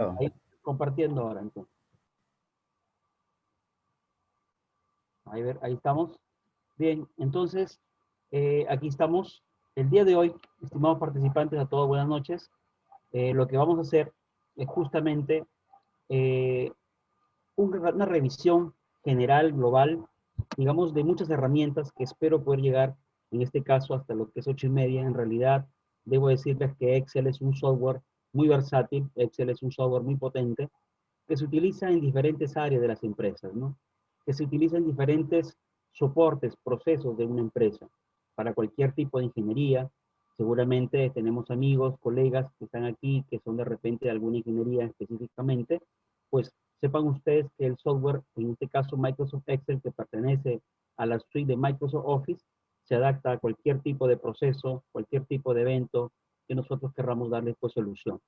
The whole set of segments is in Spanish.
Oh, Ahí compartiendo ahora, entonces. Ahí estamos. Bien, entonces, aquí estamos. El día de hoy, estimados participantes, a todos buenas noches. Lo que vamos a hacer es justamente eh, una revisión general, global, digamos, de muchas herramientas que espero poder llegar, en este caso, hasta lo que es 8:30. En realidad, debo decirles que Excel es un software muy versátil, Excel es un software muy potente, que se utiliza en diferentes áreas de las empresas, ¿no? Que se utiliza en diferentes soportes, procesos de una empresa, para cualquier tipo de ingeniería. Seguramente tenemos amigos, colegas que están aquí, que son de repente de alguna ingeniería específicamente, pues sepan ustedes que el software, en este caso Microsoft Excel, que pertenece a la suite de Microsoft Office, se adapta a cualquier tipo de proceso, cualquier tipo de evento que nosotros querramos darle pues solución.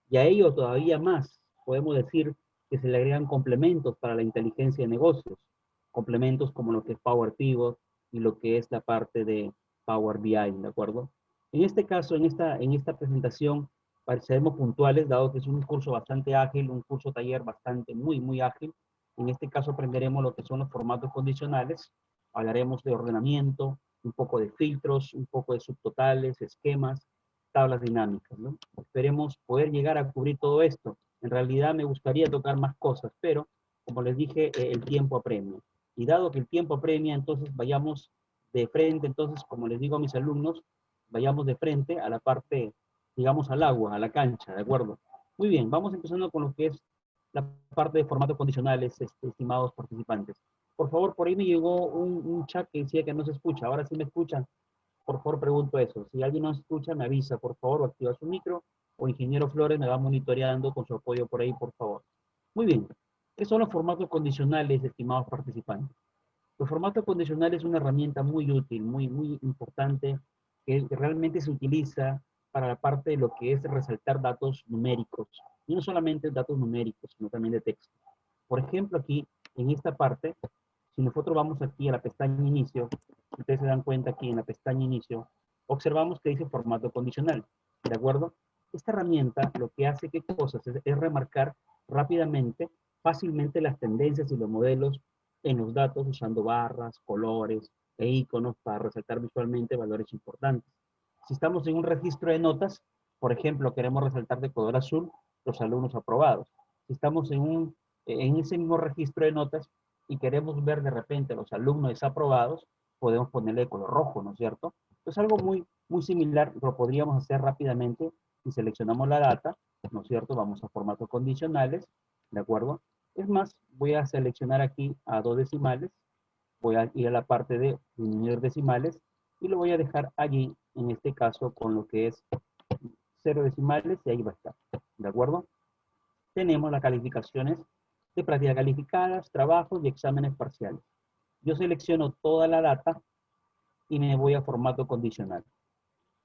Y a ello todavía más, podemos decir que se le agregan complementos para la inteligencia de negocios, complementos como lo que es Power Pivot y lo que es la parte de Power BI, ¿de acuerdo? En este caso, en esta presentación, seremos puntuales, dado que es un curso bastante ágil, un curso taller bastante, muy ágil. En este caso aprenderemos lo que son los formatos condicionales, hablaremos de ordenamiento, un poco de filtros, un poco de subtotales, esquemas, tablas dinámicas, ¿no? Esperemos poder llegar a cubrir todo esto. En realidad me gustaría tocar más cosas, pero como les dije, el tiempo apremia. Y dado que el tiempo apremia, entonces vayamos de frente, entonces, como les digo a mis alumnos, vayamos de frente a la parte, digamos, al agua, a la cancha, ¿de acuerdo? Muy bien, vamos empezando con lo que es la parte de formatos condicionales, estimados participantes. Por favor, por ahí me llegó un chat que decía que no se escucha. Ahora sí me escuchan. Por favor, pregunto eso. Si alguien no escucha, me avisa, por favor, o activa su micro, o Ingeniero Flores me va monitoreando con su apoyo por ahí, por favor. Muy bien. ¿Qué son los formatos condicionales, estimados participantes? Los formatos condicionales es una herramienta muy útil, muy importante, que realmente se utiliza para la parte de lo que es resaltar datos numéricos. Y no solamente datos numéricos, sino también de texto. Por ejemplo, aquí, en esta parte, si nosotros vamos aquí a la pestaña inicio, si ustedes se dan cuenta aquí en la pestaña inicio, observamos que dice formato condicional, ¿de acuerdo? Esta herramienta lo que hace, ¿qué cosas? Es remarcar rápidamente, fácilmente las tendencias y los modelos en los datos usando barras, colores e iconos para resaltar visualmente valores importantes. Si estamos en un registro de notas, por ejemplo, queremos resaltar de color azul los alumnos aprobados. Si estamos en ese mismo registro de notas y queremos ver de repente los alumnos desaprobados, podemos ponerle de color rojo, ¿no es cierto? Es algo muy similar, lo podríamos hacer rápidamente si seleccionamos la data, ¿no es cierto? Vamos a formatos condicionales, ¿de acuerdo? Es más, voy a seleccionar aquí a 2 decimales, voy a ir a la parte de disminuir decimales y lo voy a dejar allí, en este caso, con lo que es 0 decimales y ahí va a estar, ¿de acuerdo? Tenemos las calificaciones de prácticas calificadas, trabajos y exámenes parciales. Yo selecciono toda la data y me voy a formato condicional.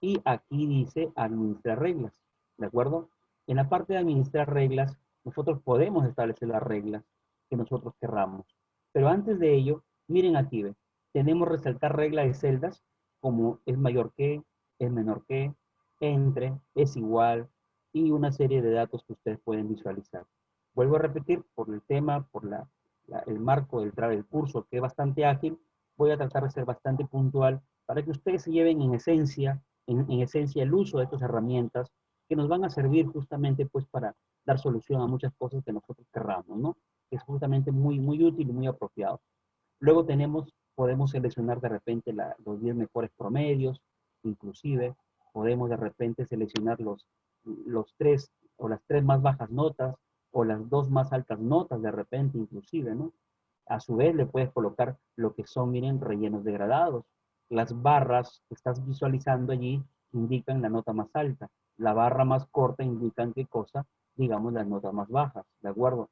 Y aquí dice administrar reglas, ¿de acuerdo? En la parte de administrar reglas, nosotros podemos establecer las reglas que nosotros querramos. Pero antes de ello, miren aquí, ¿ve? Tenemos resaltar reglas de celdas como es mayor que, es menor que, entre, es igual y una serie de datos que ustedes pueden visualizar. Vuelvo a repetir, por el tema, por el marco del curso que es bastante ágil, voy a tratar de ser bastante puntual para que ustedes se lleven en esencia el uso de estas herramientas que nos van a servir justamente pues para dar solución a muchas cosas que nosotros querramos, ¿no? Es justamente muy útil y muy apropiado. Luego podemos seleccionar de repente los 10 mejores promedios, inclusive podemos de repente seleccionar los 3 o las 3 más bajas notas o las 2 más altas notas de repente inclusive, ¿no? A su vez le puedes colocar lo que son, miren, rellenos degradados. Las barras que estás visualizando allí indican la nota más alta. La barra más corta indican qué cosa, digamos, las notas más bajas, ¿de acuerdo?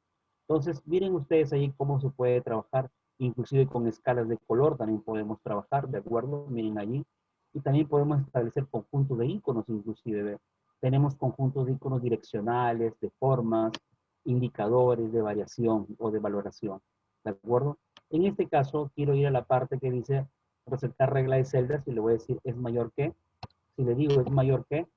Entonces, miren ustedes ahí cómo se puede trabajar, inclusive con escalas de color también podemos trabajar, ¿de acuerdo? Miren allí. Y también podemos establecer conjuntos de iconos, inclusive. ¿Ve? Tenemos conjuntos de iconos direccionales, de formas, indicadores de variación o de valoración. ¿De acuerdo? En este caso, quiero ir a la parte que dice resaltar regla de celdas y le voy a decir es mayor que. Si le digo es mayor que,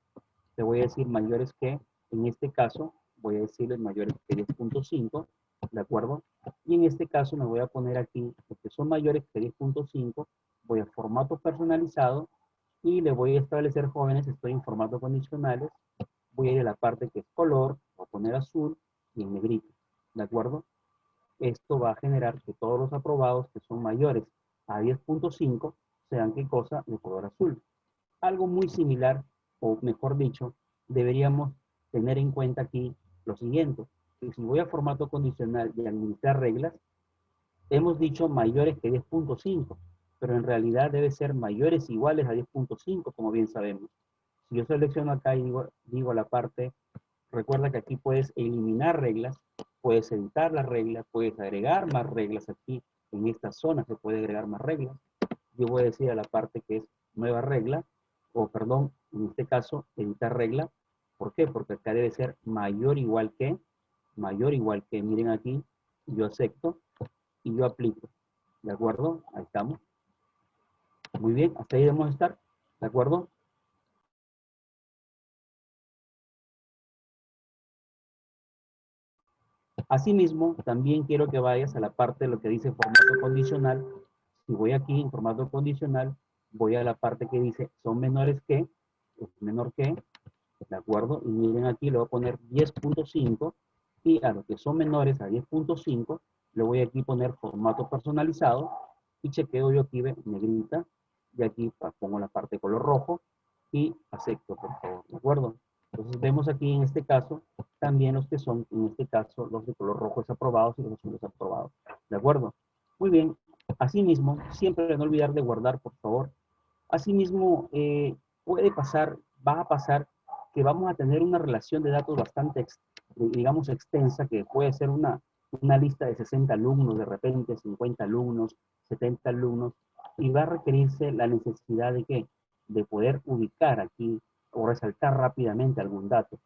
le voy a decir mayores que, en este caso, voy a decirle mayores que 10.5, ¿de acuerdo? Y en este caso me voy a poner aquí, los que son mayores que 10.5, voy a formato personalizado y le voy a establecer jóvenes, estoy en formato condicionales, voy a ir a la parte que es color, voy a poner azul y en negrito, ¿de acuerdo? Esto va a generar que todos los aprobados que son mayores a 10.5 sean, ¿qué cosa? De color azul. Algo muy similar, o mejor dicho, deberíamos tener en cuenta aquí lo siguiente, que si voy a formato condicional y administrar reglas, hemos dicho mayores que 10.5, pero en realidad debe ser mayores iguales a 10.5, como bien sabemos. Si yo selecciono acá y digo la parte, recuerda que aquí puedes eliminar reglas, puedes editar las reglas, puedes agregar más reglas aquí. En esta zona se puede agregar más reglas. Yo voy a decir a la parte que es nueva regla, o perdón, en este caso, editar regla. ¿Por qué? Porque acá debe ser mayor igual que, miren aquí, yo acepto y yo aplico. ¿De acuerdo? Ahí estamos. Muy bien, hasta ahí debemos estar. ¿De acuerdo? Asimismo, también quiero que vayas a la parte de lo que dice formato condicional. Si voy aquí en formato condicional, voy a la parte que dice son menores que, es menor que, ¿de acuerdo? Y miren aquí, le voy a poner 10.5 y a los que son menores a 10.5, le voy aquí a poner formato personalizado y chequeo yo aquí, ve, negrita, y aquí pongo la parte de color rojo y acepto, por favor, ¿de acuerdo? Entonces vemos aquí en este caso también los que son, en este caso, los de color rojo desaprobados y los azules aprobados. ¿De acuerdo? Muy bien. Asimismo, siempre no olvidar de guardar, por favor. Asimismo, puede pasar, va a pasar que vamos a tener una relación de datos bastante, digamos, extensa, que puede ser una lista de 60 alumnos, de repente 50 alumnos, 70 alumnos, y va a requerirse la necesidad de ¿qué? De poder ubicar aquí o resaltar rápidamente algún dato.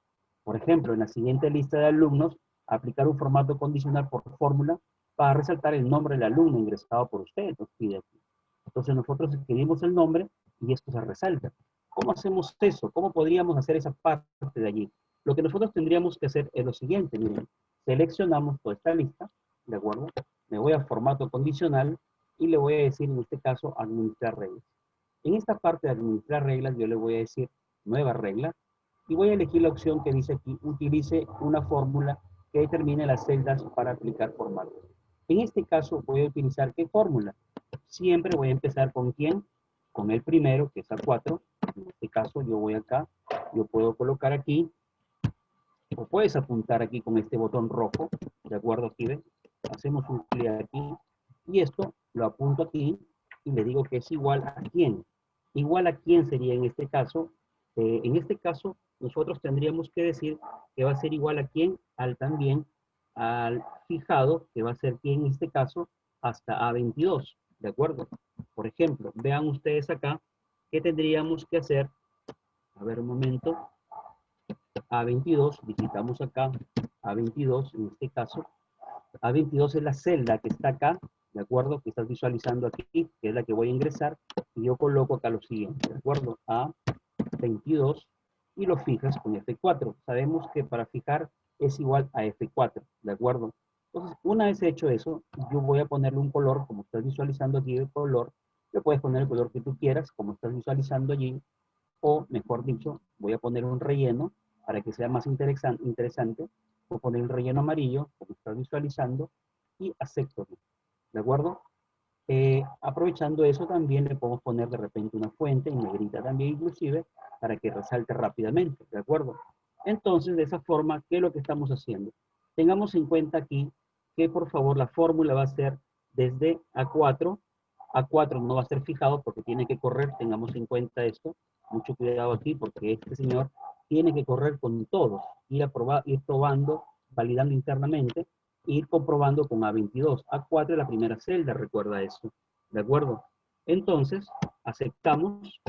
Por ejemplo, en la siguiente lista de alumnos, aplicar un formato condicional por fórmula para resaltar el nombre del alumno ingresado por usted, nos pide aquí. Entonces nosotros escribimos el nombre y esto se resalta. ¿Cómo hacemos eso? ¿Cómo podríamos hacer esa parte de allí? Lo que nosotros tendríamos que hacer es lo siguiente, miren, seleccionamos toda esta lista, ¿de acuerdo? Me voy a formato condicional y le voy a decir en este caso administrar reglas. En esta parte de administrar reglas yo le voy a decir nueva regla y voy a elegir la opción que dice aquí, utilice una fórmula que determine las celdas para aplicar formatos. En este caso voy a utilizar ¿qué fórmula? Siempre voy a empezar con ¿quién? Con el primero, que es A4. En este caso yo voy acá, yo puedo colocar aquí, o puedes apuntar aquí con este botón rojo, ¿de acuerdo? Aquí ven, hacemos un clic aquí, y esto lo apunto aquí, y le digo que es igual a quién. Igual a quién sería en este caso, nosotros tendríamos que decir que va a ser igual a quién, al también, al fijado, que va a ser quién en este caso, hasta A22, ¿de acuerdo? Por ejemplo, vean ustedes acá, ¿qué tendríamos que hacer? A ver un momento, A22, digitamos acá, A22 en este caso, A22 es la celda que está acá, ¿de acuerdo? Que estás visualizando aquí, que es la que voy a ingresar, y yo coloco acá lo siguiente, ¿de acuerdo? A22, y lo fijas con F4. Sabemos que para fijar es igual a F4, ¿de acuerdo? Entonces, una vez hecho eso, yo voy a ponerle un color, como estás visualizando aquí el color, le puedes poner el color que tú quieras, como estás visualizando allí, o mejor dicho, voy a poner un relleno para que sea más interesante. Voy a poner un relleno amarillo, como estás visualizando, y acepto, ¿de acuerdo? Aprovechando eso también le podemos poner de repente una fuente en negrita también inclusive para que resalte rápidamente, ¿de acuerdo? Entonces, de esa forma, ¿qué es lo que estamos haciendo? Tengamos en cuenta aquí que por favor la fórmula va a ser desde A4. A4 no va a ser fijado porque tiene que correr, tengamos en cuenta esto. Mucho cuidado aquí porque este señor tiene que correr con todos, ir probando, validando internamente, ir comprobando con A22. A4 es la primera celda, recuerda eso. ¿De acuerdo? Entonces, aceptamos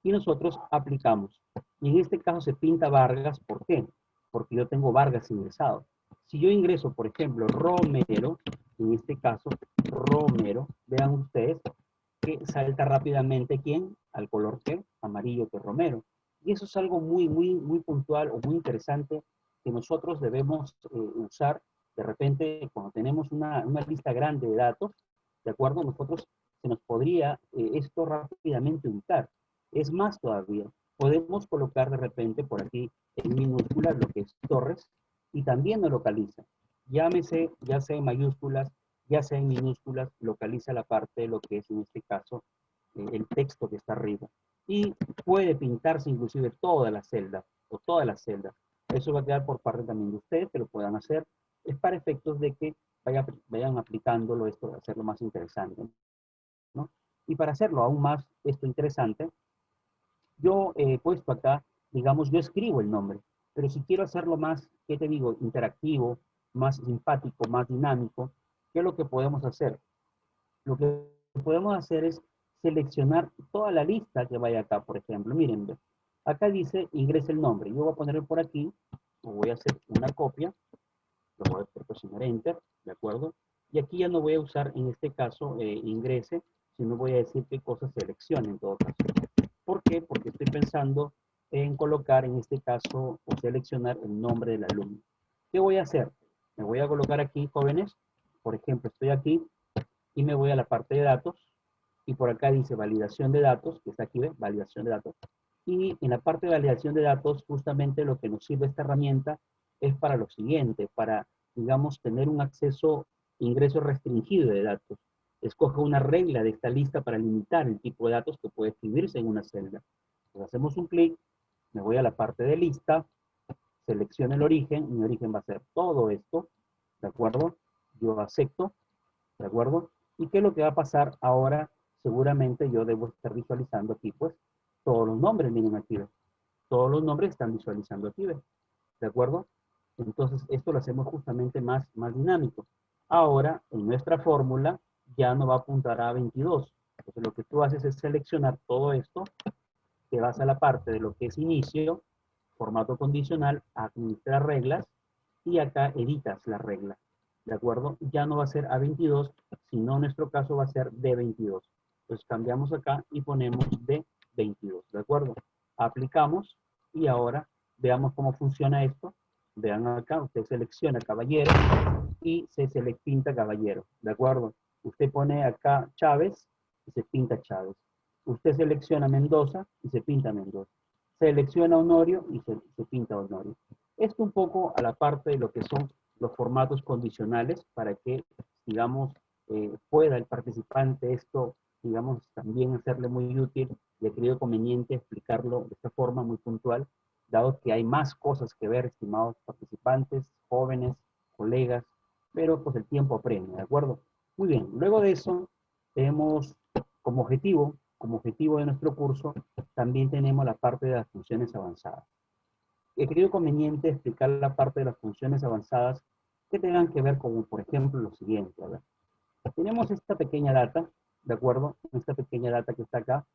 y nosotros aplicamos. Y en este caso se pinta Vargas, ¿por qué? Porque yo tengo Vargas ingresado. Si yo ingreso, por ejemplo, Romero, en este caso, Romero, vean ustedes que salta rápidamente, ¿quién? Al color que amarillo que Romero. Y eso es algo muy puntual o muy interesante que nosotros debemos usar de repente cuando tenemos una lista grande de datos, ¿de acuerdo? Nosotros se nos podría esto rápidamente ubicar. Es más todavía, podemos colocar de repente por aquí en minúsculas lo que es Torres y también nos localiza. Llámese, ya sea en mayúsculas, ya sea en minúsculas, localiza la parte de lo que es en este caso el texto que está arriba. Y puede pintarse inclusive toda la celda o toda la celda. Eso va a quedar por parte también de ustedes, que lo puedan hacer. Es para efectos de que vayan aplicándolo esto, de hacerlo más interesante, ¿no? Y para hacerlo aún más esto interesante, yo he puesto acá, digamos, yo escribo el nombre, pero si quiero hacerlo más, ¿qué te digo? Interactivo, más simpático, más dinámico, ¿qué es lo que podemos hacer? Lo que podemos hacer es seleccionar toda la lista que vaya acá, por ejemplo. Miren, acá dice ingrese el nombre. Yo voy a ponerlo por aquí, o voy a hacer una copia, lo voy a presionar Enter, ¿de acuerdo? Y aquí ya no voy a usar, en este caso, ingrese, sino voy a decir qué cosa seleccione en todo caso. ¿Por qué? Porque estoy pensando en colocar, en este caso, o seleccionar el nombre del alumno. ¿Qué voy a hacer? Me voy a colocar aquí, jóvenes. Por ejemplo, estoy aquí y me voy a la parte de datos. Y por acá dice validación de datos, que está aquí, ¿ves? Validación de datos. Y en la parte de validación de datos, justamente lo que nos sirve esta herramienta es para lo siguiente, para, digamos, tener un acceso, ingreso restringido de datos. Escoge una regla de esta lista para limitar el tipo de datos que puede escribirse en una celda. Entonces hacemos un clic, me voy a la parte de lista, selecciono el origen, mi origen va a ser todo esto, ¿de acuerdo? Yo acepto, ¿de acuerdo? ¿Y qué es lo que va a pasar ahora? Seguramente yo debo estar visualizando aquí, pues, todos los nombres, miren aquí, ¿ves? Todos los nombres están visualizando aquí, ¿ves? ¿De acuerdo? Entonces, esto lo hacemos justamente más dinámico. Ahora, en nuestra fórmula, ya no va a apuntar a 22. Entonces, lo que tú haces es seleccionar todo esto, te vas a la parte de lo que es inicio, formato condicional, administrar reglas, y acá editas la regla. ¿De acuerdo? Ya no va a ser A22, sino en nuestro caso va a ser D22. Entonces cambiamos acá y ponemos D22. ¿De acuerdo? Aplicamos y ahora veamos cómo funciona esto. Vean acá, usted selecciona caballero y se le pinta caballero. ¿De acuerdo? Usted pone acá Chávez y se pinta Chávez. Usted selecciona Mendoza y se pinta Mendoza. Selecciona Honorio y se pinta Honorio. Esto un poco a la parte de lo que son los formatos condicionales para que, digamos, pueda el participante esto, digamos, también hacerle muy útil y he creído conveniente explicarlo de esta forma muy puntual, dado que hay más cosas que ver, estimados participantes, jóvenes, colegas, pero pues el tiempo apremia, ¿de acuerdo? Muy bien, luego de eso tenemos como objetivo de nuestro curso, también tenemos la parte de las funciones avanzadas. He creído conveniente explicar la parte de las funciones avanzadas que tengan que ver con, por ejemplo, lo siguiente. A ver, tenemos esta pequeña data, ¿de acuerdo? Esta pequeña data que está acá,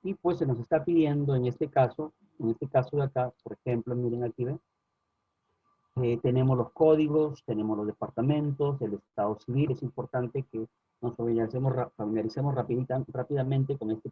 y pues se nos está pidiendo en este caso de acá, por ejemplo, miren aquí, ¿ven? Tenemos los códigos, tenemos los departamentos, el estado civil. Es importante que nos familiaricemos rápidamente con esta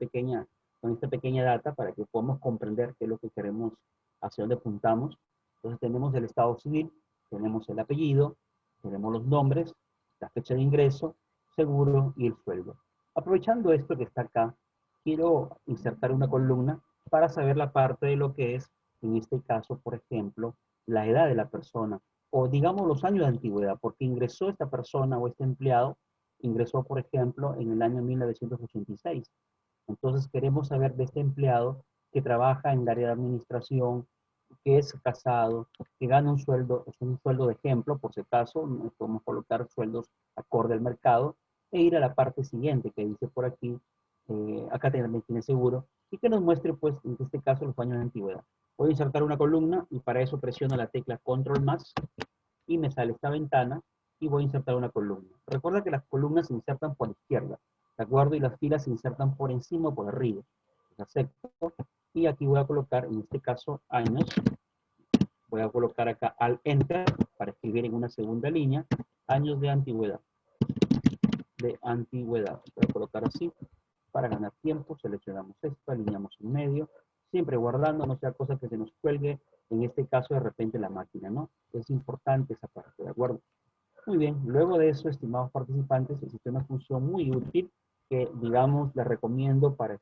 pequeña data para que podamos comprender qué es lo que queremos, hacia dónde apuntamos. Entonces tenemos el estado civil, tenemos el apellido, tenemos los nombres, la fecha de ingreso, seguro y el sueldo. Aprovechando esto que está acá, quiero insertar una columna para saber la parte de lo que es, en este caso, por ejemplo, la edad de la persona, o digamos los años de antigüedad, porque ingresó esta persona o este empleado, ingresó, por ejemplo, en el año 1986. Entonces queremos saber de este empleado que trabaja en el área de administración, que es casado, que gana un sueldo, es un sueldo de ejemplo, por si acaso, podemos colocar sueldos acorde al mercado, e ir a la parte siguiente que dice por aquí, acá también tiene seguro, y que nos muestre, pues, en este caso, los años de antigüedad. Voy a insertar una columna y para eso presiono la tecla Control más y me sale esta ventana y voy a insertar una columna. Recuerda que las columnas se insertan por la izquierda, ¿de acuerdo? Y las filas se insertan por encima o por arriba. Acepto y aquí voy a colocar, en este caso, años. Voy a colocar acá al Enter para escribir en una segunda línea, años de antigüedad. De antigüedad. Voy a colocar así para ganar tiempo. Seleccionamos esto, alineamos en medio. Siempre guardando, no sea cosa que se nos cuelgue, en este caso de repente la máquina, ¿no? Es importante esa parte, ¿de acuerdo? Muy bien, luego de eso, estimados participantes, existe una función muy útil que, digamos, la recomiendo para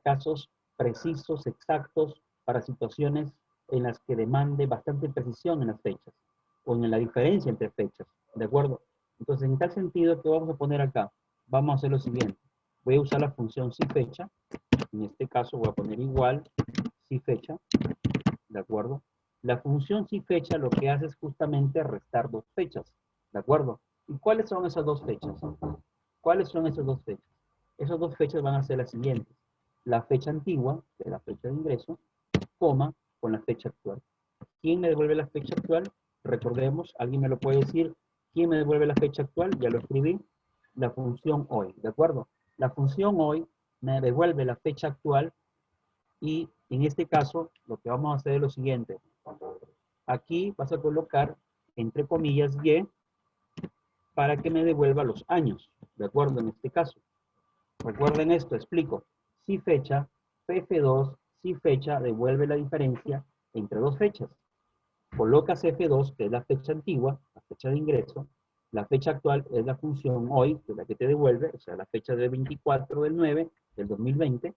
casos precisos, exactos, para situaciones en las que demande bastante precisión en las fechas, o en la diferencia entre fechas, ¿de acuerdo? Entonces, en tal sentido, ¿qué vamos a poner acá? Vamos a hacer lo siguiente. Voy a usar la función si fecha. En este caso voy a poner igual si fecha, ¿de acuerdo? La función si fecha lo que hace es justamente restar dos fechas, ¿de acuerdo? ¿Y cuáles son esas dos fechas? ¿Cuáles son esas dos fechas? Esas dos fechas van a ser las siguientes. La fecha antigua, de la fecha de ingreso, coma, con la fecha actual. ¿Quién me devuelve la fecha actual? Recordemos, ¿alguien me lo puede decir? ¿Quién me devuelve la fecha actual? Ya lo escribí. La función hoy, ¿de acuerdo? La función hoy me devuelve la fecha actual y en este caso lo que vamos a hacer es lo siguiente. Aquí vas a colocar entre comillas y para que me devuelva los años, ¿de acuerdo? En este caso. Recuerden esto, explico. Si fecha, F2, si fecha devuelve la diferencia entre dos fechas. Colocas F2, que es la fecha antigua, la fecha de ingreso. La fecha actual es la función hoy, que es la que te devuelve, o sea, la fecha del 24 del 9 del 2020.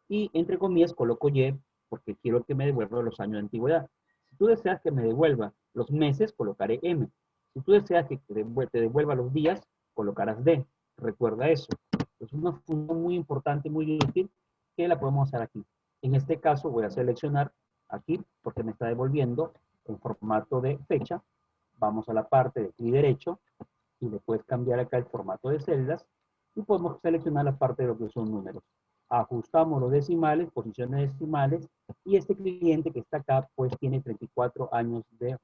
Y entre comillas coloco Y, porque quiero que me devuelva los años de antigüedad. Si tú deseas que me devuelva los meses, colocaré M. Si tú deseas que te devuelva los días, colocarás D. Recuerda eso. Es una función muy importante, muy útil, que la podemos hacer aquí. En este caso voy a seleccionar aquí, porque me está devolviendo en formato de fecha. Vamos a la parte de clic derecho y le puedes cambiar acá el formato de celdas y podemos seleccionar la parte de lo que son números. Ajustamos los decimales, posiciones decimales, y este cliente que está acá pues tiene 34 años de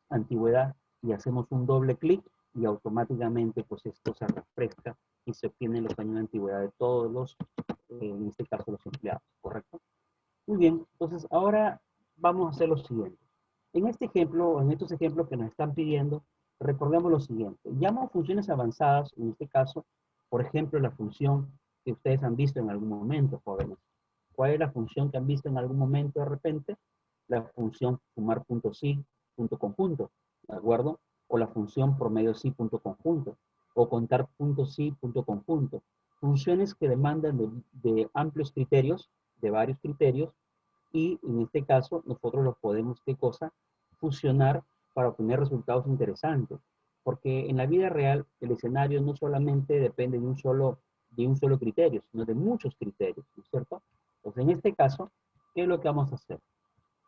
antigüedad y hacemos un doble clic y automáticamente pues esto se refresca y se obtienen los años de antigüedad de todos los, en este caso los empleados, ¿correcto? Muy bien, entonces ahora vamos a hacer lo siguiente. En este ejemplo, en estos ejemplos que nos están pidiendo, recordemos lo siguiente. Llamo funciones avanzadas, en este caso, por ejemplo, la función que ustedes han visto en algún momento, jóvenes. ¿Cuál es la función que han visto en algún momento de repente? La función sumar punto sí, punto conjunto, ¿de acuerdo? O la función promedio sí, punto conjunto, o contar punto sí, punto conjunto. Funciones que demandan de amplios criterios, de varios criterios, y en este caso nosotros los podemos, ¿qué cosa? Fusionar para obtener resultados interesantes. Porque en la vida real el escenario no solamente depende de un solo criterio, sino de muchos criterios, ¿no es cierto? Entonces, en este caso, ¿qué es lo que vamos a hacer?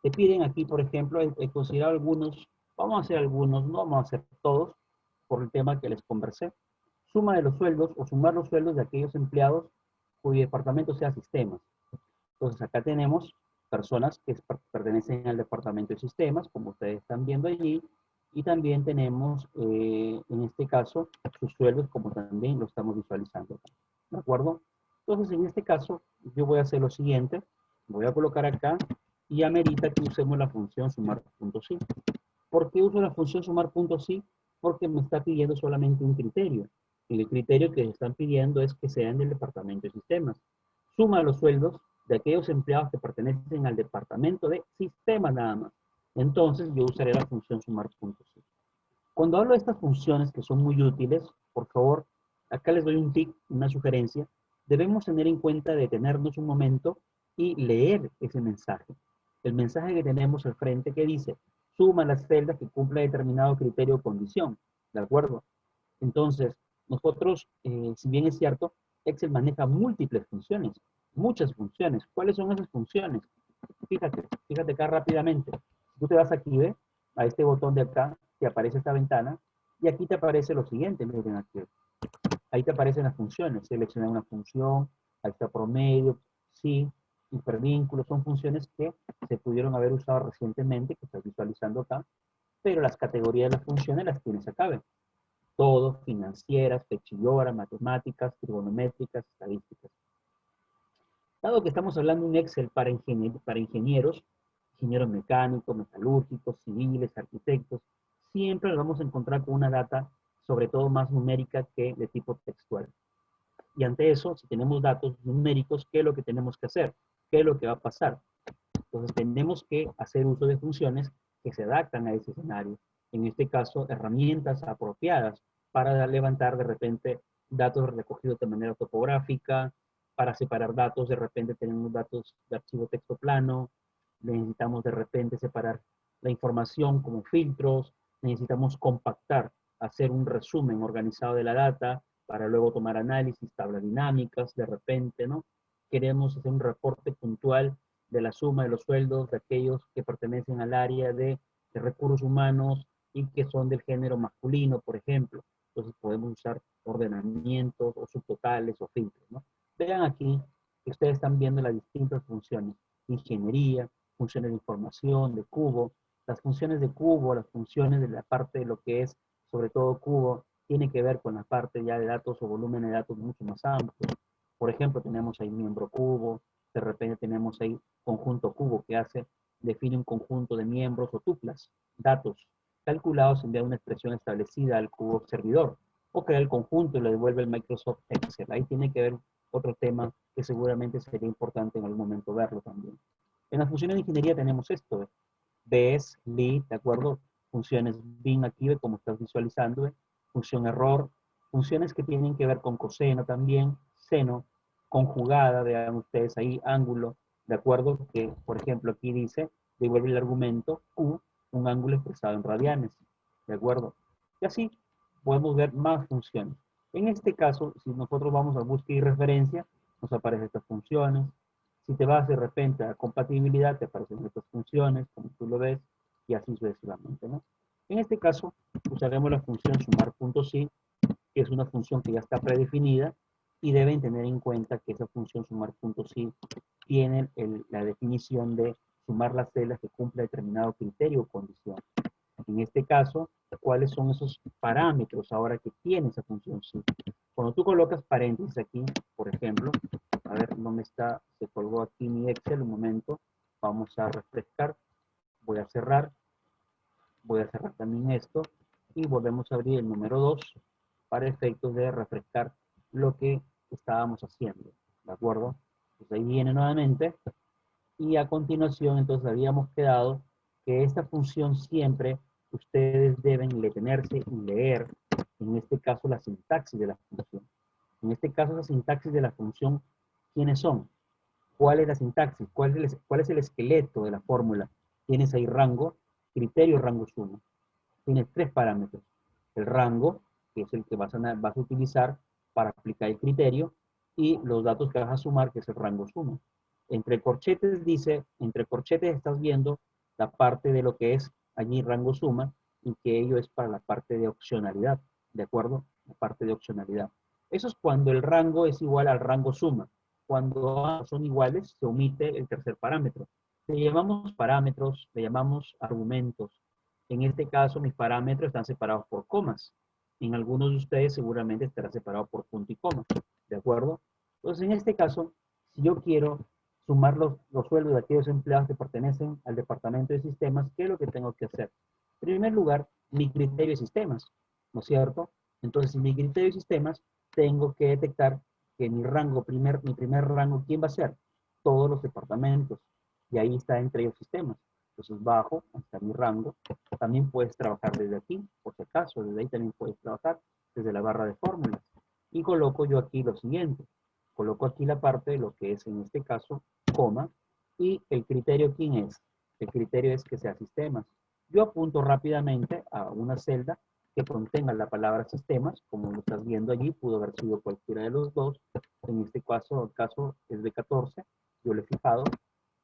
Te piden aquí, por ejemplo, he considerado algunos, vamos a hacer algunos, no vamos a hacer todos, por el tema que les conversé. Suma de los sueldos o sumar los sueldos de aquellos empleados cuyo departamento sea sistemas. Entonces, acá tenemos personas que pertenecen al departamento de sistemas, como ustedes están viendo allí, y también tenemos, en este caso, sus sueldos, como también lo estamos visualizando. ¿De acuerdo? Entonces, en este caso, yo voy a hacer lo siguiente. Voy a colocar acá y amerita que usemos la función sumar.sí. ¿Por qué uso la función sumar.sí? Porque me está pidiendo solamente un criterio. Y el criterio que están pidiendo es que sean del departamento de sistemas. Suma los sueldos de aquellos empleados que pertenecen al departamento de sistemas nada más. Entonces yo usaré la función sumar.sí. Cuando hablo de estas funciones que son muy útiles, por favor, acá les doy un tip, una sugerencia. Debemos tener en cuenta detenernos un momento y leer ese mensaje. El mensaje que tenemos al frente que dice, suma las celdas que cumpla determinado criterio o condición. ¿De acuerdo? Entonces, nosotros, si bien es cierto, Excel maneja múltiples funciones, muchas funciones. ¿Cuáles son esas funciones? Fíjate acá rápidamente. Tú te vas aquí, ¿ve? A este botón de acá, te aparece esta ventana, y aquí te aparece lo siguiente, miren aquí. Ahí te aparecen las funciones. Selecciona una función, ahí está promedio, sí, hipervínculo. Son funciones que se pudieron haber usado recientemente, que estás visualizando acá, pero las categorías de las funciones las tienes acá, ¿ven? Todo, financieras, fecha y hora, matemáticas, trigonométricas, estadísticas. Dado que estamos hablando de un Excel para ingenieros mecánicos, metalúrgicos, civiles, arquitectos, siempre nos vamos a encontrar con una data, sobre todo más numérica que de tipo textual. Y ante eso, si tenemos datos numéricos, ¿qué es lo que tenemos que hacer? ¿qué es lo que va a pasar? Entonces tenemos que hacer uso de funciones que se adaptan a ese escenario. En este caso, herramientas apropiadas para levantar de repente datos recogidos de manera topográfica, para separar datos, de repente tenemos datos de archivo texto plano, necesitamos de repente separar la información como filtros, necesitamos compactar, hacer un resumen organizado de la data para luego tomar análisis, tablas dinámicas, de repente, ¿no? Queremos hacer un reporte puntual de la suma de los sueldos de aquellos que pertenecen al área de recursos humanos y que son del género masculino, por ejemplo. Entonces podemos usar ordenamientos o subtotales o filtros, ¿no? Vean aquí que ustedes están viendo las distintas funciones. Ingeniería, funciones de información, de cubo. Las funciones de cubo, las funciones de la parte de lo que es, sobre todo cubo, tiene que ver con la parte ya de datos o volumen de datos mucho más amplios. Por ejemplo, tenemos ahí miembro cubo, de repente tenemos ahí conjunto cubo que define un conjunto de miembros o tuplas, datos calculados envía una expresión establecida al cubo servidor, o crea el conjunto y lo devuelve el Microsoft Excel. Ahí tiene que ver otro tema que seguramente sería importante en algún momento verlo también. En las funciones de ingeniería tenemos esto, BES, LEAD, ¿de acuerdo? Funciones bin aquí, como estás visualizando, función error, funciones que tienen que ver con coseno también, seno, conjugada, vean ustedes ahí, ángulo, ¿de acuerdo? Que, por ejemplo, aquí dice, devuelve el argumento Q, un ángulo expresado en radianes, ¿de acuerdo? Y así podemos ver más funciones. En este caso, si nosotros vamos a búsqueda y referencia, nos aparecen estas funciones. Si te vas de repente a compatibilidad, te aparecen estas funciones, como tú lo ves, y así sucesivamente, ¿no? En este caso, usaremos la función sumar.si, que es una función que ya está predefinida, y deben tener en cuenta que esa función sumar.si tiene la definición de sumar las celdas que cumple determinado criterio o condición. En este caso, ¿cuáles son esos parámetros ahora que tiene esa función sí? Cuando tú colocas paréntesis aquí, por ejemplo, a ver, ¿dónde está? Se colgó aquí mi Excel, un momento. Vamos a refrescar. Voy a cerrar también esto y volvemos a abrir el número 2 para efectos de refrescar lo que estábamos haciendo, ¿de acuerdo? Pues ahí viene nuevamente y a continuación entonces habíamos quedado que esta función siempre ustedes deben detenerse y leer, en este caso la sintaxis de la función. En este caso la sintaxis de la función, ¿quiénes son? ¿Cuál es la sintaxis? ¿Cuál es el esqueleto de la fórmula? Tienes ahí rango, criterio, rango, suma. Tienes tres parámetros. El rango, que es el que vas a utilizar para aplicar el criterio, y los datos que vas a sumar, que es el rango suma. Entre corchetes dice, entre corchetes estás viendo la parte de lo que es allí rango suma, y que ello es para la parte de opcionalidad, ¿de acuerdo? La parte de opcionalidad. Eso es cuando el rango es igual al rango suma. Cuando son iguales, se omite el tercer parámetro. Le llamamos parámetros, le llamamos argumentos. En este caso, mis parámetros están separados por comas. En algunos de ustedes seguramente estará separado por punto y coma. ¿De acuerdo? Entonces, en este caso, si yo quiero sumar los sueldos de aquellos empleados que pertenecen al departamento de sistemas, ¿qué es lo que tengo que hacer? En primer lugar, mi criterio de sistemas, ¿no es cierto? Entonces, en mi criterio de sistemas, tengo que detectar que mi primer rango, ¿quién va a ser? Todos los departamentos. Y ahí está entre ellos sistemas. Entonces, bajo, hasta mi rango. También puedes trabajar desde aquí, por si acaso. Desde ahí también puedes trabajar desde la barra de fórmulas. Y coloco yo aquí lo siguiente. Coloco aquí la parte de lo que es, en este caso, coma. Y el criterio, ¿quién es? El criterio es que sea sistemas. Yo apunto rápidamente a una celda que contenga la palabra sistemas, como lo estás viendo allí, pudo haber sido cualquiera de los dos. En este caso, el caso es de 14, yo lo he fijado,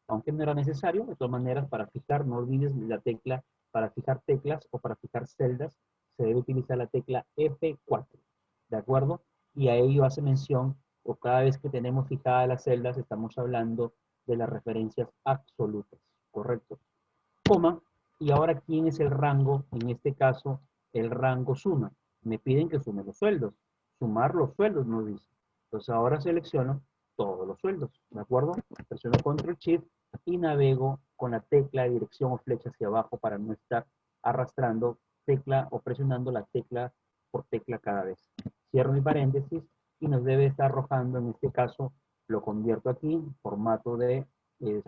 aunque no era necesario, de todas maneras, para fijar, no olvides la tecla, para fijar teclas o para fijar celdas, se debe utilizar la tecla F4, ¿de acuerdo? Y a ello hace mención, o cada vez que tenemos fijadas las celdas, estamos hablando de las referencias absolutas, ¿correcto? Coma, y ahora, ¿quién es el rango? En este caso, el rango suma. Me piden que sume los sueldos. Sumar los sueldos, nos dice. Entonces, ahora selecciono todos los sueldos, ¿de acuerdo? Presiono Control Shift y navego con la tecla de dirección o flecha hacia abajo para no estar arrastrando tecla o presionando la tecla por tecla cada vez. Cierro mi paréntesis y nos debe estar arrojando, en este caso, lo convierto aquí, formato de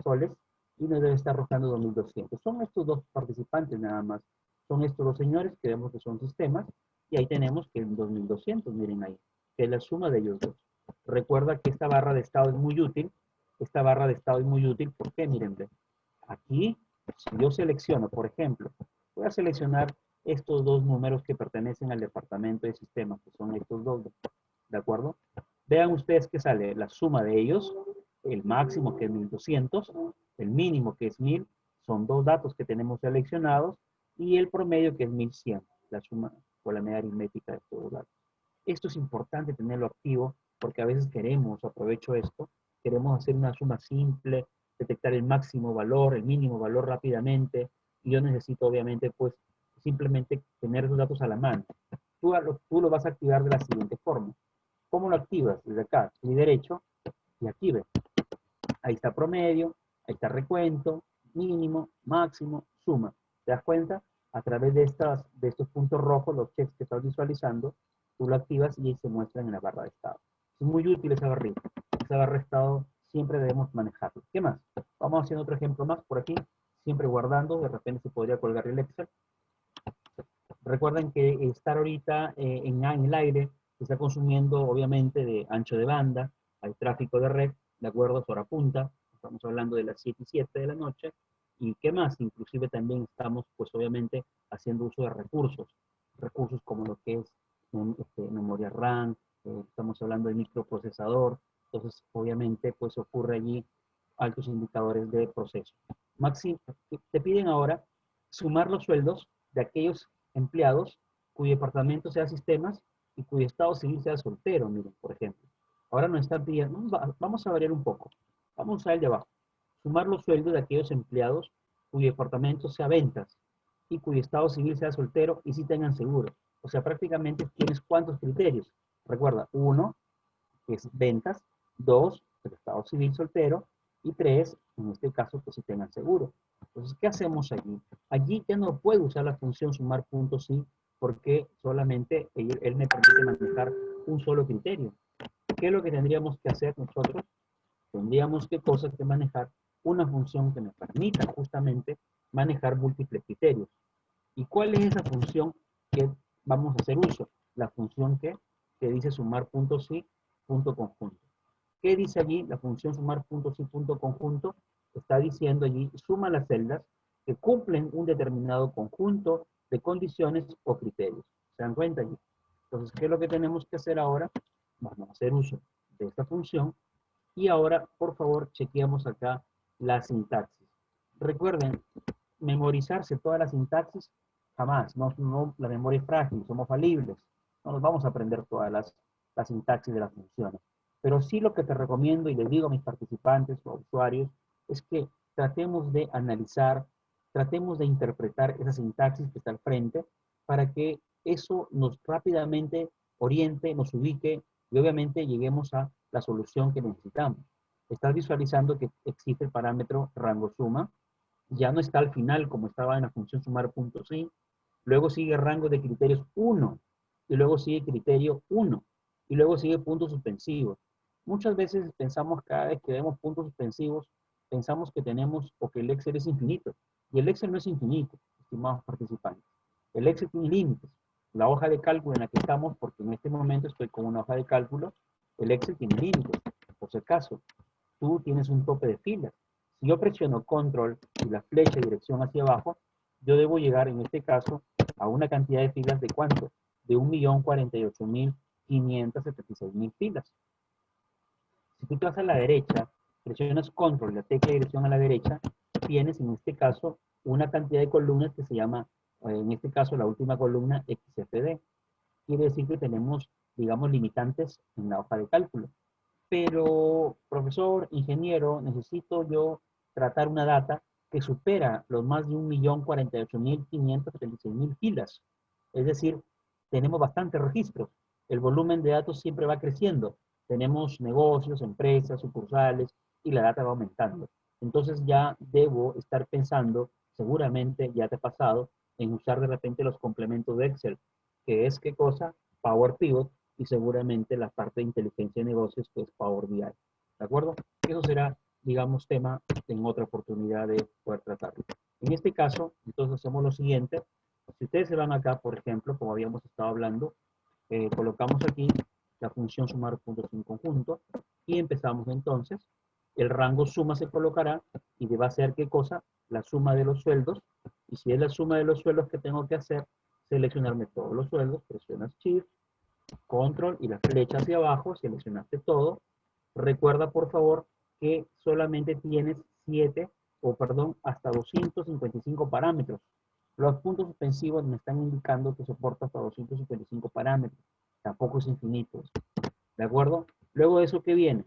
soles y nos debe estar arrojando 2.200. Son estos dos participantes nada más. Son estos dos señores que vemos que son sistemas y ahí tenemos que en 2.200, miren ahí, que es la suma de ellos dos. Recuerda que esta barra de estado es muy útil. Esta barra de estado es muy útil porque, miren, aquí, si yo selecciono, por ejemplo, voy a seleccionar estos dos números que pertenecen al departamento de sistemas, que son estos dos, ¿de acuerdo? Vean ustedes que sale la suma de ellos, el máximo que es 1.200, el mínimo que es 1.000, son dos datos que tenemos seleccionados, y el promedio que es 1.100, la suma o la media aritmética de estos datos. Esto es importante tenerlo activo, porque a veces queremos, aprovecho esto, queremos hacer una suma simple, detectar el máximo valor, el mínimo valor rápidamente, y yo necesito obviamente pues simplemente tener esos datos a la mano. Tú lo vas a activar de la siguiente forma. ¿Cómo lo activas? Desde acá, clic derecho, y active. Ahí está promedio, ahí está recuento, mínimo, máximo, suma. ¿Te das cuenta? A través de estos puntos rojos, los checks que estás visualizando, tú lo activas y ahí se muestran en la barra de estado. Es muy útil esa barrita. Esa barra de estado siempre debemos manejarlo. ¿Qué más? Vamos haciendo otro ejemplo más por aquí, siempre guardando, de repente se podría colgar el Excel. Recuerden que estar ahorita en el aire se está consumiendo obviamente de ancho de banda, hay tráfico de red, de acuerdo a hora punta, estamos hablando de las 7 y 7 de la noche, y qué más, inclusive también estamos pues obviamente haciendo uso de recursos como lo que es memoria RAM, estamos hablando de microprocesador, entonces obviamente pues ocurre allí altos indicadores de proceso. Maxi, te piden ahora sumar los sueldos de aquellos empleados cuyo departamento sea sistemas y cuyo estado civil sea soltero, miren, por ejemplo. Ahora nos están pidiendo, vamos a variar un poco. Vamos a el de abajo. Sumar los sueldos de aquellos empleados cuyo departamento sea ventas y cuyo estado civil sea soltero y si tengan seguro. O sea, prácticamente tienes cuántos criterios. Recuerda, 1, que es ventas, 2, el estado civil soltero, y 3, en este caso, pues si tengan seguro. Entonces, ¿qué hacemos allí? Allí ya no puedo usar la función sumar puntos sí, porque solamente él me permite manejar un solo criterio. ¿Qué es lo que tendríamos que hacer nosotros? Tendríamos que manejar una función que me permita justamente manejar múltiples criterios. ¿Y cuál es esa función que vamos a hacer uso? La función que dice sumar puntos sí, punto conjunto. ¿Qué dice allí la función sumar puntos y punto conjunto? Está diciendo allí, suma las celdas que cumplen un determinado conjunto de condiciones o criterios. ¿Se dan cuenta allí? Entonces, ¿qué es lo que tenemos que hacer ahora? Vamos a hacer uso de esta función y ahora, por favor, chequeamos acá la sintaxis. Recuerden, memorizarse toda la sintaxis, jamás. La memoria es frágil, somos falibles. No nos vamos a aprender todas las sintaxis de las funciones. Pero sí lo que te recomiendo y les digo a mis participantes o usuarios es que tratemos de analizar, tratemos de interpretar esa sintaxis que está al frente para que eso nos rápidamente oriente, nos ubique y obviamente lleguemos a la solución que necesitamos. Estás visualizando que existe el parámetro rango suma, ya no está al final como estaba en la función sumar puntos sí, luego sigue rango de criterios 1, y luego sigue criterio 1, y luego sigue puntos suspensivos. Muchas veces pensamos, cada vez que vemos puntos suspensivos, pensamos que tenemos o que el Excel es infinito, y el Excel no es infinito, estimados participantes. El Excel tiene límites. La hoja de cálculo en la que estamos, porque en este momento estoy con una hoja de cálculo, el Excel tiene límites. Por si acaso, tú tienes un tope de filas. Si yo presiono control y la flecha de dirección hacia abajo, yo debo llegar en este caso a una cantidad de filas de ¿cuánto? De 1.048.576.000 filas. Si tú te vas a la derecha, presionas control y la tecla de dirección a la derecha, tienes en este caso una cantidad de columnas que se llama, en este caso la última columna XFD. Quiere decir que tenemos, digamos, limitantes en la hoja de cálculo. Pero, profesor, ingeniero, necesito yo tratar una data que supera los más de 1.048.576.000 filas. Es decir, tenemos bastantes registros. El volumen de datos siempre va creciendo. Tenemos negocios, empresas, sucursales, y la data va aumentando. Entonces ya debo estar pensando, seguramente ya te ha pasado, en usar de repente los complementos de Excel, que es ¿qué cosa? Power Pivot, y seguramente la parte de inteligencia de negocios, que es Power BI. ¿De acuerdo? Eso será digamos, tema en otra oportunidad de poder tratarlo. En este caso, entonces hacemos lo siguiente. Si ustedes se van acá, por ejemplo, como habíamos estado hablando, colocamos aquí la función sumar puntos en conjunto y empezamos entonces. El rango suma se colocará y va a ser ¿qué cosa? La suma de los sueldos. Y si es la suma de los sueldos que tengo que hacer, seleccionarme todos los sueldos, presionas Shift, Control y la flecha hacia abajo, seleccionaste todo. Recuerda, por favor, que solamente tienes 7, o perdón, hasta 255 parámetros. Los puntos suspensivos me están indicando que soporta hasta 255 parámetros. Tampoco es infinito. ¿De acuerdo? Luego de eso, ¿qué viene?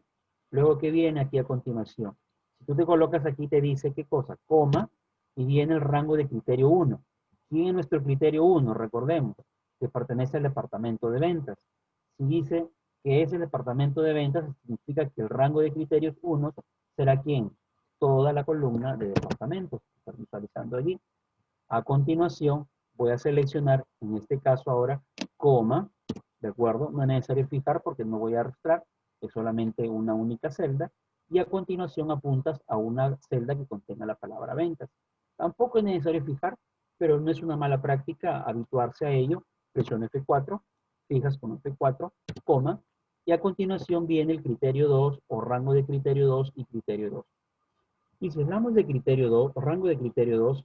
Luego, ¿qué viene aquí a continuación? Si tú te colocas aquí, te dice qué cosa, coma, y viene el rango de criterio 1. ¿Quién es nuestro criterio 1? Recordemos, que pertenece al departamento de ventas. Si dice que es el departamento de ventas, significa que el rango de criterios 1 será ¿quién? Toda la columna de departamentos. Está visualizando allí. A continuación, voy a seleccionar, en este caso ahora, coma, ¿de acuerdo? No es necesario fijar porque no voy a arrastrar, es solamente una única celda. Y a continuación apuntas a una celda que contenga la palabra ventas. Tampoco es necesario fijar, pero no es una mala práctica habituarse a ello. Presiona F4, fijas con F4, coma, y a continuación viene el criterio 2 o rango de criterio 2 y criterio 2. Y si hablamos de criterio 2, o rango de criterio 2,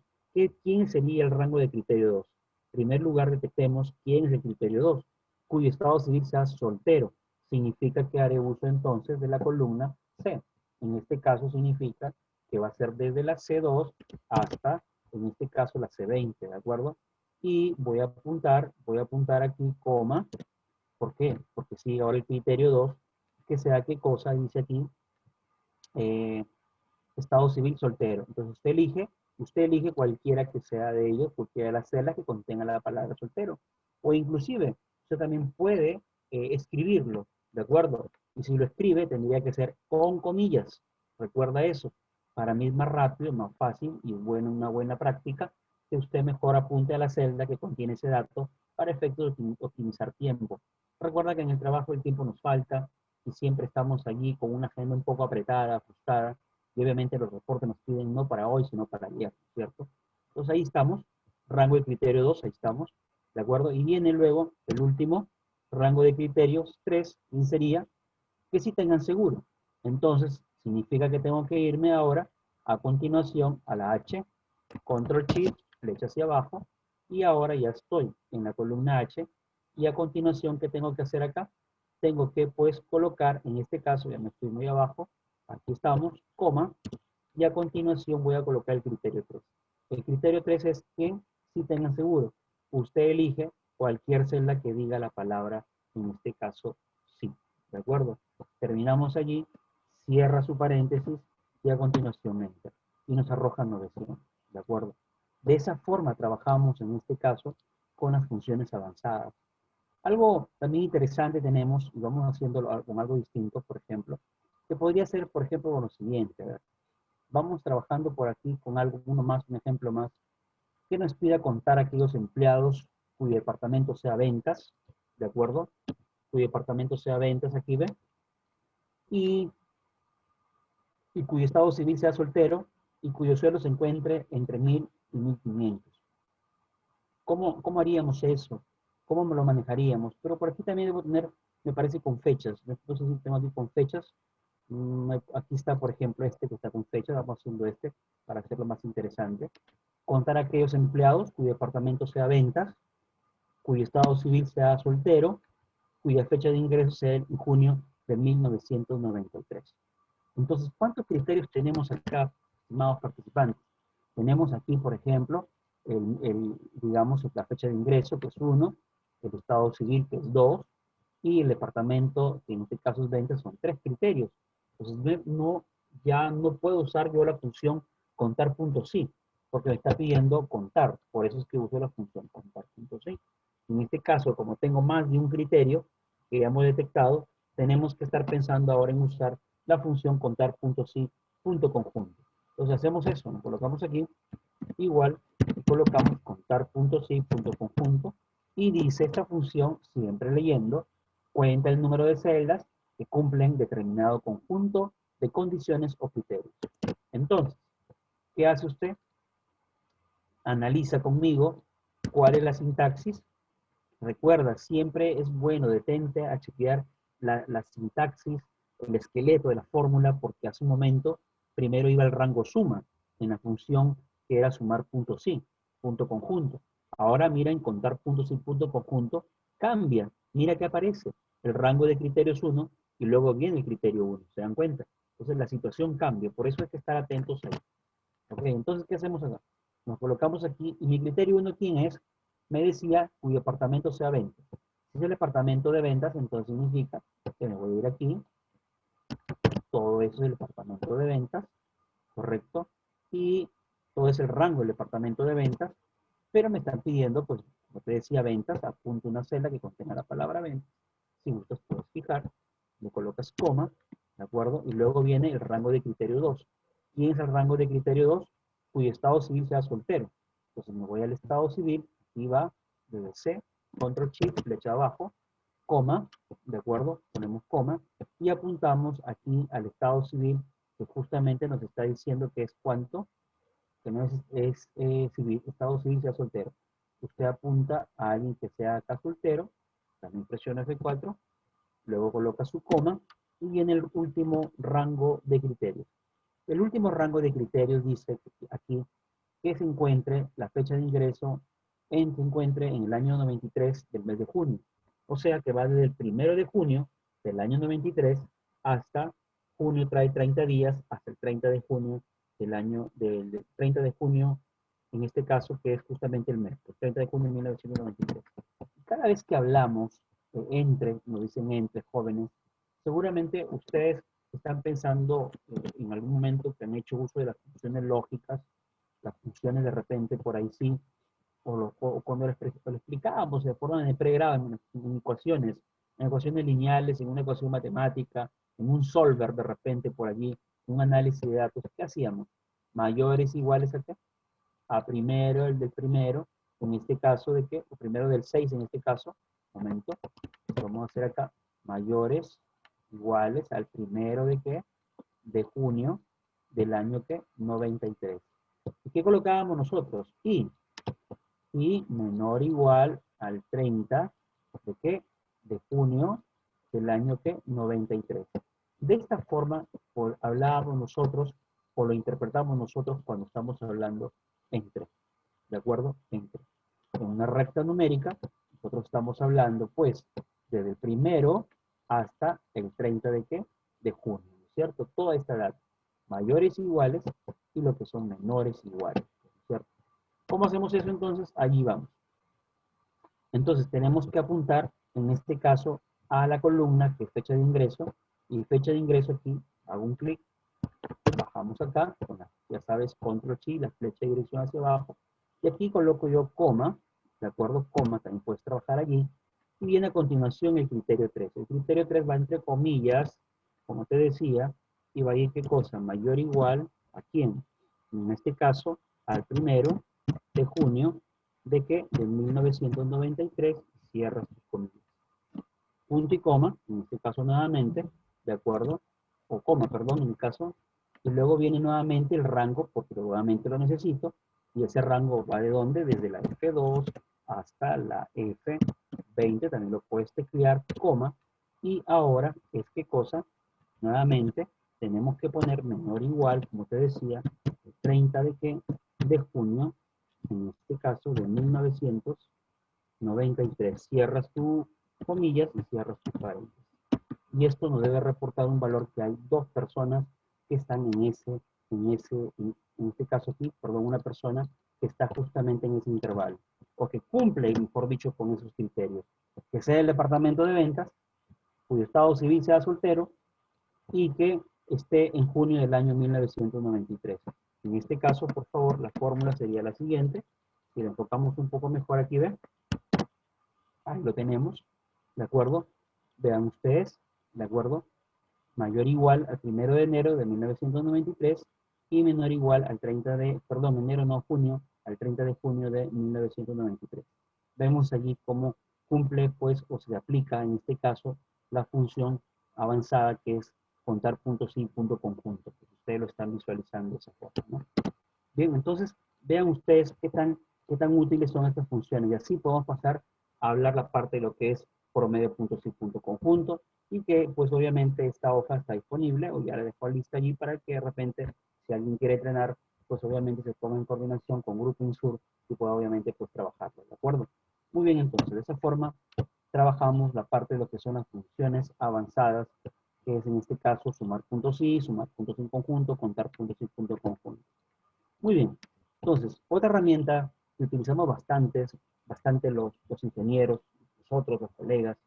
¿quién sería el rango de criterio 2? En primer lugar, detectemos quién es el criterio 2, cuyo estado civil sea soltero. Significa que haré uso entonces de la columna C. En este caso significa que va a ser desde la C2 hasta, en este caso, la C20, ¿de acuerdo? Y voy a apuntar aquí, coma. ¿Por qué? Porque sigue ahora el criterio 2, que sea qué cosa, dice aquí, estado civil soltero. Entonces usted elige cualquiera que sea de ellos, cualquiera de las celdas que contenga la palabra soltero. O inclusive, usted también puede escribirlo, ¿de acuerdo? Y si lo escribe, tendría que ser con comillas. Recuerda eso. Para mí es más rápido, más fácil y bueno, una buena práctica que usted mejor apunte a la celda que contiene ese dato para efectos de optimizar tiempo. Recuerda que en el trabajo el tiempo nos falta y siempre estamos allí con una agenda un poco apretada, ajustada, y obviamente los reportes nos piden no para hoy, sino para ayer, ¿cierto? Entonces ahí estamos, rango de criterio 2, ahí estamos, ¿de acuerdo? Y viene luego el último, rango de criterios 3, y sería que sí tengan seguro. Entonces, significa que tengo que irme ahora, a continuación, a la H, Control Shift, flecha hacia abajo, y ahora ya estoy en la columna H, y a continuación, ¿qué tengo que hacer acá? Tengo que, pues, colocar, en este caso, ya me estoy muy abajo, aquí estamos, coma, y a continuación voy a colocar el criterio 3. El criterio 3 es que si tengan seguro. Usted elige cualquier celda que diga la palabra, en este caso, sí. ¿De acuerdo? Terminamos allí, cierra su paréntesis y a continuación enter. Y nos arroja 900. ¿De acuerdo? De esa forma trabajamos en este caso con las funciones avanzadas. Algo también interesante tenemos, y vamos haciéndolo con algo distinto, por ejemplo, que podría ser, por ejemplo, con lo siguiente. ¿Verdad? Vamos trabajando por aquí con algo, uno más, un ejemplo más, que nos pida contar a aquellos empleados cuyo departamento sea ventas, ¿de acuerdo? Cuyo departamento sea ventas, aquí ve, y cuyo estado civil sea soltero, y cuyo sueldo se encuentre entre 1000 y 1500. ¿Cómo haríamos eso? ¿Cómo lo manejaríamos? Pero por aquí también debo tener, me parece, con fechas. No sé si tengo aquí con fechas. Aquí está, por ejemplo, este que está con fechas. Vamos haciendo este para hacerlo más interesante. Contar a aquellos empleados cuyo departamento sea ventas, cuyo estado civil sea soltero, cuya fecha de ingreso sea en junio de 1993. Entonces, ¿cuántos criterios tenemos acá, estimados participantes? Tenemos aquí, por ejemplo, digamos, la fecha de ingreso, que es 1, el estado civil, que es 2, y el departamento, que en este caso es ventas, son 3 criterios. Entonces, ya no puedo usar yo la función contar punto sí, porque me está pidiendo contar. Por eso es que uso la función contar punto sí. En este caso, como tengo más de un criterio que ya hemos detectado, tenemos que estar pensando ahora en usar la función contar punto sí, punto conjunto. Entonces hacemos eso, nos colocamos aquí, igual, y colocamos contar punto sí, punto conjunto, y dice esta función, siempre leyendo, cuenta el número de celdas que cumplen determinado conjunto de condiciones o criterios. Entonces, ¿qué hace usted? Analiza conmigo cuál es la sintaxis. Recuerda, siempre es bueno, detente a chequear la sintaxis, el esqueleto de la fórmula, porque hace un momento primero iba el rango suma en la función que era sumar puntos sí, punto conjunto. Ahora mira, en contar puntos y punto conjunto, cambia. Mira que aparece el rango de criterios 1 y luego viene el criterio 1. ¿Se dan cuenta? Entonces la situación cambia. Por eso hay que estar atentos ahí. Ok, entonces, ¿qué hacemos acá? Nos colocamos aquí y mi criterio 1, ¿quién es? Me decía cuyo departamento sea ventas. Si es el departamento de ventas, entonces significa que me voy a ir aquí. Todo eso es el departamento de ventas, ¿correcto? Y todo es el rango del departamento de ventas, pero me están pidiendo, pues, como te decía, ventas, apunto una celda que contenga la palabra ventas. Si gustas, puedes fijar, le colocas coma, ¿de acuerdo? Y luego viene el rango de criterio 2. ¿Quién es el rango de criterio 2? Cuyo estado civil sea soltero. Entonces me voy al estado civil, aquí va, desde C, control shift, flecha abajo, coma, ¿de acuerdo? Ponemos coma y apuntamos aquí al estado civil que justamente nos está diciendo que es cuánto, que no es civil, estado civil sea soltero. Usted apunta a alguien que sea acá soltero, también presiona F4, luego coloca su coma y viene el último rango de criterios. El último rango de criterios dice aquí que se encuentre la fecha de ingreso se encuentre en el año 93 del mes de junio. O sea que va desde el 1 de junio del año 93 hasta junio, trae 30 días, hasta el 30 de junio del 30 de junio, en este caso, que es justamente el mes, el 30 de junio de 1993. Cada vez que hablamos nos dicen entre jóvenes, seguramente ustedes están pensando en algún momento que han hecho uso de las funciones lógicas, las funciones de repente por ahí sí, o cuando les explicábamos de forma de pregrado en ecuaciones lineales, en una ecuación matemática, en un solver de repente por allí, un análisis de datos, ¿qué hacíamos? Mayores iguales a qué? A primero, el del primero, en este caso de qué? O primero del 6 en este caso, momento, vamos a hacer acá, mayores iguales al primero de qué? De junio del año que 93. ¿Y qué colocábamos nosotros? Y menor o igual al 30 de qué? De junio del año que 93. De esta forma hablábamos nosotros o lo interpretamos nosotros cuando estamos hablando entre. ¿De acuerdo? Entre. En una recta numérica, nosotros estamos hablando, pues, desde el primero hasta el 30 de qué? De junio, ¿cierto? Toda esta edad. Mayores iguales y lo que son menores iguales, ¿cierto? ¿Cómo hacemos eso entonces? Allí vamos. Entonces tenemos que apuntar, en este caso, a la columna que es fecha de ingreso. Y fecha de ingreso aquí, hago un clic, bajamos acá, con ya sabes, control chi, la flecha de dirección hacia abajo. Y aquí coloco yo coma, ¿de acuerdo? Coma, también puedes trabajar allí. Y viene a continuación el criterio 3. El criterio 3 va entre comillas, como te decía, y va a ir qué cosa, mayor o igual a quién. En este caso, al 1 de junio de que de 1993, cierra sus comillas. Punto y coma, en este caso nuevamente, ¿de acuerdo? O coma, perdón, en el caso. Y luego viene nuevamente el rango, porque nuevamente lo necesito, y ese rango va de dónde? Desde la F2 hasta la F20, también lo puedes teclear, coma, y ahora es qué cosa, nuevamente, tenemos que poner menor o igual, como te decía, el 30 de qué? De junio, en este caso de 1993. Cierras tu comillas y cierras tu paréntesis. Y esto nos debe reportar un valor que hay dos personas que están en este caso aquí, perdón, una persona que está justamente en ese intervalo, o que cumple, mejor dicho, con esos criterios. Que sea el departamento de ventas, cuyo estado civil sea soltero, y que esté en junio del año 1993. En este caso, por favor, la fórmula sería la siguiente. Si lo enfocamos un poco mejor aquí, ¿ven? Ahí lo tenemos, ¿de acuerdo? Vean ustedes, ¿de acuerdo? Mayor o igual al 1 de enero de 1993 y menor o igual al 30 de, perdón, enero no, junio, al 30 de junio de 1993. Vemos allí cómo cumple, pues, o se aplica en este caso la función avanzada que es contar puntos y punto conjunto. Ustedes lo están visualizando de esa forma, ¿no? Bien, entonces vean ustedes qué tan útiles son estas funciones y así podemos pasar a hablar la parte de lo que es promedio puntos y punto conjunto y que pues obviamente esta hoja está disponible o ya la dejo lista allí para que de repente si alguien quiere entrenar pues obviamente se ponga en coordinación con Grupo Insur y pueda obviamente pues trabajarlo, ¿de acuerdo? Muy bien, entonces de esa forma trabajamos la parte de lo que son las funciones avanzadas, que es en este caso sumar puntos y, sumar puntos en conjunto, contar puntos y punto conjunto. Muy bien, entonces, otra herramienta que utilizamos bastante los ingenieros, nosotros, los colegas,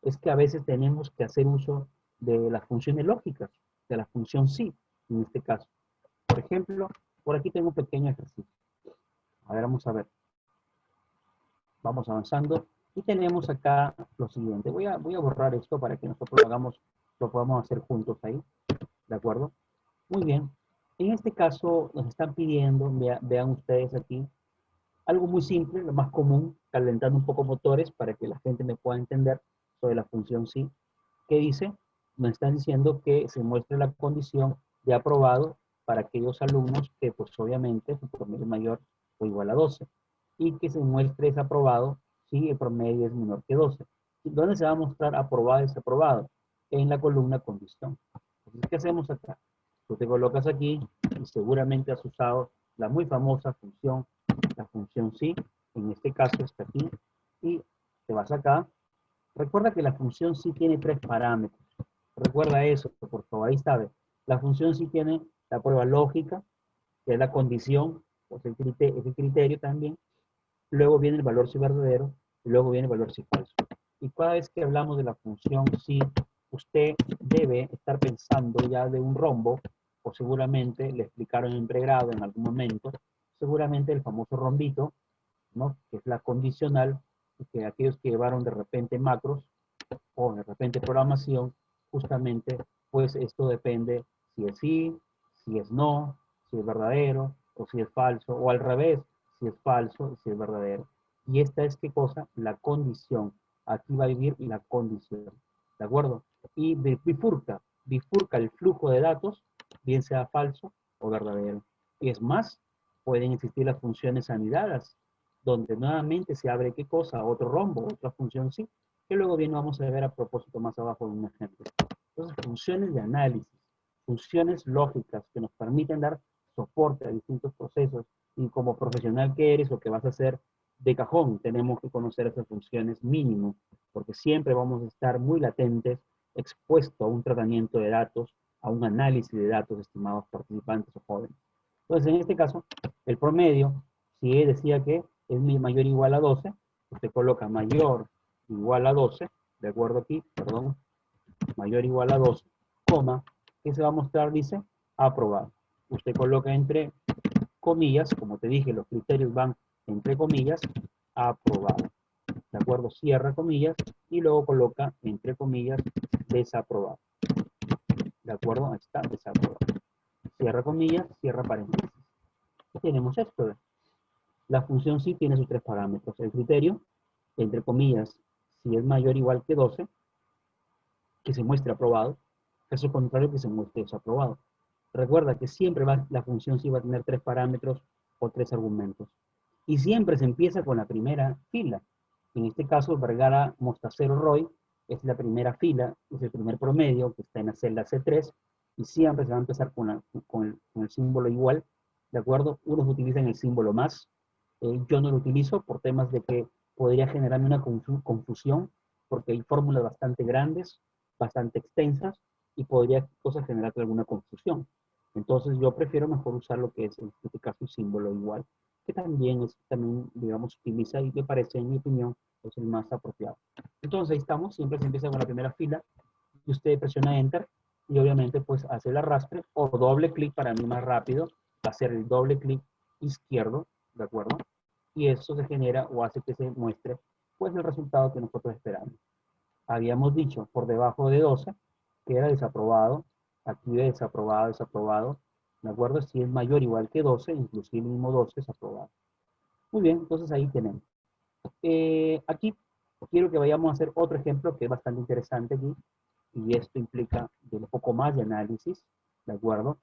es que a veces tenemos que hacer uso de las funciones lógicas, de la función sí, en este caso. Por ejemplo, por aquí tengo un pequeño ejercicio. A ver, vamos a ver. Vamos avanzando. Y tenemos acá lo siguiente. Voy a borrar esto para que nosotros lo podamos hacer juntos ahí. ¿De acuerdo? Muy bien. En este caso nos están pidiendo, vean ustedes aquí, algo muy simple, lo más común, calentando un poco motores para que la gente me pueda entender sobre la función sí. ¿Qué dice? Me están diciendo que se muestre la condición de aprobado para aquellos alumnos que pues obviamente su promedio es mayor o igual a 12 y que se muestre ese aprobado si el promedio es menor que 12. ¿Dónde se va a mostrar aprobado y desaprobado? En la columna condición. Entonces, ¿qué hacemos acá? Tú te colocas aquí y seguramente has usado la muy famosa función, la función sí, en este caso está aquí, y te vas acá. Recuerda que la función sí tiene 3 parámetros. Recuerda eso, por favor, ahí está. La función sí tiene la prueba lógica, que es la condición, pues el criterio también. Luego viene el valor si verdadero, y luego viene el valor si falso. Y cada vez que hablamos de la función sí, usted debe estar pensando ya de un rombo, o seguramente le explicaron en pregrado en algún momento, seguramente el famoso rombito, ¿no? Que es la condicional, que aquellos que llevaron de repente macros o de repente programación, justamente, pues esto depende si es sí, si es no, si es verdadero o si es falso, o al revés, si es falso y si es verdadero. Y esta es, ¿qué cosa? La condición. Aquí va a vivir la condición. ¿De acuerdo? Y bifurca el flujo de datos, bien sea falso o verdadero. Y es más, pueden existir las funciones anidadas, donde nuevamente se abre, ¿qué cosa? Otro rombo, otra función sí, que luego bien vamos a ver a propósito más abajo de un ejemplo. Entonces, funciones de análisis, funciones lógicas que nos permiten dar soporte a distintos procesos y como profesional que eres o que vas a hacer de cajón, tenemos que conocer esas funciones mínimo, porque siempre vamos a estar muy latentes, expuestos a un tratamiento de datos, a un análisis de datos, estimados participantes o jóvenes. Entonces, en este caso, el promedio, si decía que es mayor o igual a 12, usted coloca mayor igual a 12, de acuerdo aquí, perdón, mayor o igual a 12, coma, ¿qué se va a mostrar? Dice, aprobado. Usted coloca entre comillas, como te dije, los criterios van entre comillas, aprobado. ¿De acuerdo? Cierra comillas y luego coloca entre comillas, desaprobado. ¿De acuerdo? Ahí está, desaprobado. Cierra comillas, cierra paréntesis. Y tenemos esto. La función sí tiene sus 3 parámetros. El criterio, entre comillas, si es mayor o igual que 12, que se muestre aprobado, caso contrario que se muestre desaprobado. Recuerda que siempre la función sí va a tener 3 parámetros o 3 argumentos. Y siempre se empieza con la primera fila. En este caso, Vergara Mostacero Roy es la primera fila, es el primer promedio que está en la celda C3, y siempre se va a empezar con el símbolo igual, ¿de acuerdo? Unos utilizan el símbolo más, yo no lo utilizo por temas de que podría generarme una confusión, porque hay fórmulas bastante grandes, bastante extensas, y podría cosas generar alguna confusión. Entonces yo prefiero mejor usar lo que es en este caso un símbolo igual, que también digamos, utiliza y me parece, en mi opinión, es el más apropiado. Entonces ahí estamos, siempre se empieza con la primera fila, y usted presiona Enter, y obviamente pues hace el arrastre, o doble clic para mí más rápido, hacer el doble clic izquierdo, ¿de acuerdo? Y eso se genera o hace que se muestre pues el resultado que nosotros esperamos. Habíamos dicho por debajo de 12 que era desaprobado, aquí de desaprobado, desaprobado, ¿de acuerdo? Si es mayor o igual que 12, inclusive el mismo 12 es aprobado. Muy bien, entonces ahí tenemos. Aquí quiero que vayamos a hacer otro ejemplo que es bastante interesante aquí. y esto implica de un poco más de análisis, ¿de acuerdo?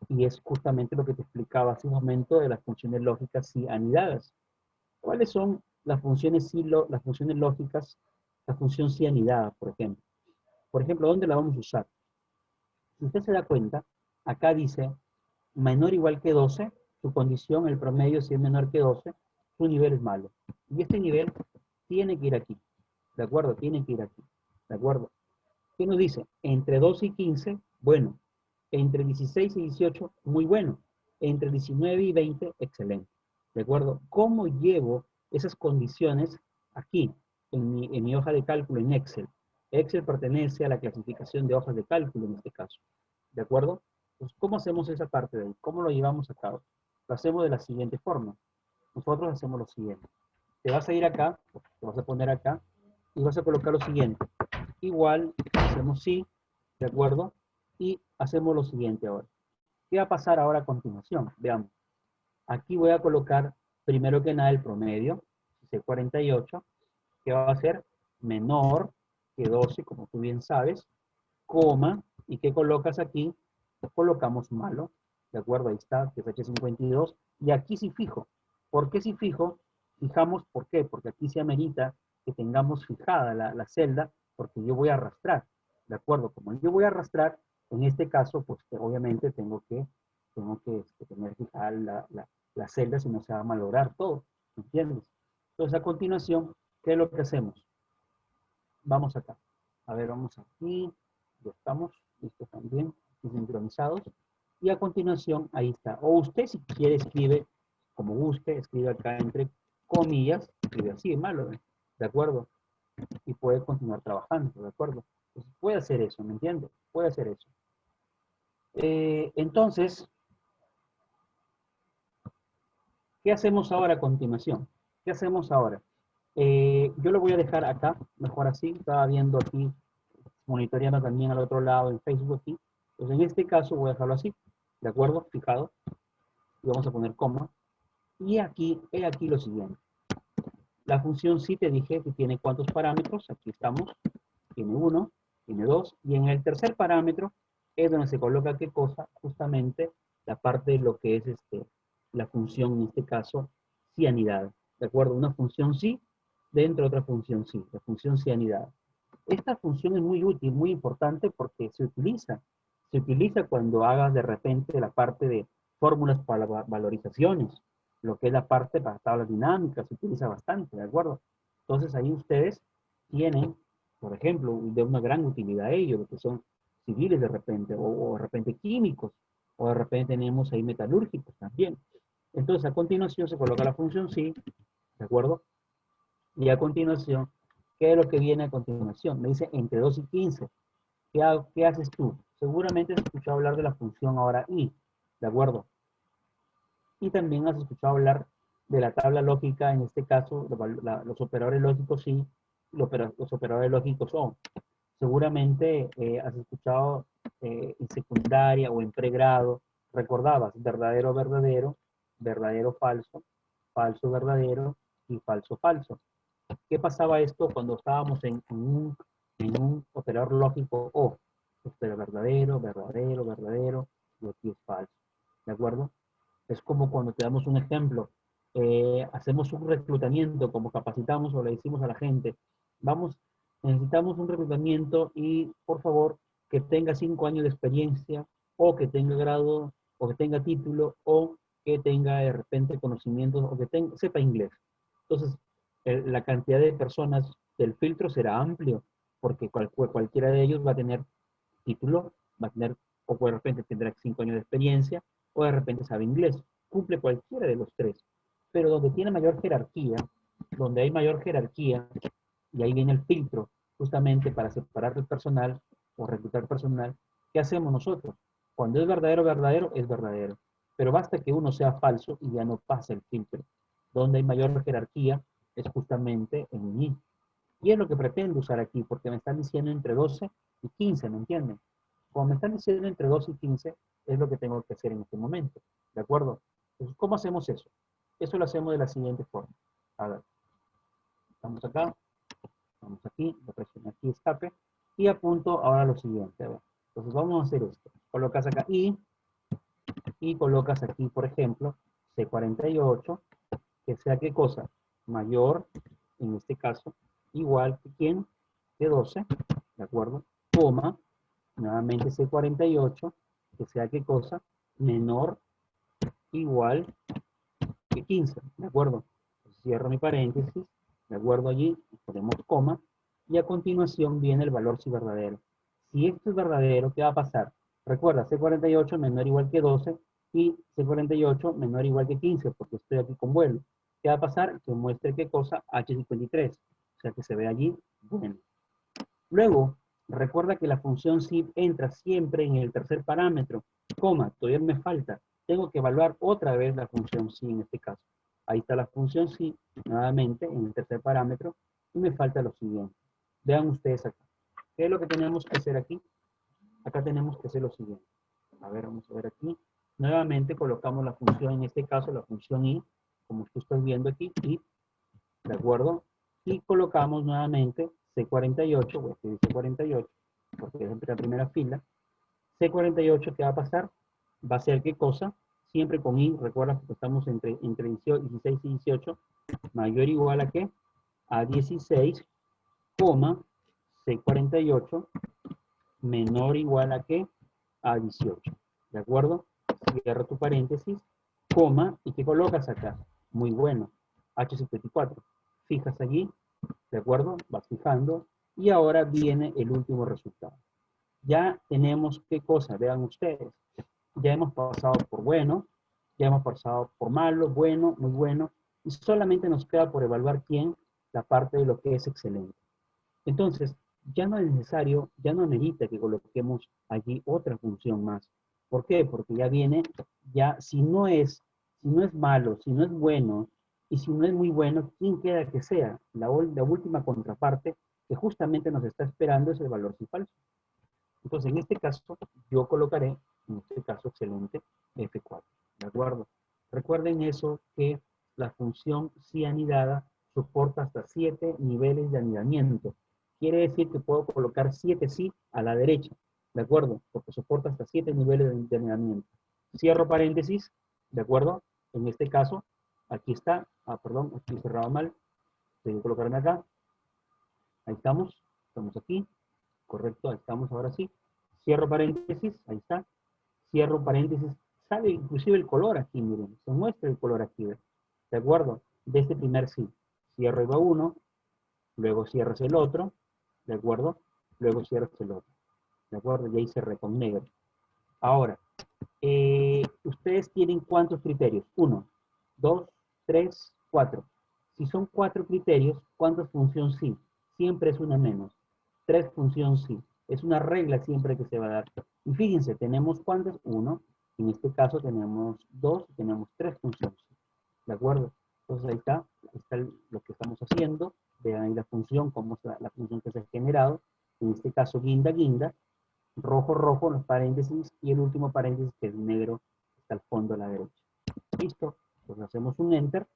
Y es justamente lo que te explicaba hace un momento de las funciones lógicas sí anidadas. ¿Cuáles son las funciones, las funciones lógicas, la función sí anidada, por ejemplo? Por ejemplo, ¿dónde la vamos a usar? Si usted se da cuenta, acá dice menor o igual que 12, su condición, el promedio, si es menor que 12, su nivel es malo. Y este nivel tiene que ir aquí, ¿de acuerdo? Tiene que ir aquí, ¿de acuerdo? ¿Qué nos dice? Entre 12 y 15, bueno. Entre 16 y 18, muy bueno. Entre 19 y 20, excelente. ¿De acuerdo? ¿Cómo llevo esas condiciones aquí, en mi hoja de cálculo en Excel? Excel pertenece a la clasificación de hojas de cálculo en este caso. ¿De acuerdo? Pues, ¿cómo hacemos esa parte de ahí? ¿Cómo lo llevamos a cabo? Lo hacemos de la siguiente forma. Nosotros hacemos lo siguiente. Te vas a ir acá, te vas a poner acá, y vas a colocar lo siguiente. Igual, hacemos sí, ¿de acuerdo? Y hacemos lo siguiente ahora. ¿Qué va a pasar ahora a continuación? Veamos. Aquí voy a colocar, primero que nada, el promedio, C48, que va a ser menor que 12, como tú bien sabes, coma, ¿y qué colocas aquí? Colocamos malo, ¿de acuerdo? Ahí está, que es H52, y aquí sí fijo. ¿Por qué sí fijo? Fijamos, ¿por qué? Porque aquí se amerita que tengamos fijada la celda, porque yo voy a arrastrar, ¿de acuerdo? Como yo voy a arrastrar, en este caso, pues obviamente tengo que tener fijada la celda, si no se va a malograr todo, ¿entiendes? Entonces, a continuación, ¿qué es lo que hacemos? Vamos acá. A ver, vamos aquí. Ya estamos. Listo también. Sincronizados. Y a continuación, ahí está. O usted, si quiere, escribe como guste. Escribe acá entre comillas. Escribe así, malo. ¿De acuerdo? Y puede continuar trabajando. ¿De acuerdo? Entonces, puede hacer eso, ¿me entiende? Puede hacer eso. Entonces, ¿qué hacemos ahora a continuación? ¿Qué hacemos ahora? Yo lo voy a dejar acá, mejor así. Estaba viendo aquí, monitoreando también al otro lado en Facebook aquí. Entonces, en este caso voy a dejarlo así, ¿de acuerdo? Fijado. Y vamos a poner coma. Y aquí, he aquí lo siguiente. La función sí te dije que tiene cuántos parámetros. Aquí estamos. Tiene uno, tiene dos. Y en el tercer parámetro es donde se coloca qué cosa, justamente la parte de lo que es la función, en este caso, cianidad. ¿De acuerdo? Una función sí dentro de otra función sí. La función cianidad. Esta función es muy útil, muy importante porque se utiliza cuando hagas de repente la parte de fórmulas para valorizaciones, lo que es la parte para tablas dinámicas, se utiliza bastante, ¿de acuerdo? Entonces ahí ustedes tienen, por ejemplo, de una gran utilidad ellos, lo que son civiles de repente, o de repente químicos, o de repente tenemos ahí metalúrgicos también. Entonces a continuación se coloca la función sí, ¿de acuerdo? Y a continuación, ¿qué es lo que viene a continuación? Me dice entre 2 y 15. ¿Qué haces tú? Seguramente has escuchado hablar de la función ahora y, ¿de acuerdo? Y también has escuchado hablar de la tabla lógica, en este caso, los operadores lógicos sí, los operadores lógicos son. Seguramente has escuchado en secundaria o en pregrado, recordabas verdadero, verdadero, verdadero, falso, falso, verdadero y falso, falso. ¿Qué pasaba esto cuando estábamos en un operador lógico O? Esto era verdadero, verdadero, verdadero, y aquí es falso. ¿De acuerdo? Es como cuando te damos un ejemplo, hacemos un reclutamiento, como capacitamos o le decimos a la gente, vamos, necesitamos un reclutamiento y por favor que tenga 5 años de experiencia o que tenga grado o que tenga título o que tenga de repente conocimientos o que sepa inglés. Entonces, la cantidad de personas del filtro será amplio porque cualquiera de ellos va a tener título, va a tener, o de repente tendrá 5 años de experiencia, o de repente sabe inglés. Cumple cualquiera de los tres. Pero donde tiene mayor jerarquía, donde hay mayor jerarquía, y ahí viene el filtro, justamente para separar el personal o reclutar personal, ¿qué hacemos nosotros? Cuando es verdadero, verdadero, es verdadero. Pero basta que uno sea falso y ya no pasa el filtro. Donde hay mayor jerarquía es justamente en mí. Y es lo que pretendo usar aquí, porque me están diciendo entre 12 y 15, ¿me entienden? Como me están diciendo entre 12 y 15, es lo que tengo que hacer en este momento, ¿de acuerdo? Entonces, ¿cómo hacemos eso? Eso lo hacemos de la siguiente forma. A ver, estamos acá, vamos aquí, le presiono aquí escape, Y apunto ahora lo siguiente. A ver. Entonces vamos a hacer esto. Colocas acá y colocas aquí, por ejemplo, C48, que sea qué cosa, mayor, en este caso, igual que quién, que 12, ¿de acuerdo? Coma, nuevamente C48, que sea qué cosa, menor, igual que 15, ¿de acuerdo? Cierro mi paréntesis, ¿de acuerdo? Allí ponemos coma, y a continuación viene el valor si verdadero. Si esto es verdadero, ¿qué va a pasar? Recuerda, C48 menor o igual que 12 y C48 menor o igual que 15, porque estoy aquí con vuelo. ¿Qué va a pasar? Que muestre qué cosa, H53, o sea que se ve allí, bueno. Luego, recuerda que la función SIP entra siempre en el tercer parámetro, coma, todavía me falta. Tengo que evaluar otra vez la función SI en este caso. Ahí está la función SI, nuevamente en el tercer parámetro, y me falta lo siguiente. Vean ustedes acá. ¿Qué es lo que tenemos que hacer aquí? Acá tenemos que hacer lo siguiente. A ver, vamos a ver aquí. Nuevamente colocamos la función, en este caso la función I, como tú estás viendo aquí, I, ¿de acuerdo? Y colocamos nuevamente C48, voy a escribir C48, porque es la primera fila. C48, ¿qué va a pasar? Va a ser ¿qué cosa? Siempre con I, recuerda que estamos entre 16 y 18, mayor o igual a ¿qué? A 16, coma, C48, menor o igual a ¿qué? A 18, ¿de acuerdo? Cierra tu paréntesis, coma, ¿y qué colocas acá? Muy bueno, H54. Fijas allí, ¿de acuerdo? Vas fijando, y ahora viene el último resultado. Ya tenemos qué cosa, vean ustedes. Ya hemos pasado por bueno, ya hemos pasado por malo, bueno, muy bueno, y solamente nos queda por evaluar quién, la parte de lo que es excelente. Entonces, ya no es necesario, ya no amerita que coloquemos allí otra función más. ¿Por qué? Porque ya viene, ya si no es malo, si no es bueno, y si no es muy bueno, ¿quién queda que sea? La última contraparte que justamente nos está esperando es el valor si falso. Entonces, en este caso, yo colocaré, en este caso, excelente, F4. ¿De acuerdo? Recuerden eso, que la función si anidada soporta hasta 7 niveles de anidamiento. Quiere decir que puedo colocar 7 sí a la derecha. ¿De acuerdo? Porque soporta hasta 7 niveles de anidamiento. Cierro paréntesis. ¿De acuerdo? En este caso, aquí está. Ah, perdón, aquí cerrado mal. Tengo que colocarme acá. Ahí estamos. Estamos aquí. Correcto, ahí estamos ahora sí. Cierro paréntesis, ahí está. Cierro paréntesis, sale inclusive el color aquí, miren, se muestra el color aquí, ¿ves? ¿De acuerdo? De este primer sí. Cierro y va uno, luego cierras el otro, ¿de acuerdo? Luego cierras el otro, ¿de acuerdo? Y ahí cerré con negro. Ahora, ustedes tienen ¿cuántos criterios? 1, 2, 3, 4. Si son 4 criterios, ¿cuántas función sí? Siempre es una menos. 3 función sí. Es una regla siempre que se va a dar. Y fíjense, tenemos ¿cuántas? 1. En este caso tenemos 2, tenemos 3 funciones sí. ¿De acuerdo? Entonces ahí está lo que estamos haciendo. Vean ahí la función, cómo es la función que se ha generado. En este caso, guinda, guinda. Rojo, rojo, los paréntesis, y el último paréntesis que es negro, está al fondo a la derecha. Listo, pues hacemos un enter,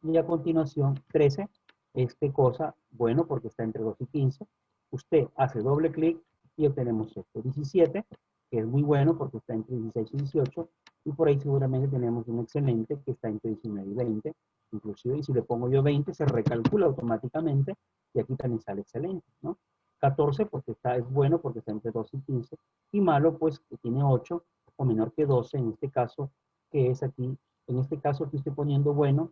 y a continuación 13, este cosa, bueno, porque está entre 2 y 15, usted hace doble clic y obtenemos esto. 17, que es muy bueno porque está entre 16 y 18, y por ahí seguramente tenemos un excelente que está entre 19 y 20, inclusive, y si le pongo yo 20, se recalcula automáticamente, y aquí también sale excelente, ¿no? 14 porque es bueno porque está entre 2 y 15, y malo pues que tiene 8 o menor que 12, en este caso, que es aquí, en este caso aquí estoy poniendo bueno,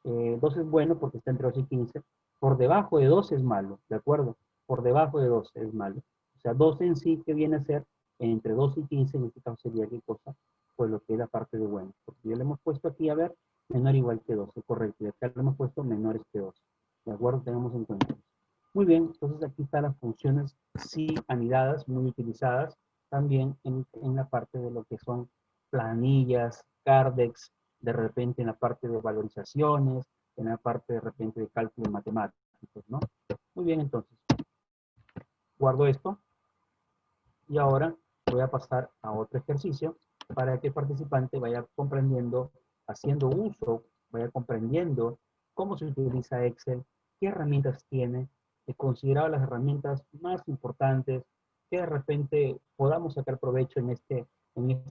12 es bueno porque está entre 2 y 15, por debajo de 12 es malo, ¿de acuerdo? Por debajo de 12 es malo. O sea, 12 en sí, que viene a ser entre 2 y 15, en este caso sería qué cosa, pues lo que es la parte de bueno, porque ya le hemos puesto aquí, a ver, menor o igual que 12, correcto, y acá le hemos puesto menores que 12, ¿de acuerdo? Tenemos en cuenta. Muy bien, entonces aquí están las funciones sí anidadas, muy utilizadas también en la parte de lo que son planillas, Cardex, de repente en la parte de valorizaciones, en la parte de repente de cálculos matemáticos, ¿no? Muy bien, entonces, guardo esto y ahora voy a pasar a otro ejercicio para que el participante vaya comprendiendo, haciendo uso, vaya comprendiendo cómo se utiliza Excel, qué herramientas tiene, he considerado las herramientas más importantes que de repente podamos sacar provecho en este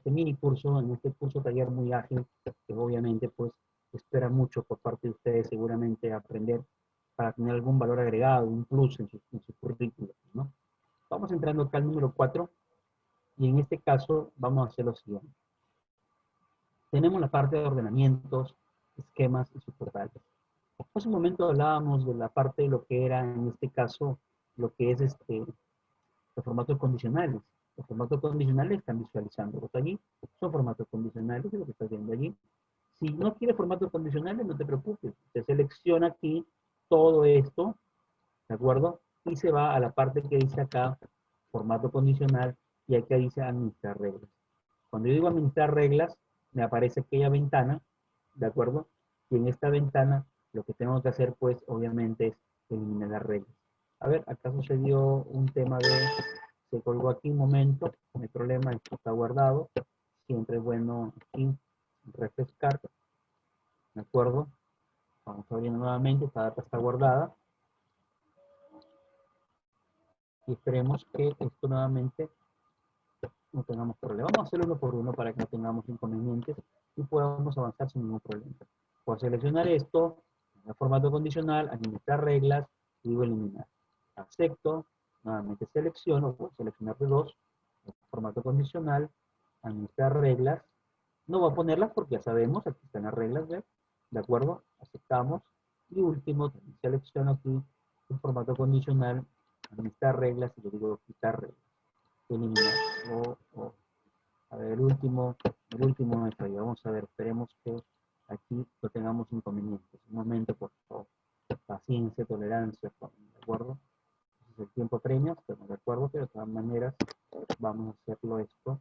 mini curso, en este curso taller muy ágil, que obviamente pues espera mucho por parte de ustedes seguramente aprender para tener algún valor agregado, un plus en su currículum, ¿no? Vamos entrando acá al número 4 y en este caso vamos a hacer lo siguiente. Tenemos la parte de ordenamientos, esquemas y subportales. Hace un momento hablábamos de la parte de lo que era, en este caso, lo que es los formatos condicionales. Los formatos condicionales están visualizándolos allí. Son formatos condicionales, es lo que estás viendo allí. Si no quieres formatos condicionales, no te preocupes. Te selecciona aquí todo esto, ¿de acuerdo? Y se va a la parte que dice acá, formato condicional, y aquí dice administrar reglas. Cuando yo digo administrar reglas, me aparece aquella ventana, ¿de acuerdo? Y en esta ventana, lo que tengo que hacer, pues, obviamente, es eliminar las reglas. A ver, acá sucedió un tema se colgó aquí un momento, no hay problema, esto está guardado. Siempre es bueno aquí refrescar, ¿de acuerdo? Vamos abriendo nuevamente, esta data está guardada. Y esperemos que esto nuevamente no tengamos problema. Vamos a hacerlo uno por uno para que no tengamos inconvenientes y podamos avanzar sin ningún problema. Puedo seleccionar esto, en el formato condicional, administrar reglas, y digo eliminar. Acepto, nuevamente selecciono, puedo seleccionar de dos, formato condicional, administrar reglas. No voy a ponerlas porque ya sabemos, aquí están las reglas, ¿ves? ¿De acuerdo? Aceptamos. Y último, selecciono aquí el formato condicional, administrar reglas, y le digo quitar reglas. Eliminar. A ver, el último me falló. Vamos a ver, esperemos que aquí no tengamos inconvenientes. Un momento, por favor. Paciencia, tolerancia, ¿de acuerdo? Ese es el tiempo premio, pero de acuerdo, pero de todas maneras vamos a hacerlo esto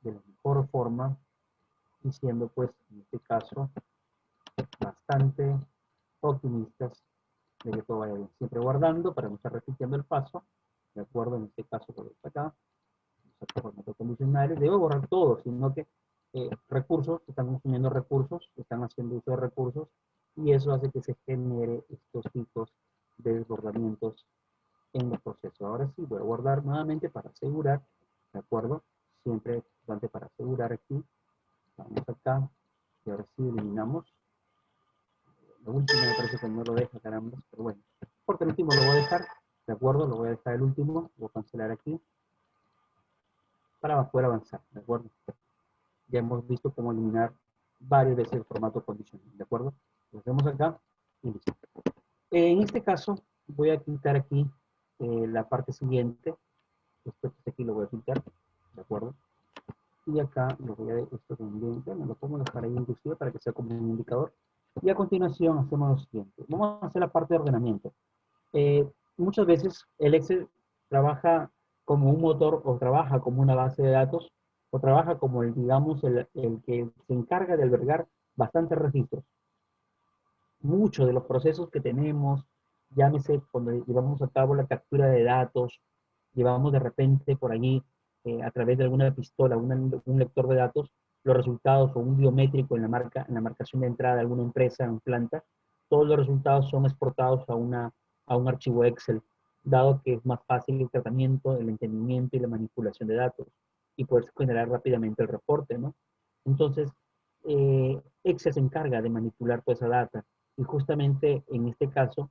de la mejor forma y siendo pues en este caso bastante optimistas de que todo vaya bien. Siempre guardando para no estar repitiendo el paso, de acuerdo, en este caso por acá, formatos condicionales, debo borrar todo, sino que recursos, están consumiendo recursos, están haciendo uso de recursos, y eso hace que se genere estos tipos de desbordamientos en los procesos. Ahora sí, voy a guardar nuevamente para asegurar, ¿de acuerdo? Siempre es importante para asegurar aquí. Vamos acá, y ahora sí eliminamos. Lo último me parece que no lo deja, caramba, pero bueno. Porque el último lo voy a dejar, ¿de acuerdo? Lo voy a dejar el último, voy a cancelar aquí para poder avanzar, ¿de acuerdo? Ya hemos visto cómo eliminar varias veces el formato condicional, ¿de acuerdo? Lo hacemos acá y listo. En este caso, voy a quitar aquí la parte siguiente. Esto que aquí lo voy a quitar, ¿de acuerdo? Y acá lo voy a, esto también, bueno, lo pongo a dejar ahí inclusive para que sea como un indicador. Y a continuación hacemos lo siguiente. Vamos a hacer la parte de ordenamiento. Muchas veces el Excel trabaja como un motor o trabaja como una base de datos o trabaja como digamos, el que se encarga de albergar bastantes registros. Muchos de los procesos que tenemos, llámese cuando llevamos a cabo la captura de datos, llevamos de repente por allí, a través de alguna pistola, un lector de datos, los resultados o un biométrico en la marcación de entrada de alguna empresa en planta, todos los resultados son exportados a un archivo Excel, dado que es más fácil el tratamiento, el entendimiento y la manipulación de datos, y poder generar rápidamente el reporte, ¿no? Entonces, Excel se encarga de manipular toda esa data, y justamente en este caso,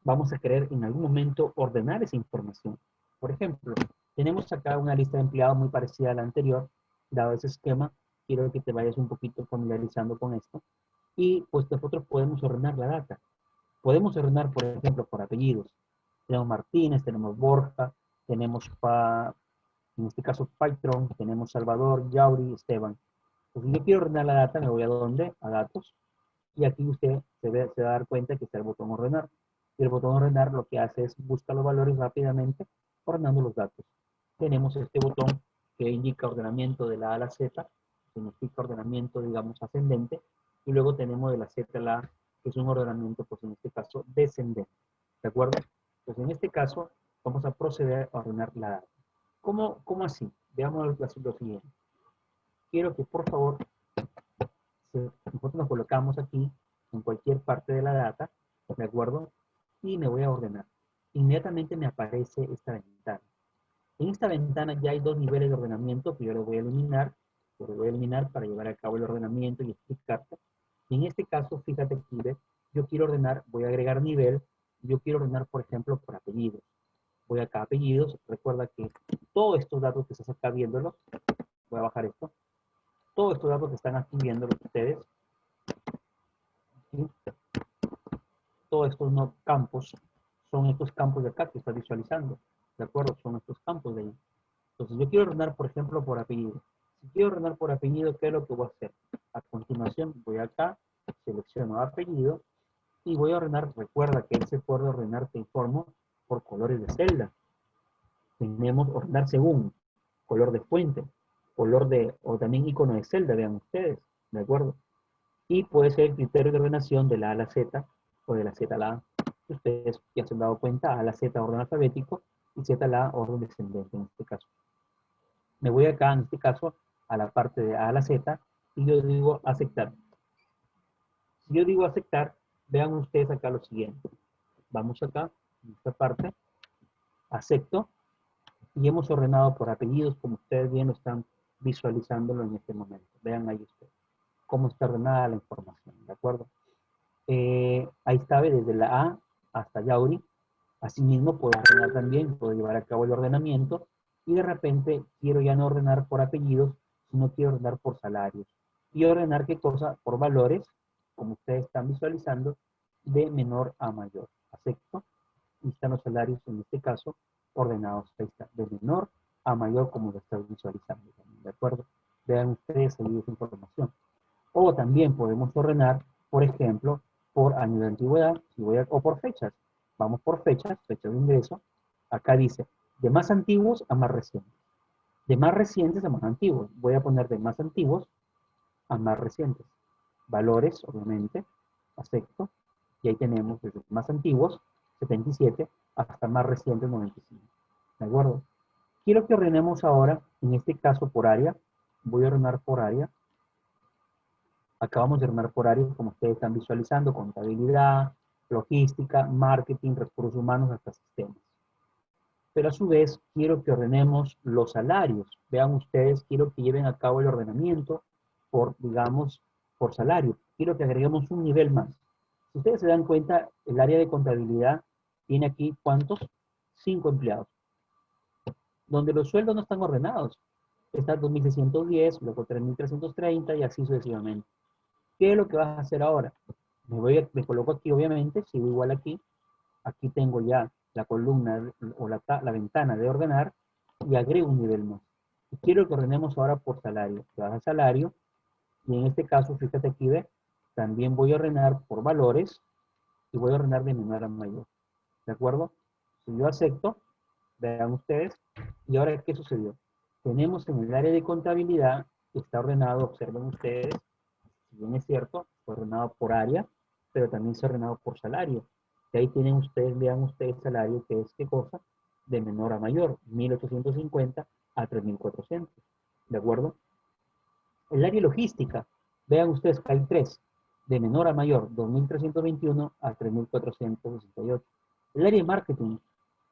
vamos a querer en algún momento ordenar esa información. Por ejemplo, tenemos acá una lista de empleados muy parecida a la anterior, dado ese esquema, quiero que te vayas un poquito familiarizando con esto, y pues nosotros podemos ordenar la data. Podemos ordenar, por ejemplo, por apellidos. Tenemos Martínez, tenemos Borja, tenemos, en este caso, Paitron, tenemos Salvador, Yauri, Esteban. Pues si yo quiero ordenar la data, me voy a ¿dónde? A datos, y aquí usted se va a dar cuenta que está el botón ordenar. Y el botón ordenar lo que hace es buscar los valores rápidamente ordenando los datos. Tenemos este botón que indica ordenamiento de la A a la Z, significa ordenamiento, digamos, ascendente, y luego tenemos de la Z a la A, que es un ordenamiento, pues en este caso, descendente. ¿De acuerdo? Pues en este caso, vamos a proceder a ordenar la data. ¿Cómo así? Veamos lo siguiente. Quiero que, por favor, nosotros nos colocamos aquí en cualquier parte de la data, ¿de acuerdo? Y me voy a ordenar. inmediatamente me aparece esta ventana. En esta ventana ya hay dos niveles de ordenamiento que yo lo voy a eliminar. Yo lo voy a eliminar para llevar a cabo el ordenamiento y explicarte. Y en este caso, fíjate aquí, ¿ves? Yo quiero ordenar, voy a agregar nivel. Yo quiero ordenar, por ejemplo, por apellidos. Voy acá a apellidos. Recuerda que todos estos datos que estás acá viéndolos, voy a bajar esto. Todos estos datos que están aquí viéndolos ustedes, ¿sí? Todos estos no campos son estos campos de acá que estás visualizando. ¿De acuerdo? Son estos campos de ahí. Entonces, yo quiero ordenar, por ejemplo, por apellido. Si quiero ordenar por apellido, ¿qué es lo que voy a hacer? A continuación, voy acá, selecciono apellido y voy a ordenar. Recuerda que él se puede ordenar, te informo, por colores de celda. Tenemos ordenar según color de fuente, color de, o también icono de celda, vean ustedes, ¿de acuerdo? Y puede ser el criterio de ordenación de la A a la Z o de la Z a la A. Ustedes ya se han dado cuenta, A a la Z orden alfabético y Z a la A orden descendente en este caso. Me voy acá, en este caso, a la parte de A a la Z y yo digo aceptar. Si yo digo aceptar, vean ustedes acá lo siguiente. Vamos acá, en esta parte, acepto, y hemos ordenado por apellidos, como ustedes bien lo están visualizándolo en este momento. Vean ahí ustedes cómo está ordenada la información, ¿de acuerdo? Ahí está, desde la A hasta Yauri. Asimismo, puedo ordenar también, puedo llevar a cabo el ordenamiento, y de repente quiero ya no ordenar por apellidos, sino quiero ordenar por salarios. Y ordenar qué cosa, por valores, como ustedes están visualizando, de menor a mayor. Acepto. Y están los salarios, en este caso, ordenados. Ahí está, de menor a mayor, como lo están visualizando. ¿De acuerdo? Vean ustedes ahí esa información. O también podemos ordenar, por ejemplo, por año de antigüedad, o por fechas. Vamos por fechas, fecha de ingreso. Acá dice, de más antiguos a más recientes. De más recientes a más antiguos. Voy a poner de más antiguos a más recientes. Valores, obviamente, acepto. Y ahí tenemos desde más antiguos, 77, hasta más recientes, 95. ¿De acuerdo? Quiero que ordenemos ahora, en este caso por área. Voy a ordenar por área. Acabamos de ordenar por áreas, como ustedes están visualizando, contabilidad, logística, marketing, recursos humanos, hasta sistemas. Pero a su vez, quiero que ordenemos los salarios. Vean ustedes, quiero que lleven a cabo el ordenamiento por, digamos, por salario. Quiero que agreguemos un nivel más. Si ustedes se dan cuenta, el área de contabilidad tiene aquí, ¿cuántos? 5 empleados. Donde los sueldos no están ordenados. Está 2.610, luego 3.330 y así sucesivamente. ¿Qué es lo que vas a hacer ahora? Me coloco aquí, obviamente, sigo igual aquí. Aquí tengo ya la columna o la ventana de ordenar y agrego un nivel más. Y quiero que ordenemos ahora por salario. Te vas a salario y en este caso, fíjate aquí, ve, también voy a ordenar por valores y voy a ordenar de menor a mayor. ¿De acuerdo? Si yo acepto, vean ustedes, y ahora, ¿qué sucedió? Tenemos en el área de contabilidad, está ordenado, observen ustedes, si bien es cierto, fue ordenado por área, pero también se ha ordenado por salario. Y ahí tienen ustedes, vean ustedes salario, que es qué cosa, de menor a mayor, 1.850 a 3.400. ¿De acuerdo? El área logística, vean ustedes que hay tres, de menor a mayor, 2.321 a 3.468. El área de marketing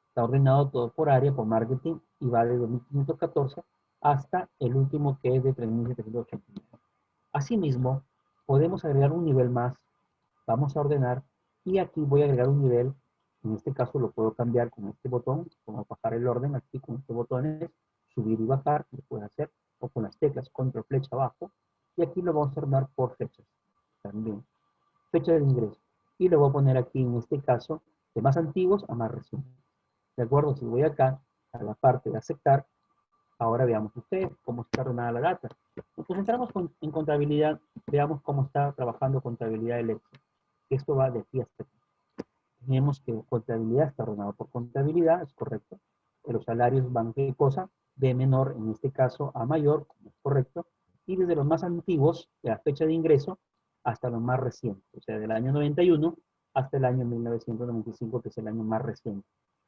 está ordenado todo por área, por marketing, y va de 2.514 hasta el último que es de 3.789. Asimismo, podemos agregar un nivel más. Vamos a ordenar y aquí voy a agregar un nivel. En este caso lo puedo cambiar con este botón, como bajar el orden aquí con este botón es subir y bajar, lo puedes hacer, o con las teclas control flecha abajo. Y aquí lo vamos a ordenar por fechas también. Fecha de ingreso. Y lo voy a poner aquí en este caso de más antiguos a más recientes. ¿De acuerdo? Si voy acá a la parte de aceptar, ahora veamos ustedes cómo está ordenada la data. Entonces entramos en contabilidad, veamos cómo está trabajando contabilidad del Excel. Esto va de aquí hasta aquí. Tenemos que contabilidad está ordenado por contabilidad, es correcto. Los salarios van qué cosa, de menor, en este caso, a mayor, como es correcto. Y desde los más antiguos, de la fecha de ingreso, hasta los más recientes. O sea, del año 91 hasta el año 1995, que es el año más reciente.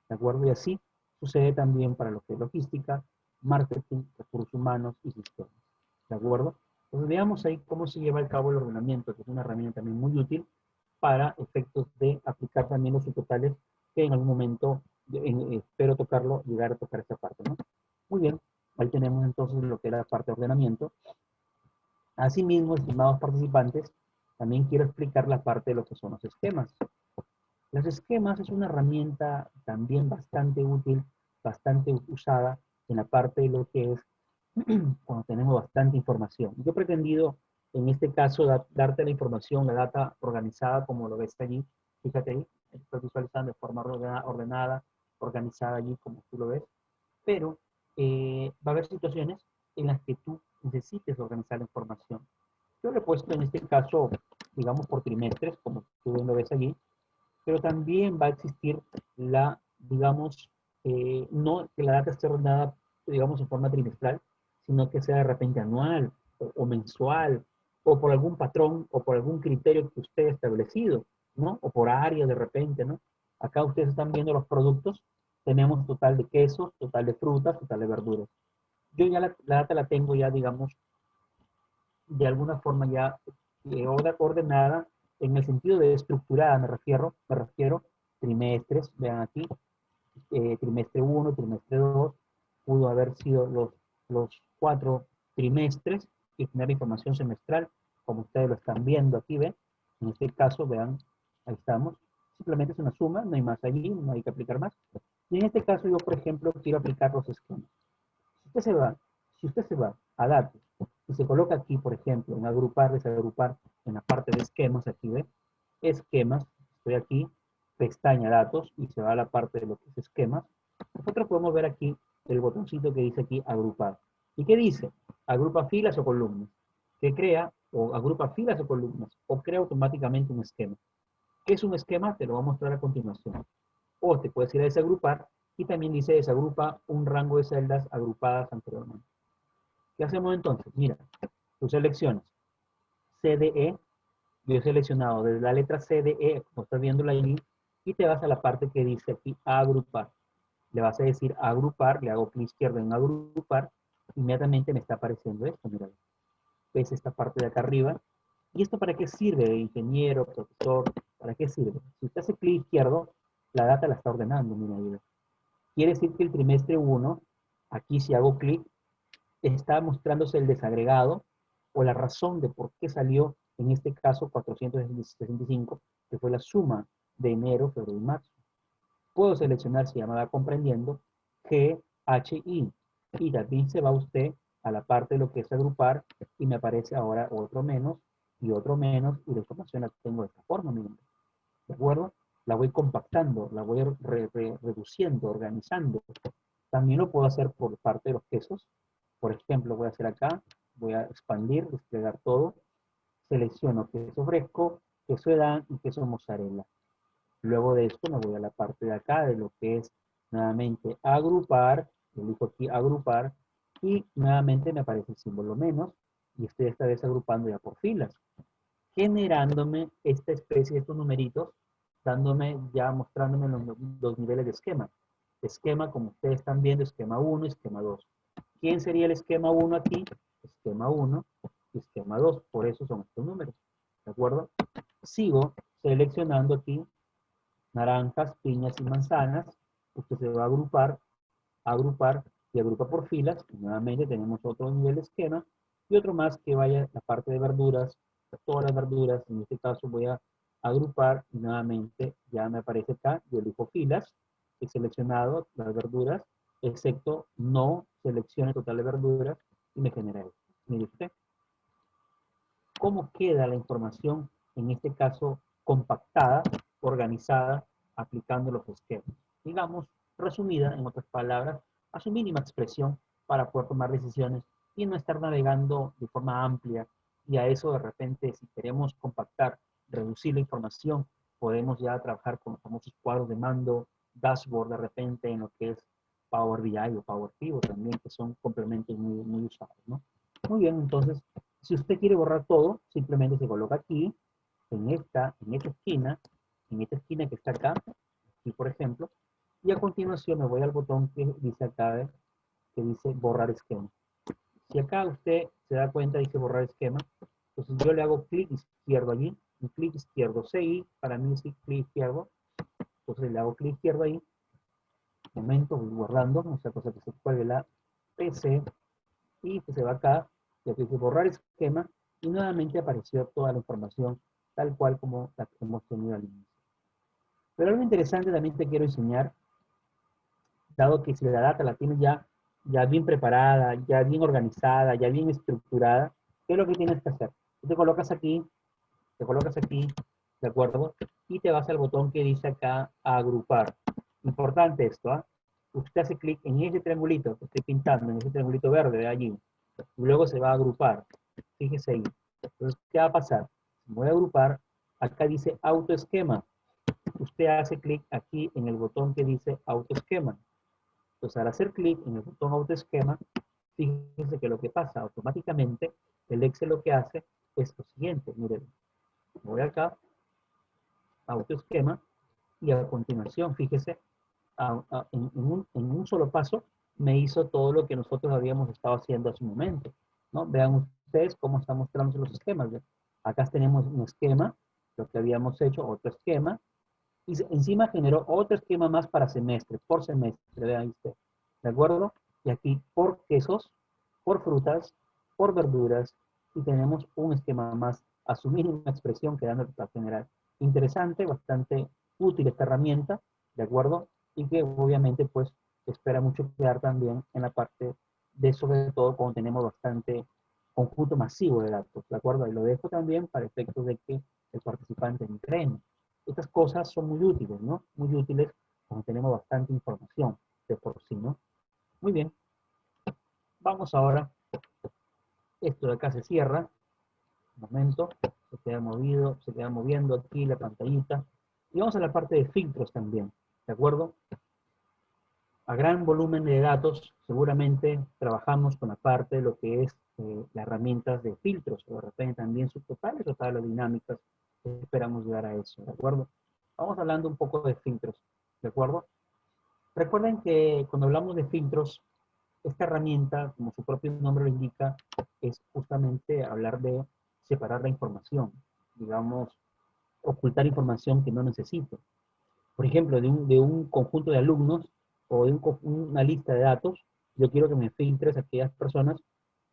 ¿De acuerdo? Y así sucede también para lo que es logística, marketing, recursos humanos y sistemas. ¿De acuerdo? Entonces veamos ahí cómo se lleva a cabo el ordenamiento, que es una herramienta también muy útil para efectos de aplicar también los subtotales que en algún momento espero tocarlo, llegar a tocar esta parte, ¿no? Muy bien, ahí tenemos entonces lo que era la parte de ordenamiento. Asimismo, estimados participantes, también quiero explicar la parte de lo que son los esquemas. Los esquemas es una herramienta también bastante útil, bastante usada en la parte de lo que es cuando tenemos bastante información. Yo he pretendido, en este caso, darte la información, la data organizada, como lo ves allí. Fíjate ahí, estoy visualizando de forma ordenada, organizada allí, como tú lo ves. Pero va a haber situaciones en las que tú necesites organizar la información. Yo lo he puesto en este caso, digamos, por trimestres, como tú lo ves allí, pero también va a existir la, digamos, no que la data esté ordenada, digamos, en forma trimestral, sino que sea de repente anual o mensual, o por algún patrón o por algún criterio que usted ha establecido, ¿no? O por área de repente, ¿no? Acá ustedes están viendo los productos, tenemos total de quesos, total de frutas, total de verduras. Yo ya la data la tengo ya, digamos, de alguna forma ya ordenada en el sentido de estructurada, me refiero trimestres, vean aquí, trimestre 1, trimestre 2, pudo haber sido los 4 trimestres y tener información semestral, como ustedes lo están viendo aquí, ¿ven? En este caso, vean, ahí estamos, simplemente es una suma, no hay más allí, no hay que aplicar más. Y en este caso yo, por ejemplo, quiero aplicar los esquemas. Si usted se va, si usted se va a datos y se coloca aquí, por ejemplo, en agrupar, desagrupar, en la parte de esquemas, aquí ve, esquemas, estoy aquí, pestaña datos y se va a la parte de lo que es esquemas, nosotros podemos ver aquí el botoncito que dice aquí agrupar. ¿Y qué dice? Agrupa filas o columnas. Que crea o agrupa filas o columnas o crea automáticamente un esquema. ¿Qué es un esquema? Te lo voy a mostrar a continuación. O te puedes ir a desagrupar y también dice desagrupa un rango de celdas agrupadas anteriormente. ¿Qué hacemos entonces? Mira, tú seleccionas CDE, yo he seleccionado desde la letra CDE, como estás viendo ahí, y te vas a la parte que dice aquí agrupar. Le vas a decir agrupar, le hago clic izquierdo en agrupar, inmediatamente me está apareciendo esto, mira. ¿Ves esta parte de acá arriba? ¿Y esto para qué sirve, ingeniero, profesor? ¿Para qué sirve? Si usted hace clic izquierdo, la data la está ordenando, mira. Quiere decir que el trimestre 1, aquí si hago clic, está mostrándose el desagregado o la razón de por qué salió, en este caso, 465, que fue la suma de enero, febrero y marzo. Puedo seleccionar, si ya me va comprendiendo, G, H, I. Y también se va usted a la parte de lo que es agrupar y me aparece ahora otro menos y la información la tengo de esta forma, miren. ¿De acuerdo? La voy compactando, la voy reduciendo, organizando. También lo puedo hacer por parte de los quesos. Por ejemplo, voy a hacer acá, voy a expandir, desplegar todo. Selecciono queso fresco, queso edam y queso mozzarella. Luego de esto me voy a la parte de acá de lo que es nuevamente agrupar, elijo aquí agrupar y nuevamente me aparece el símbolo menos y estoy esta vez agrupando ya por filas, generándome esta especie de estos numeritos, dándome ya mostrándome los niveles de esquema. Esquema, como ustedes están viendo, esquema 1, esquema 2. ¿Quién sería el esquema 1 aquí? Esquema 1 y esquema 2, por eso son estos números, ¿de acuerdo? Sigo seleccionando aquí naranjas, piñas y manzanas. Usted se va a agrupar y agrupa por filas. Y nuevamente tenemos otro nivel de esquema y otro más que vaya a la parte de verduras, todas las verduras. En este caso voy a agrupar y nuevamente ya me aparece acá, yo elijo filas, he seleccionado las verduras, excepto no seleccione total de verduras y me genera esto. Mire usted, ¿cómo queda la información, en este caso, compactada, organizada, aplicando los esquemas? Digamos, resumida, en otras palabras, a su mínima expresión para poder tomar decisiones y no estar navegando de forma amplia. Y a eso, de repente, si queremos compactar, reducir la información, podemos ya trabajar con los famosos cuadros de mando, dashboard, de repente, en lo que es Power BI o Power Pivot también, que son complementos muy usados, ¿no? Muy bien, entonces, si usted quiere borrar todo, simplemente se coloca aquí, en esta esquina que está acá, aquí por ejemplo, y a continuación me voy al botón que dice acá, que dice borrar esquema. Si acá usted se da cuenta, dice borrar esquema, entonces yo le hago clic izquierdo allí, un clic izquierdo, CI, para mí es clic izquierdo, Entonces le hago clic izquierdo ahí, un momento, voy guardando, no sea cosa que se cuelgue la PC, y pues se va acá, y aquí dice borrar esquema, y nuevamente apareció toda la información tal cual como la que hemos tenido al inicio. Pero algo interesante también te quiero enseñar, dado que si la data la tienes ya bien preparada, ya bien organizada, ya bien estructurada, ¿qué es lo que tienes que hacer? Tú te colocas aquí, ¿de acuerdo? Y te vas al botón que dice acá agrupar. Importante esto, ¿ah? Usted hace clic en ese triangulito que estoy pintando, en ese triangulito verde de allí, y luego se va a agrupar. Fíjese ahí. Entonces, ¿qué va a pasar? Me voy a agrupar, acá dice autoesquema. Usted hace clic aquí en el botón que dice autoesquema. Entonces, al hacer clic en el botón autoesquema, fíjense que lo que pasa automáticamente, el Excel lo que hace es lo siguiente. Miren, voy acá, autoesquema, y a continuación, fíjese, en un solo paso, me hizo todo lo que nosotros habíamos estado haciendo hace un momento, ¿no? Vean ustedes cómo están mostrando los esquemas. ¿Ve? Acá tenemos un esquema, lo que habíamos hecho, otro esquema, y encima generó otro esquema más para semestre, por semestre, vean usted, ¿de acuerdo? Y aquí por quesos, por frutas, por verduras, y tenemos un esquema más a su mínima expresión quedando el total general. Interesante, bastante útil esta herramienta, ¿de acuerdo? Y que obviamente pues espera mucho quedar también en la parte de sobre todo cuando tenemos bastante conjunto masivo de datos, ¿de acuerdo? Y lo dejo también para efectos de que el participante entrene. Estas cosas son muy útiles, ¿no? Muy útiles cuando tenemos bastante información de por sí, ¿no? Muy bien. Vamos ahora. Esto de acá se cierra. Un momento. Se queda movido, se queda moviendo aquí la pantallita. Y vamos a la parte de filtros también, ¿de acuerdo? A gran volumen de datos, seguramente trabajamos con la parte de lo que es las herramientas de filtros, o de repente también subtotales o tablas dinámicas. Esperamos llegar a eso, ¿de acuerdo? Vamos hablando un poco de filtros, ¿de acuerdo? Recuerden que cuando hablamos de filtros, esta herramienta, como su propio nombre lo indica, es justamente hablar de separar la información, digamos, ocultar información que no necesito. Por ejemplo, de un conjunto de alumnos o de una lista de datos, yo quiero que me filtres a aquellas personas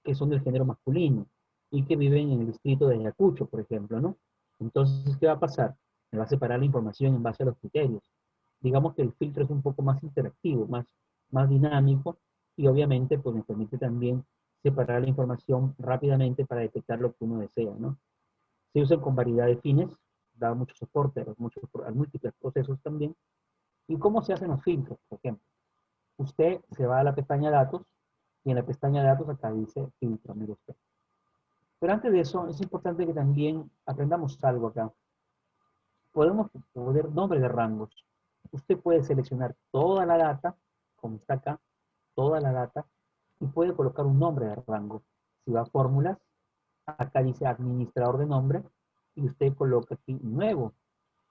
que son del género masculino y que viven en el distrito de Ayacucho, por ejemplo, ¿no? Entonces, ¿qué va a pasar? Me va a separar la información en base a los criterios. Digamos que el filtro es un poco más interactivo, más dinámico y obviamente pues me permite también separar la información rápidamente para detectar lo que uno desea, ¿no? Se usan con variedad de fines, da mucho soporte a múltiples procesos también. ¿Y cómo se hacen los filtros, por ejemplo? Usted se va a la pestaña datos y en la pestaña de datos acá dice filtro, mire usted. Pero antes de eso, es importante que también aprendamos algo acá. Podemos poner nombres de rangos. Usted puede seleccionar toda la data, como está acá, toda la data, y puede colocar un nombre de rango. Si va a fórmulas, acá dice administrador de nombre, y usted coloca aquí nuevo,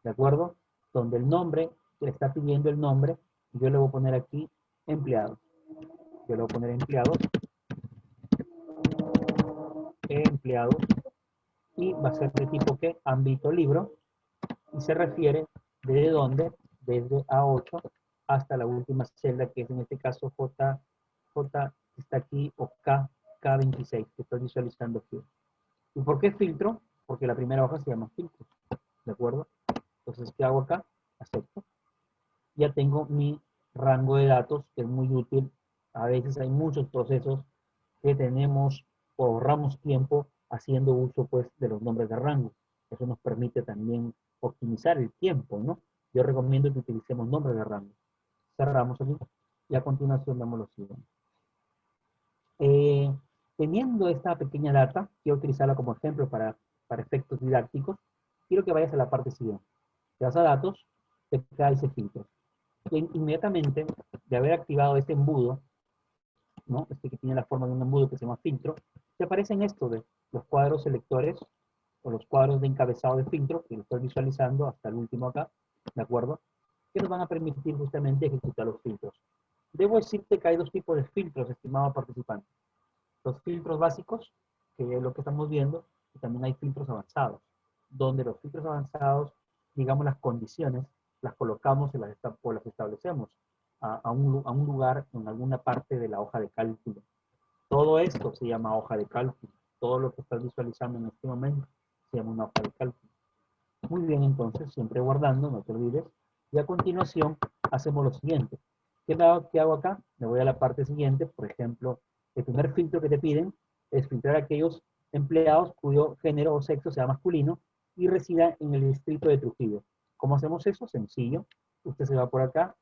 ¿de acuerdo? Donde el nombre, le está pidiendo el nombre, yo le voy a poner aquí empleados. Yo le voy a poner empleados, y va a ser de tipo que ámbito libro, y se refiere desde dónde, desde A8 hasta la última celda, que es en este caso J está aquí, o K26, que estoy visualizando aquí. ¿Y por qué filtro? Porque la primera hoja se llama filtro, ¿de acuerdo? Entonces, ¿qué hago acá? Acepto. Ya tengo mi rango de datos, que es muy útil. A veces hay muchos procesos que tenemos o ahorramos tiempo haciendo uso pues de los nombres de rango. Eso nos permite también optimizar el tiempo, ¿no? Yo recomiendo que utilicemos nombres de rango. Cerramos aquí y a continuación damos lo siguiente. Eh, Teniendo esta pequeña data, quiero utilizarla como ejemplo para efectos didácticos. Quiero que vayas a la parte siguiente. Te vas a datos, te cae ese filtro. Y inmediatamente, de haber activado este embudo, ¿no? Este que tiene la forma de un embudo que se llama filtro, te aparecen estos de los cuadros selectores o los cuadros de encabezado de filtro, que lo estoy visualizando hasta el último acá, ¿de acuerdo? Que nos van a permitir justamente ejecutar los filtros. Debo decirte que hay dos tipos de filtros, estimado participante. Los filtros básicos, que es lo que estamos viendo, y también hay filtros avanzados, donde los filtros avanzados, digamos las condiciones, las colocamos o las establecemos a un lugar en alguna parte de la hoja de cálculo. Todo esto se llama hoja de cálculo. Todo lo que estás visualizando en este momento se llama una hoja de cálculo. Muy bien, entonces, siempre guardando, no te olvides. Y a continuación, hacemos lo siguiente. ¿Qué hago acá? Me voy a la parte siguiente. Por ejemplo, el primer filtro que te piden es filtrar a aquellos empleados cuyo género o sexo sea masculino y resida en el distrito de Trujillo. ¿Cómo hacemos eso? Sencillo. Usted se va por acá,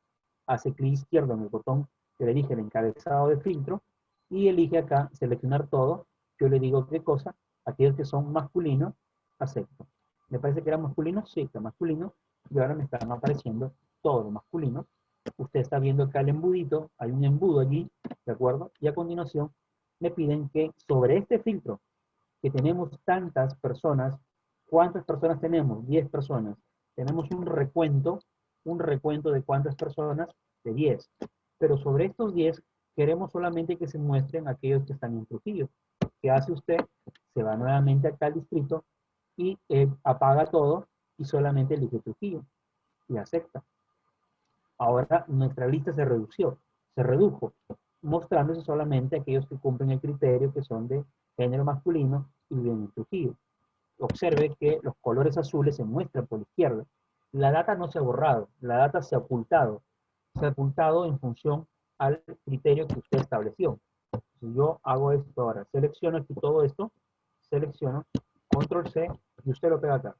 hace clic izquierdo en el botón que le elige el encabezado de filtro y elige acá seleccionar todo. Yo le digo qué cosa, aquellos que son masculinos, acepto. ¿Me parece que era masculino? Sí, está masculino. Y ahora me están apareciendo todos masculinos. Usted está viendo acá el embudito, hay un embudo allí, ¿de acuerdo? Y a continuación me piden que sobre este filtro, que tenemos tantas personas, ¿cuántas personas tenemos? 10 personas. Tenemos un recuento de cuántas personas, de 10. Pero sobre estos 10, queremos solamente que se muestren aquellos que están en Trujillo. ¿Qué hace usted? Se va nuevamente acá al distrito y apaga todo y solamente elige Trujillo y acepta. Ahora nuestra lista se redujo, mostrándose solamente aquellos que cumplen el criterio que son de género masculino y viven en Trujillo. Observe que los colores azules se muestran por la izquierda. La data no se ha borrado, la data se ha ocultado. Se ha ocultado en función al criterio que usted estableció. Si yo hago esto ahora, selecciono aquí todo esto, selecciono, control C, y usted lo pega acá.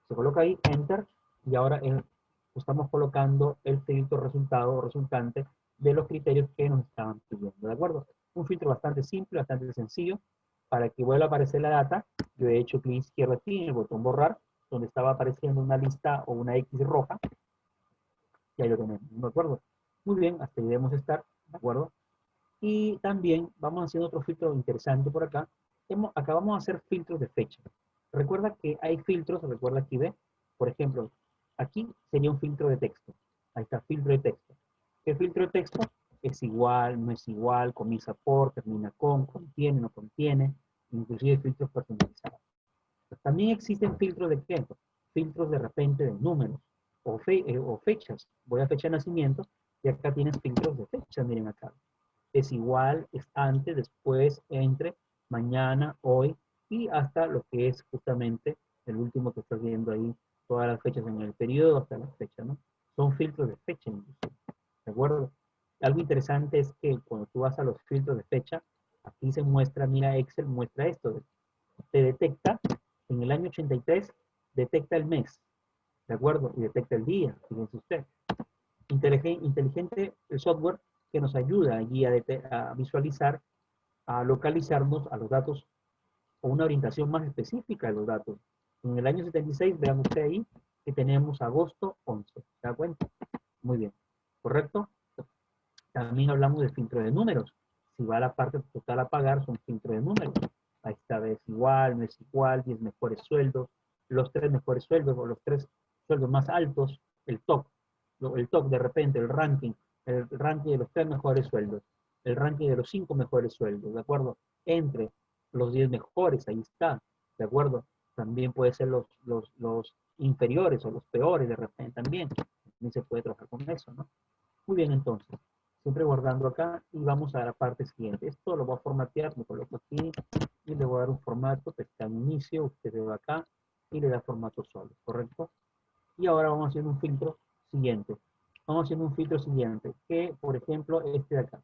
Se coloca ahí, enter, y ahora estamos colocando el filtro resultante de los criterios que nos estaban pidiendo, ¿de acuerdo? Un filtro bastante simple, bastante sencillo. Para que vuelva a aparecer la data, yo he hecho clic izquierdo aquí en el botón borrar, donde estaba apareciendo una lista o una X roja, y ahí lo tenemos, ¿de acuerdo? Muy bien, hasta ahí debemos estar, ¿de acuerdo? Y también vamos haciendo otro filtro interesante por acá. Acá vamos a hacer filtros de fecha. Recuerda que hay filtros, recuerda aquí, ve, por ejemplo, aquí sería un filtro de texto. Ahí está, filtro de texto. ¿Qué filtro de texto? Es igual, no es igual, comienza por, termina con, contiene, no contiene, inclusive filtros personalizados. También existen filtros de qué? Filtros de repente de números o fechas. Voy a fecha de nacimiento y acá tienes filtros de fechas, miren acá. Es igual, es antes, después, entre, mañana, hoy y hasta lo que es justamente el último que estás viendo ahí, todas las fechas en el periodo hasta la fecha, ¿no? Son filtros de fecha, ¿de acuerdo? Algo interesante es que cuando tú vas a los filtros de fecha, aquí se muestra, mira, Excel muestra esto, te detecta, en el año 83, detecta el mes, ¿de acuerdo? Y detecta el día, fíjense usted. Inteligente el software que nos ayuda allí a visualizar, a localizarnos a los datos o una orientación más específica de los datos. En el año 76, vean usted ahí, que tenemos agosto 11. ¿Se da cuenta? Muy bien. ¿Correcto? También hablamos de filtro de números. Si va a la parte total a pagar, son filtros de números. Ahí está, es igual, no es igual, 10 mejores sueldos, los 3 mejores sueldos o los 3 sueldos más altos, el top. El top de repente, el ranking de los 3 mejores sueldos, el ranking de los 5 mejores sueldos, ¿de acuerdo? Entre los 10 mejores, ahí está, ¿de acuerdo? También puede ser los inferiores o los peores de repente también. También se puede trabajar con eso, ¿no? Muy bien, entonces, siempre guardando acá y vamos a la parte siguiente. Esto lo voy a formatear, me coloco aquí y le voy a dar un formato, pestaña inicio, usted ve acá y le da formato solo, ¿correcto? Y ahora vamos haciendo un filtro siguiente. Vamos haciendo un filtro siguiente, que por ejemplo este de acá.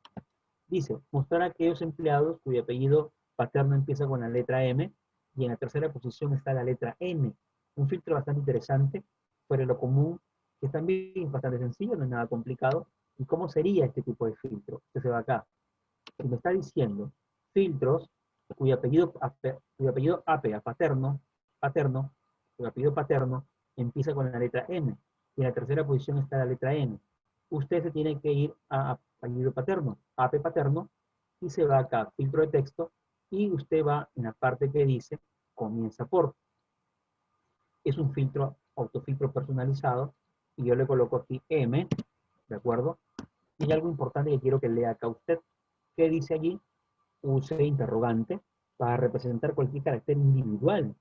Dice, mostrar a aquellos empleados cuyo apellido paterno empieza con la letra M y en la tercera posición está la letra N. Un filtro bastante interesante, fuera de lo común, que también es bastante sencillo, no es nada complicado. ¿Y cómo sería este tipo de filtro? Que se va acá. Y me está diciendo filtros cuyo apellido apega cuyo apellido paterno empieza con la letra N. Y en la tercera posición está la letra N. Usted se tiene que ir a apellido paterno, AP paterno, y se va acá, filtro de texto, y usted va en la parte que dice comienza por. Es un filtro, autofiltro personalizado, y yo le coloco aquí M, ¿de acuerdo? Y hay algo importante que quiero que lea acá usted. ¿Qué dice allí? Use interrogante para representar cualquier carácter individual.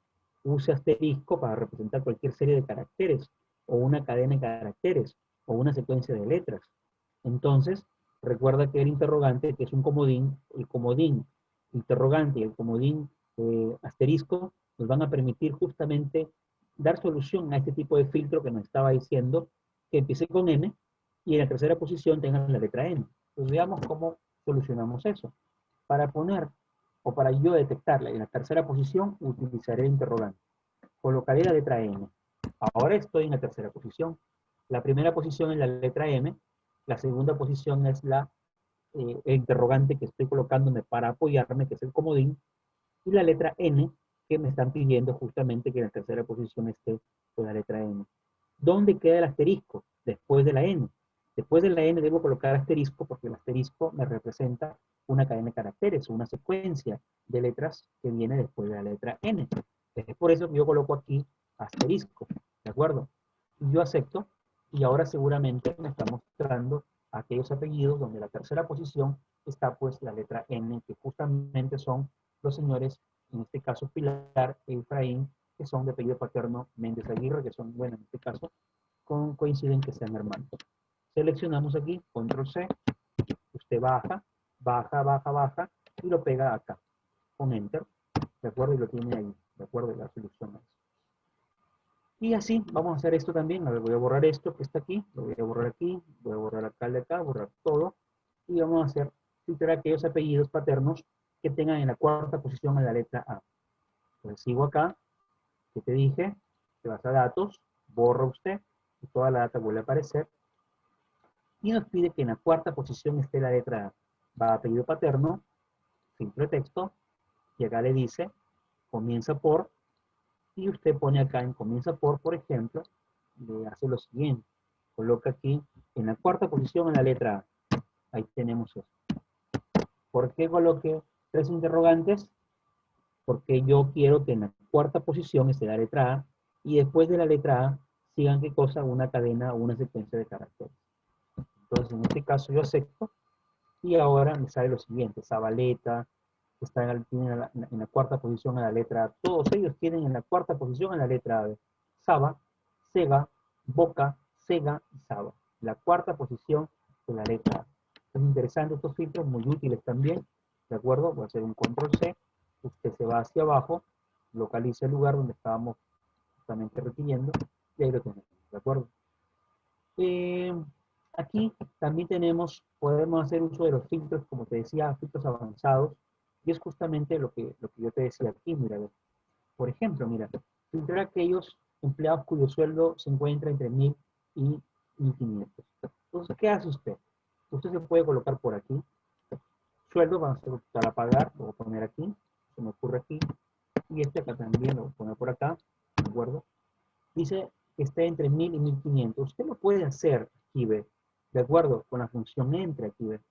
Use asterisco para representar cualquier serie de caracteres. o una cadena de caracteres, o una secuencia de letras. Entonces, recuerda que el interrogante, que es un comodín, el comodín interrogante y el comodín asterisco, nos van a permitir justamente dar solución a este tipo de filtro que nos estaba diciendo, que empiece con M y en la tercera posición tenga la letra N. Entonces veamos cómo solucionamos eso. Para poner, o para yo detectarla en la tercera posición, utilizaré el interrogante. Colocaré la letra M. Ahora estoy en la tercera posición. La primera posición es la letra M, la segunda posición es el interrogante que estoy colocándome para apoyarme, que es el comodín, y la letra N, que me están pidiendo justamente que en la tercera posición esté con la letra N. ¿Dónde queda el asterisco? Después de la N. Después de la N debo colocar asterisco porque el asterisco me representa una cadena de caracteres, una secuencia de letras que viene después de la letra N. Es por eso que yo coloco aquí asterisco, ¿de acuerdo? Y yo acepto, y ahora seguramente me está mostrando aquellos apellidos donde la tercera posición está pues la letra N, que justamente son los señores, en este caso Pilar e Efraín, que son de apellido paterno Méndez Aguirre, que son, bueno, en este caso, coinciden que sean hermanos. Seleccionamos aquí, control C, usted baja, baja, baja, baja, y lo pega acá, con enter, ¿de acuerdo? Y lo tiene ahí, ¿de acuerdo? Y la solución es. Y así, vamos a hacer esto también. A ver, voy a borrar esto que está aquí, lo voy a borrar aquí, voy a borrar acá el de acá, borrar todo, y vamos a hacer filtrar aquellos apellidos paternos que tengan en la cuarta posición en la letra A. Entonces sigo acá, que te dije, te vas a datos, borra usted, y toda la data vuelve a aparecer, y nos pide que en la cuarta posición esté la letra A. Va a apellido paterno, filtro de texto, y acá le dice, comienza por, y usted pone acá en comienza por ejemplo, le hace lo siguiente, coloca aquí en la cuarta posición en la letra A. Ahí tenemos eso. ¿Por qué coloqué tres interrogantes? Porque yo quiero que en la cuarta posición esté la letra A y después de la letra A sigan qué cosa, una cadena o una secuencia de caracteres. Entonces en este caso yo acepto y ahora me sale lo siguiente, Zabaleta, que está en la cuarta posición en la letra A, todos ellos tienen en la cuarta posición en la letra A. Saba, Sega, Boca, Sega y Saba. La cuarta posición de la letra A. Es interesante estos filtros, muy útiles también, ¿de acuerdo? Voy a hacer un control C, usted se va hacia abajo, localiza el lugar donde estábamos justamente requiriendo y ahí lo tenemos, ¿de acuerdo? Aquí también podemos hacer uso de los filtros, como te decía, filtros avanzados, y es justamente lo que yo te decía aquí, mira, por ejemplo, mira, filtrar aquellos empleados cuyo sueldo se encuentra entre 1.000 y 1.500. Entonces, ¿qué hace usted? Usted se puede colocar por aquí, sueldo, vamos a para pagar, lo voy a poner aquí, se me ocurre aquí, y este acá también lo voy a poner por acá, ¿de acuerdo? Dice que esté entre 1.000 y 1.500. Usted lo puede hacer aquí, ve, de acuerdo con la función entre aquí, ve.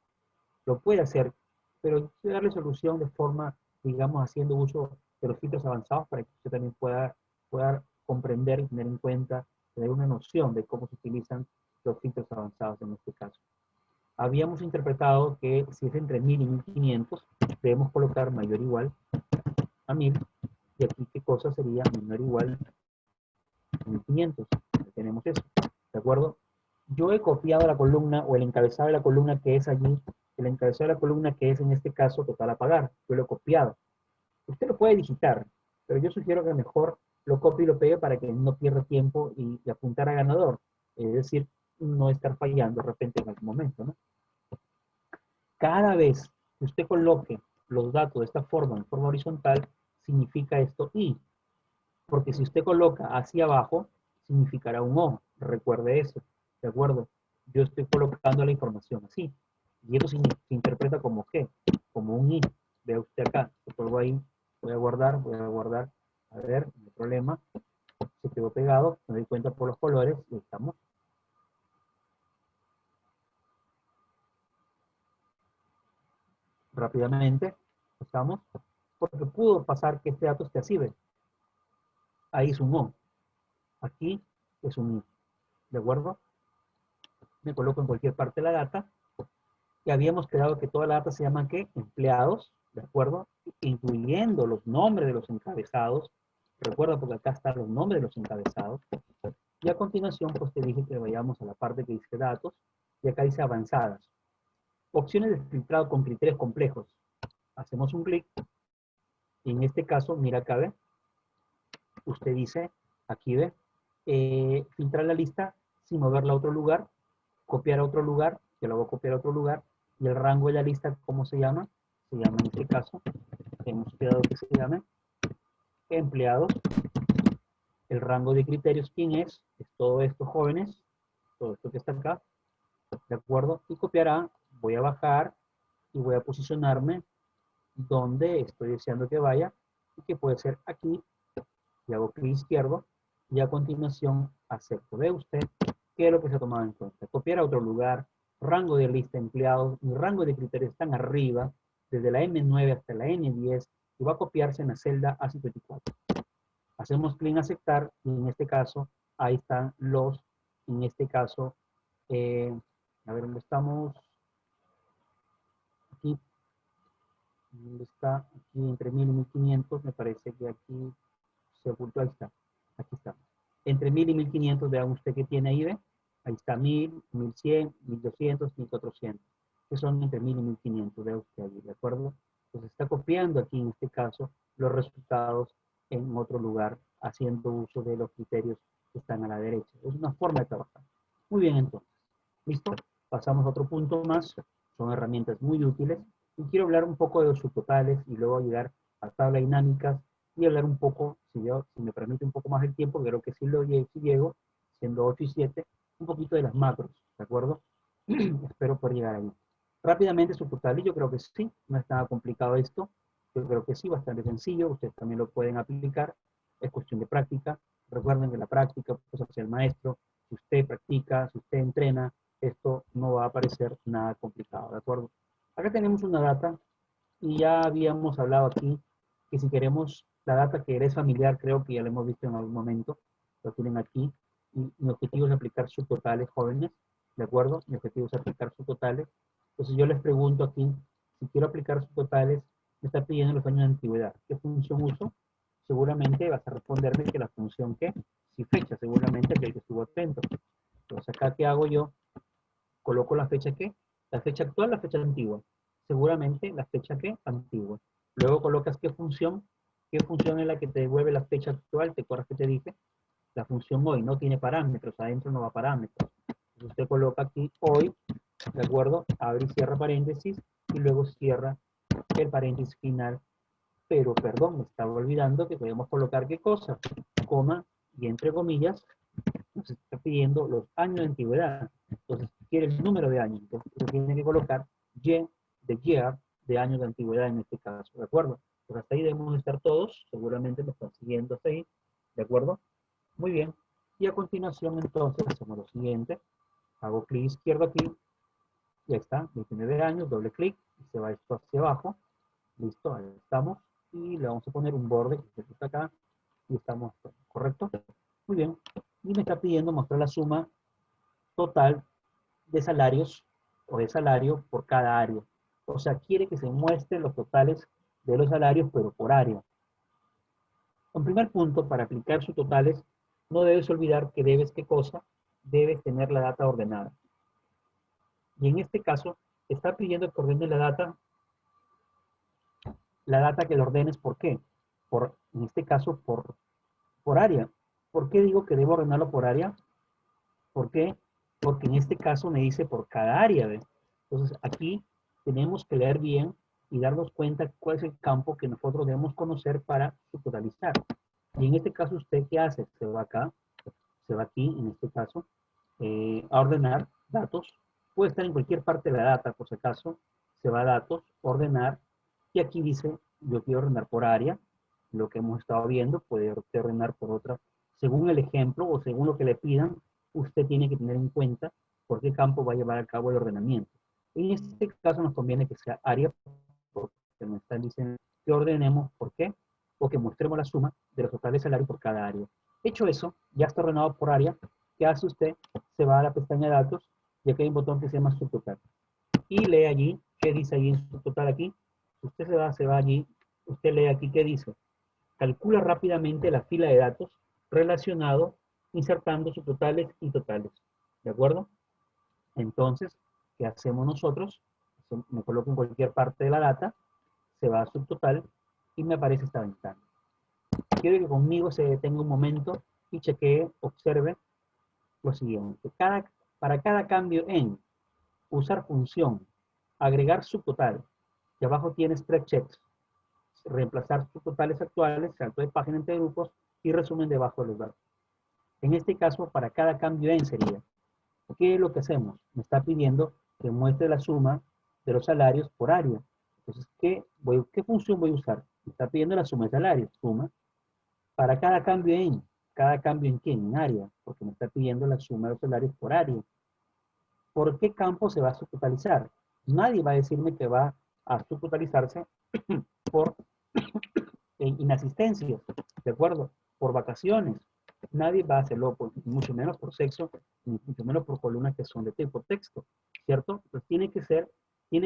Lo puede hacer, pero quiero darle solución de forma, digamos, haciendo uso de los filtros avanzados para que usted también pueda comprender y tener en cuenta, tener una noción de cómo se utilizan los filtros avanzados en este caso. Habíamos interpretado que si es entre 1.000 y 1.500, debemos colocar mayor o igual a 1.000, y aquí qué cosa sería menor o igual a 1.500. Tenemos eso, ¿de acuerdo? Yo he copiado la columna o el encabezado de la columna que es allí, el encabezado de la columna que es en este caso total a pagar. Yo lo he copiado. Usted lo puede digitar, pero yo sugiero que mejor lo copie y lo pegue para que no pierda tiempo y apuntar a ganador. Es decir, no estar fallando de repente en algún momento, ¿no? Cada vez que usted coloque los datos de esta forma, en forma horizontal, significa esto I. Porque si usted coloca hacia abajo, significará un O. Recuerde eso, ¿de acuerdo? Yo estoy colocando la información así. Y eso se interpreta como ¿qué? Como un I. Vea usted acá, lo pongo ahí, voy a guardar, a ver, no hay problema. Se quedó pegado, me doy cuenta por los colores y estamos. Rápidamente, estamos, porque pudo pasar que este dato esté así, ¿ve? Ahí es un O. Aquí es un I. ¿De acuerdo? Me coloco en cualquier parte de la data. Y habíamos quedado que toda la data se llama ¿qué? Empleados, ¿de acuerdo? Incluyendo los nombres de los encabezados. Recuerda porque acá están los nombres de los encabezados. Y a continuación, pues te dije que vayamos a la parte que dice datos, y acá dice avanzadas. Opciones de filtrado con criterios complejos. Hacemos un clic, y en este caso, mira acá, ve, usted dice, aquí ve, filtrar la lista sin moverla a otro lugar, copiar a otro lugar, que lo voy a copiar a otro lugar, y el rango de la lista, ¿cómo se llama? Se llama en este caso, hemos quedado que se llame empleados. El rango de criterios, ¿quién es? Es todo esto, jóvenes, todo esto que está acá, ¿de acuerdo? Y copiará, voy a bajar y voy a posicionarme donde estoy deseando que vaya, y que puede ser aquí, y hago clic izquierdo, y a continuación acepto. Ve usted qué es lo que se ha tomado en cuenta. Copiar a otro lugar, rango de lista de empleados, mi rango de criterios están arriba, desde la M9 hasta la N10, y va a copiarse en la celda A54. Hacemos clic en aceptar, y en este caso, ahí están los, en este caso, a ver dónde estamos, aquí, ¿dónde está? Aquí entre 1000 y 1500, me parece que aquí se ocultó, ahí está, aquí está. Entre 1000 y 1500, vean usted que tiene ahí, ¿ve? Ahí está 1000, 1100, 1200, 1400, que son entre 1000 y 1500, vea usted ahí, ¿de acuerdo? Entonces está copiando aquí, en este caso, los resultados en otro lugar, haciendo uso de los criterios que están a la derecha. Es una forma de trabajar. Muy bien, entonces. ¿Listo? Pasamos a otro punto más. Son herramientas muy útiles. Y quiero hablar un poco de los subtotales y luego llegar a tablas dinámicas y hablar un poco, si me permite un poco más el tiempo, creo que sí llego, siendo 8 y 7, un poquito de las macros, ¿de acuerdo? Espero poder llegar ahí. Rápidamente subtotales, yo creo que sí, no es nada complicado esto. Yo creo que sí, bastante sencillo, ustedes también lo pueden aplicar, es cuestión de práctica. Recuerden que la práctica pues hacia el maestro, si usted practica, si usted entrena, esto no va a parecer nada complicado, ¿de acuerdo? Acá tenemos una data y ya habíamos hablado aquí que si queremos la data que es familiar, creo que ya la hemos visto en algún momento, lo tienen aquí, y mi objetivo es aplicar subtotales jóvenes, ¿de acuerdo? Mi objetivo es aplicar subtotales. Entonces yo les pregunto aquí, si quiero aplicar subtotales, me está pidiendo los años de antigüedad. ¿Qué función uso? Seguramente vas a responderme que la función ¿qué? Si fecha, seguramente aquel que estuvo atento. Entonces acá, ¿qué hago yo? Coloco la fecha ¿qué? La fecha actual, la fecha antigua. Seguramente la fecha ¿qué? Antigua. Luego colocas ¿qué función? ¿Qué función es la que te devuelve la fecha actual? ¿Te acuerdas que te dije? La función hoy no tiene parámetros, adentro no va parámetros. Entonces usted coloca aquí hoy, ¿de acuerdo? Abre y cierra paréntesis y luego cierra el paréntesis final. Pero, perdón, me estaba olvidando que podemos colocar ¿qué cosa? Coma y entre comillas nos está pidiendo los años de antigüedad. Entonces, quiere el número de años. Entonces, usted tiene que colocar Y de year, de años de antigüedad en este caso, ¿de acuerdo? Pues hasta ahí debemos estar todos, seguramente me están siguiendo hasta ahí, ¿de acuerdo? Muy bien. Y a continuación, entonces, hacemos lo siguiente. Hago clic izquierdo aquí, ya está, 19 años, doble clic, y se va esto hacia abajo. Listo, ahí estamos. Y le vamos a poner un borde que está acá, y estamos, ¿correcto? Muy bien. Y me está pidiendo mostrar la suma total de salarios o de salario por cada área. O sea, quiere que se muestren los totales de los salarios, pero por área. En primer punto, para aplicar sus totales, no debes olvidar que debes, ¿qué cosa? Debes tener la data ordenada. Y en este caso, te está pidiendo que ordene la data que lo ordenes, ¿por qué? En este caso, por área. ¿Por qué digo que debo ordenarlo por área? ¿Por qué? Porque en este caso me dice por cada área, ¿ve? Entonces aquí tenemos que leer bien y darnos cuenta cuál es el campo que nosotros debemos conocer para totalizar. Y en este caso, ¿usted qué hace? Se va acá, se va aquí, en este caso, a ordenar datos. Puede estar en cualquier parte de la data, por si acaso. Se va a datos, ordenar, y aquí dice, yo quiero ordenar por área, lo que hemos estado viendo, puede ordenar por otra. Según el ejemplo o según lo que le pidan, usted tiene que tener en cuenta por qué campo va a llevar a cabo el ordenamiento. En este caso nos conviene que sea área, porque nos están diciendo que ordenemos, ¿por qué? O que mostremos la suma de los totales salarios por cada área. Hecho eso, ya está ordenado por área. ¿Qué hace usted? Se va a la pestaña de datos y aquí hay un botón que se llama subtotal. Y lee allí, ¿qué dice allí en subtotal aquí? Usted se va allí, usted lee aquí, ¿qué dice? Calcula rápidamente la fila de datos relacionado insertando subtotales y totales. ¿De acuerdo? Entonces, ¿qué hacemos nosotros? Me coloco en cualquier parte de la data, se va a subtotal y me aparece esta ventana. Quiero que conmigo se detenga un momento y chequee, observe lo siguiente. Para cada cambio en usar función, agregar subtotal, y abajo tienes 3 checks. Reemplazar subtotales actuales, salto de página entre grupos y resumen debajo de los datos. En este caso, para cada cambio en sería, ¿qué es lo que hacemos? Me está pidiendo que muestre la suma de los salarios por área. Entonces, ¿qué función voy a usar? Me está pidiendo la suma de salarios, suma. Para cada cambio en, ¿cada cambio en qué? En área, porque me está pidiendo la suma de los salarios por área. ¿Por qué campo se va a subtotalizar? Nadie va a decirme que va a subtotalizarse por inasistencias, ¿de acuerdo? Por vacaciones. Nadie va a hacerlo, mucho menos por sexo, ni mucho menos por columnas que son de tipo texto, ¿cierto? Entonces tiene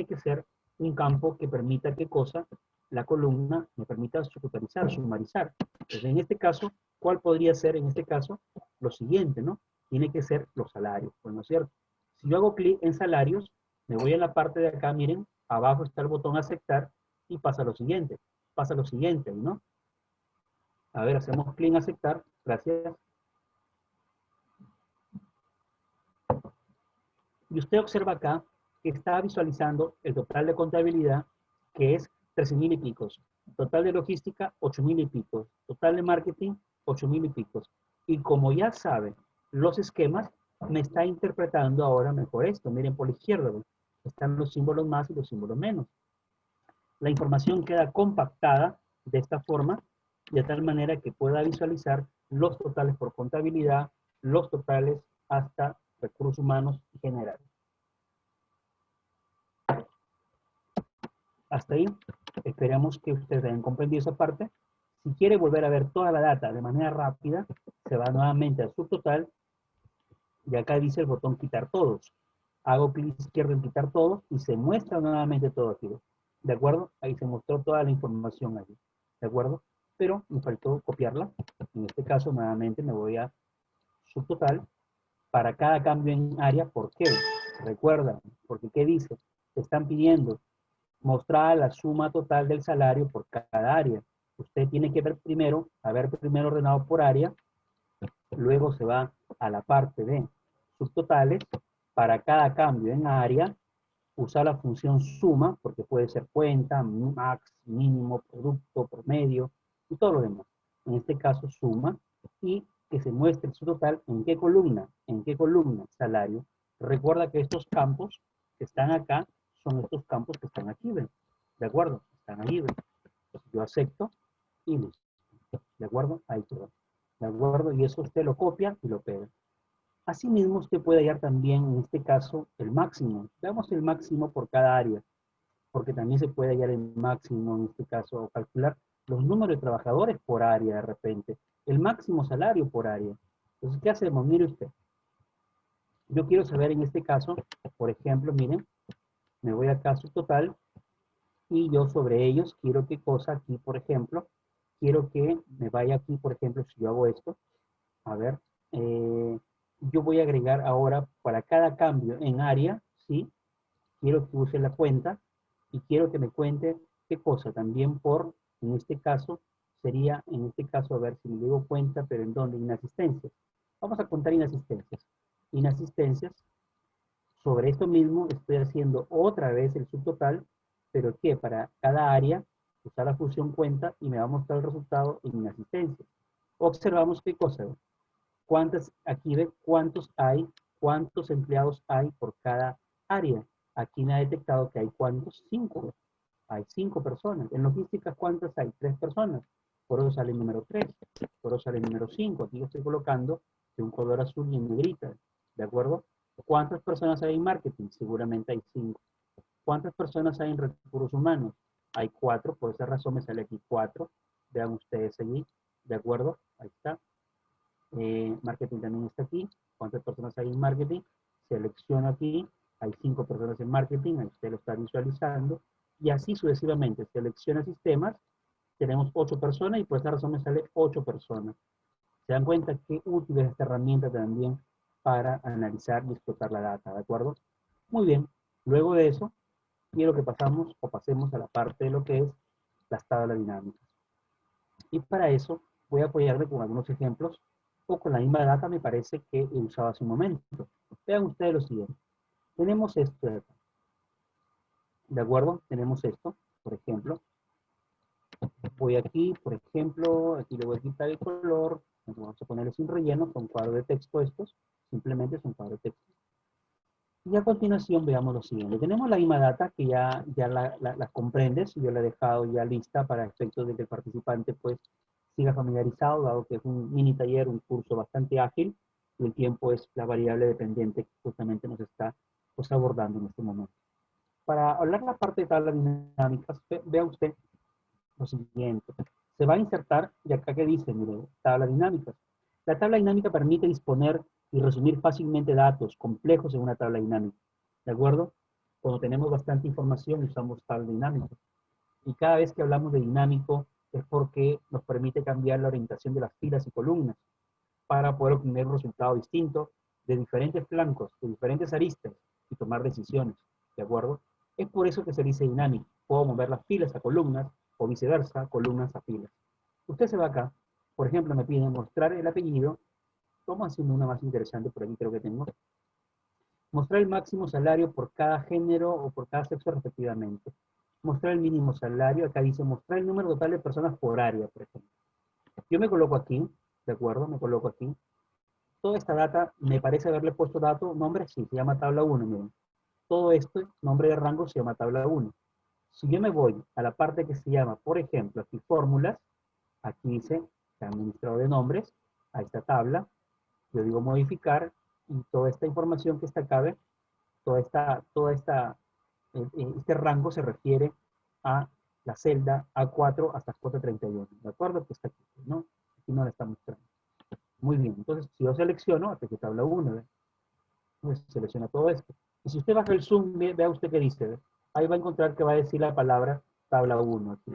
que ser un campo que permita qué cosa, la columna me permita subtotalizar, sumarizar. Entonces en este caso, ¿cuál podría ser en este caso? Lo siguiente, ¿no? Tiene que ser los salarios, pues, ¿no es cierto? Si yo hago clic en salarios, me voy a la parte de acá, miren, abajo está el botón aceptar y pasa lo siguiente, ¿no? A ver, hacemos clic en aceptar, gracias. Y usted observa acá que está visualizando el total de contabilidad, que es 13,000 y picos. Total de logística, 8,000 y picos. Total de marketing, 8,000 y picos. Y como ya sabe los esquemas, me está interpretando ahora mejor esto. Miren por la izquierda, ¿ven? Están los símbolos más y los símbolos menos. La información queda compactada de esta forma, de tal manera que pueda visualizar los totales por contabilidad, los totales hasta recursos humanos generales. Hasta ahí, esperamos que ustedes hayan comprendido esa parte. Si quiere volver a ver toda la data de manera rápida, se va nuevamente al subtotal y acá dice el botón quitar todos. Hago clic izquierdo en quitar todos y se muestra nuevamente todo aquí. ¿De acuerdo? Ahí se mostró toda la información allí. ¿De acuerdo? Pero me faltó copiarla. En este caso, nuevamente me voy a subtotal para cada cambio en área. ¿Por qué? Recuerda, porque ¿qué dice? Te están pidiendo mostrar la suma total del salario por cada área. Usted tiene que ver primero ordenado por área, luego se va a la parte de subtotales, para cada cambio en área, usar la función suma, porque puede ser cuenta, max, mínimo, producto, promedio, y todo lo demás. En este caso, suma, y que se muestre su total en qué columna, salario. Recuerda que estos campos que están acá son estos campos que están aquí, ¿ven? ¿De acuerdo? Están ahí, ¿ven? Entonces yo acepto y listo. ¿De acuerdo? Ahí quedó. ¿De acuerdo? Y eso usted lo copia y lo pega. Asimismo, usted puede hallar también, en este caso, el máximo. Veamos el máximo por cada área, porque también se puede hallar el máximo, en este caso, o calcular los números de trabajadores por área de repente, el máximo salario por área. Entonces, ¿qué hacemos? Mire usted. Yo quiero saber en este caso, por ejemplo, miren, me voy acá a subtotal y yo sobre ellos quiero qué cosa aquí, por ejemplo, quiero que me vaya aquí, por ejemplo, si yo hago esto, a ver, yo voy a agregar ahora para cada cambio en área, ¿sí? Quiero que use la cuenta y quiero que me cuente qué cosa también por, en este caso, sería, en este caso, a ver si me digo cuenta, pero ¿en dónde? Inasistencias. Vamos a contar inasistencias. Inasistencias, sobre esto mismo estoy haciendo otra vez el subtotal, pero que para cada área usar la función cuenta y me va a mostrar el resultado en inasistencias. Observamos qué cosa, aquí ve cuántos empleados hay por cada área. Aquí me ha detectado que hay cuántos, 5. Hay 5 personas. En logística, ¿cuántas hay? 3 personas. Por eso sale el número 3. Por eso sale el número 5. Aquí lo estoy colocando de un color azul y en negrita. ¿De acuerdo? ¿Cuántas personas hay en marketing? Seguramente hay 5. ¿Cuántas personas hay en recursos humanos? Hay 4. Por esa razón me sale aquí 4. Vean ustedes allí. ¿De acuerdo? Ahí está. Marketing también está aquí. ¿Cuántas personas hay en marketing? Selecciono aquí. Hay 5 personas en marketing. Ahí usted lo está visualizando. Y así sucesivamente. Selecciona sistemas. Tenemos 8 personas y por esta razón me sale 8 personas. Se dan cuenta qué útil es esta herramienta también para analizar y explotar la data, ¿de acuerdo? Muy bien, luego de eso, quiero que pasemos a la parte de lo que es las tablas dinámicas. Y para eso voy a apoyarme con algunos ejemplos o con la misma data me parece que he usado hace un momento. Vean ustedes lo siguiente. Tenemos esto de acá. ¿De acuerdo? Tenemos esto, por ejemplo. Voy aquí, por ejemplo, aquí le voy a quitar el color. Vamos a ponerle sin relleno, son cuadros de texto estos. Simplemente son cuadros de texto. Y a continuación veamos lo siguiente. Tenemos la misma data que ya la comprendes. Yo la he dejado ya lista para efectos de que el participante pues siga familiarizado, dado que es un mini taller, un curso bastante ágil. Y el tiempo es la variable dependiente que justamente nos está pues, abordando en este momento. Para hablar la parte de tablas dinámicas, vea usted lo siguiente. Se va a insertar, y acá que dice, mire, tablas dinámicas. La tabla dinámica permite disponer y resumir fácilmente datos complejos en una tabla dinámica. ¿De acuerdo? Cuando tenemos bastante información usamos tabla dinámica. Y cada vez que hablamos de dinámico es porque nos permite cambiar la orientación de las filas y columnas para poder obtener un resultado distinto de diferentes flancos, de diferentes aristas y tomar decisiones. ¿De acuerdo? Es por eso que se dice dinámico. Puedo mover las filas a columnas o viceversa, columnas a filas. Usted se va acá, por ejemplo, me piden mostrar el apellido. Vamos haciendo una más interesante, por aquí creo que tengo. Mostrar el máximo salario por cada género o por cada sexo respectivamente. Mostrar el mínimo salario, acá dice mostrar el número total de personas por área, por ejemplo. Yo me coloco aquí, ¿de acuerdo? Me coloco aquí. Toda esta data, me parece haberle puesto dato, nombre, sí, se llama tabla 1, miren. Todo esto, nombre de rango, se llama tabla 1. Si yo me voy a la parte que se llama, por ejemplo, aquí fórmulas, aquí dice administrador de nombres, a esta tabla, yo digo modificar, y toda esta información que está acá, ¿ve? Este rango se refiere a la celda A4 hasta J31, ¿de acuerdo? Que está aquí, ¿no? Aquí no la está mostrando. Muy bien, entonces si yo selecciono, hasta que tabla 1, ¿ve? Pues selecciona todo esto. Y si usted baja el zoom, vea usted qué dice, ¿ve? Ahí va a encontrar que va a decir la palabra tabla 1 aquí.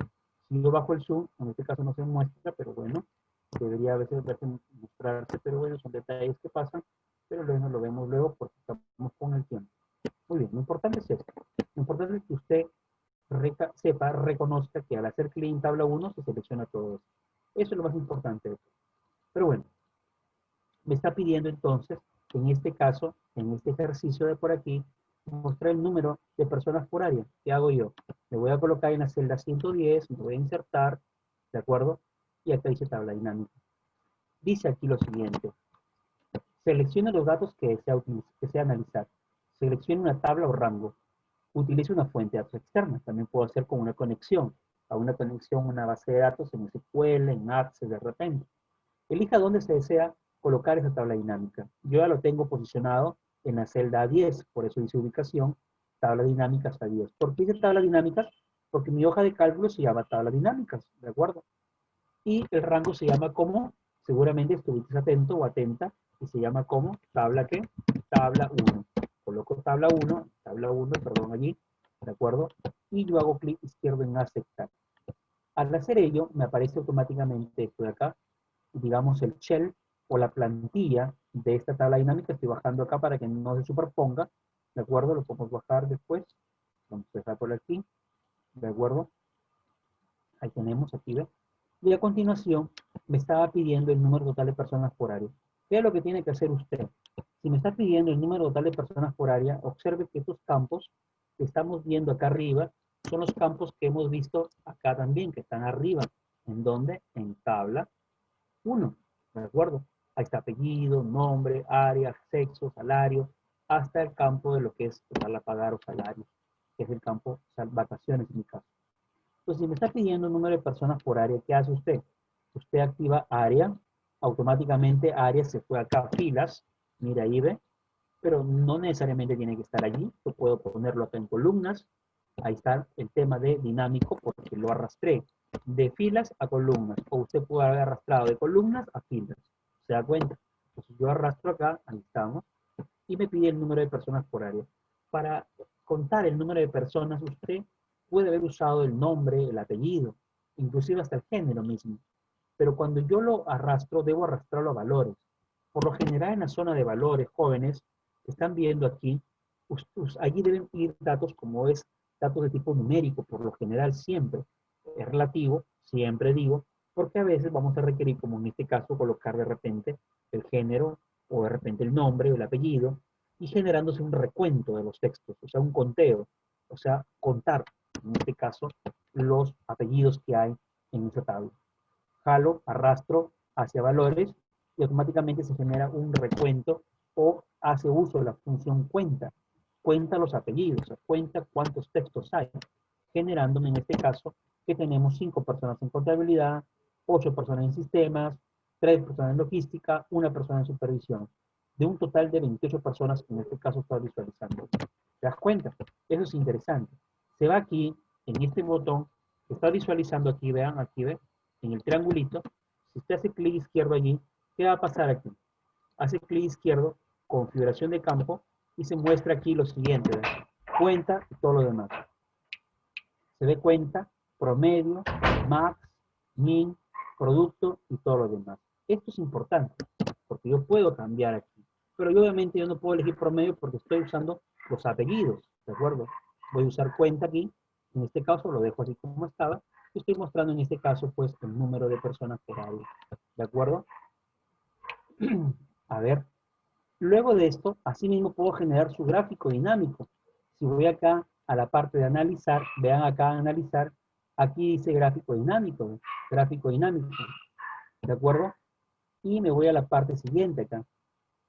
Si yo bajo el zoom, en este caso no se muestra, pero bueno, debería a veces mostrarse, pero bueno, son detalles que pasan, pero luego lo vemos luego porque estamos con el tiempo. Muy bien, lo importante es esto. Lo importante es que usted sepa, reconozca que al hacer clic en tabla 1 se selecciona todo esto. Eso es lo más importante. Pero bueno, me está pidiendo entonces, en este caso, en este ejercicio de por aquí, mostrar el número de personas por área. ¿Qué hago yo? Me voy a colocar en la celda 110, me voy a insertar, ¿de acuerdo? Y acá dice tabla dinámica. Dice aquí lo siguiente. Seleccione los datos que desea analizar. Seleccione una tabla o rango. Utilice una fuente de datos externa. También puedo hacer con una conexión. A una conexión, una base de datos en SQL, en Access, de repente. Elija dónde se desea colocar esa tabla dinámica. Yo ya lo tengo posicionado en la celda 10, por eso dice ubicación, tabla dinámica hasta 10. ¿Por qué dice tabla dinámicas? Porque mi hoja de cálculo se llama tabla dinámicas, ¿de acuerdo? Y el rango se llama como, seguramente estuviste atento o atenta, y se llama como tabla ¿qué? Tabla 1. Coloco tabla 1, perdón, allí, ¿de acuerdo? Y yo hago clic izquierdo en aceptar. Al hacer ello, me aparece automáticamente esto de acá, digamos el shell o la plantilla de esta tabla dinámica. Estoy bajando acá para que no se superponga, ¿de acuerdo? Lo podemos bajar después. Vamos a dejar por aquí, ¿de acuerdo? Ahí tenemos, aquí ve. Y a continuación, me estaba pidiendo el número total de personas por área. ¿Qué es lo que tiene que hacer usted? Si me está pidiendo el número total de personas por área, observe que estos campos que estamos viendo acá arriba son los campos que hemos visto acá también, que están arriba. ¿En dónde? En tabla 1, ¿de acuerdo? Ahí está apellido, nombre, área, sexo, salario, hasta el campo de lo que es total a pagar o salario, que es el campo vacaciones en mi caso. Entonces, si me está pidiendo el número de personas por área, ¿qué hace usted? Usted activa área, automáticamente área se fue acá a filas, mira ahí ve, pero no necesariamente tiene que estar allí, yo puedo ponerlo acá en columnas, ahí está el tema de dinámico porque lo arrastré de filas a columnas, o usted puede haber arrastrado de columnas a filas, ¿se da cuenta? Entonces yo arrastro acá, ahí estamos, y me pide el número de personas por área. Para contar el número de personas, usted puede haber usado el nombre, el apellido, inclusive hasta el género mismo. pero cuando yo lo arrastro, debo arrastrarlo a valores. Por lo general, en la zona de valores, jóvenes, que están viendo aquí, allí deben ir datos como es datos de tipo numérico, por lo general siempre. Es relativo, siempre digo, porque a veces vamos a requerir, como en este caso, colocar de repente el género o de repente el nombre o el apellido, y generándose un recuento de los textos, o sea, un conteo, o sea, contar, en este caso, los apellidos que hay en esa tabla. Jalo, arrastro hacia valores y automáticamente se genera un recuento o hace uso de la función cuenta. Cuenta los apellidos, o sea, cuenta cuántos textos hay, generándome en este caso que tenemos 5 personas en contabilidad, 8 personas en sistemas, 3 personas en logística, 1 persona en supervisión. De un total de 28 personas que en este caso está visualizando. ¿Te das cuenta? Eso es interesante. Se va aquí, en este botón, que está visualizando aquí, vean, aquí ve, en el triangulito. Si usted hace clic izquierdo allí, ¿qué va a pasar aquí? Hace clic izquierdo, configuración de campo, y se muestra aquí lo siguiente, ¿ve? Cuenta y todo lo demás. Se ve cuenta, promedio, max, min, producto y todo lo demás. Esto es importante, porque yo puedo cambiar aquí. Pero obviamente yo no puedo elegir promedio porque estoy usando los apellidos, ¿de acuerdo? Voy a usar cuenta aquí, en este caso lo dejo así como estaba, y estoy mostrando en este caso pues el número de personas por área, ¿de acuerdo? A ver, luego de esto, asimismo puedo generar su gráfico dinámico. Si voy acá a la parte de analizar, vean acá analizar, aquí dice gráfico dinámico, ¿ve? Gráfico dinámico, ¿de acuerdo? Y me voy a la parte siguiente acá.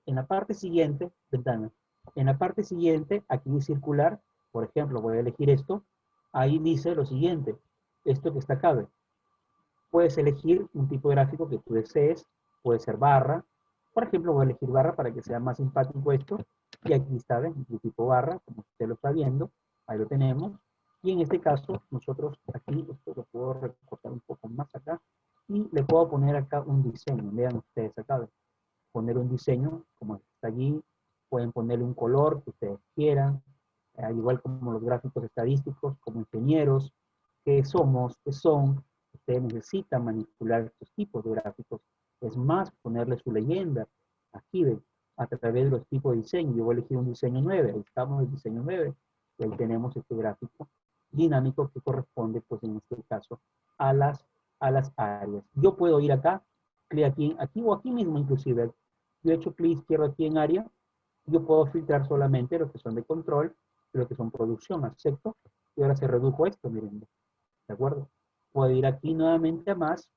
En la parte siguiente, ventana, en la parte siguiente, aquí dice circular, por ejemplo, voy a elegir esto, ahí dice lo siguiente, esto que está acá, ¿ve? Puedes elegir un tipo de gráfico que tú desees, puede ser barra, por ejemplo, voy a elegir barra para que sea más simpático esto, y aquí está, ¿ven? El tipo barra, como usted lo está viendo, ahí lo tenemos, y en este caso, nosotros aquí, esto lo puedo recortar un poco más acá, y le puedo poner acá un diseño, vean ustedes acá, ¿ven? Poner un diseño, como está allí, pueden ponerle un color que ustedes quieran, al igual como los gráficos estadísticos, como ingenieros, qué somos, qué son, ustedes necesitan manipular estos tipos de gráficos. Es más, ponerle su leyenda. Aquí ven, a través de los tipos de diseño. Yo voy a elegir un diseño 9. Ahí estamos, el diseño 9. Y ahí tenemos este gráfico dinámico que corresponde, pues en este caso, a las áreas. Yo puedo ir acá, clic aquí o aquí mismo inclusive. Yo he hecho clic izquierdo aquí en área. Yo puedo filtrar solamente los que son de control y los que son producción. Acepto. Y ahora se redujo esto, miren. ¿De acuerdo? Puedo ir aquí nuevamente a más,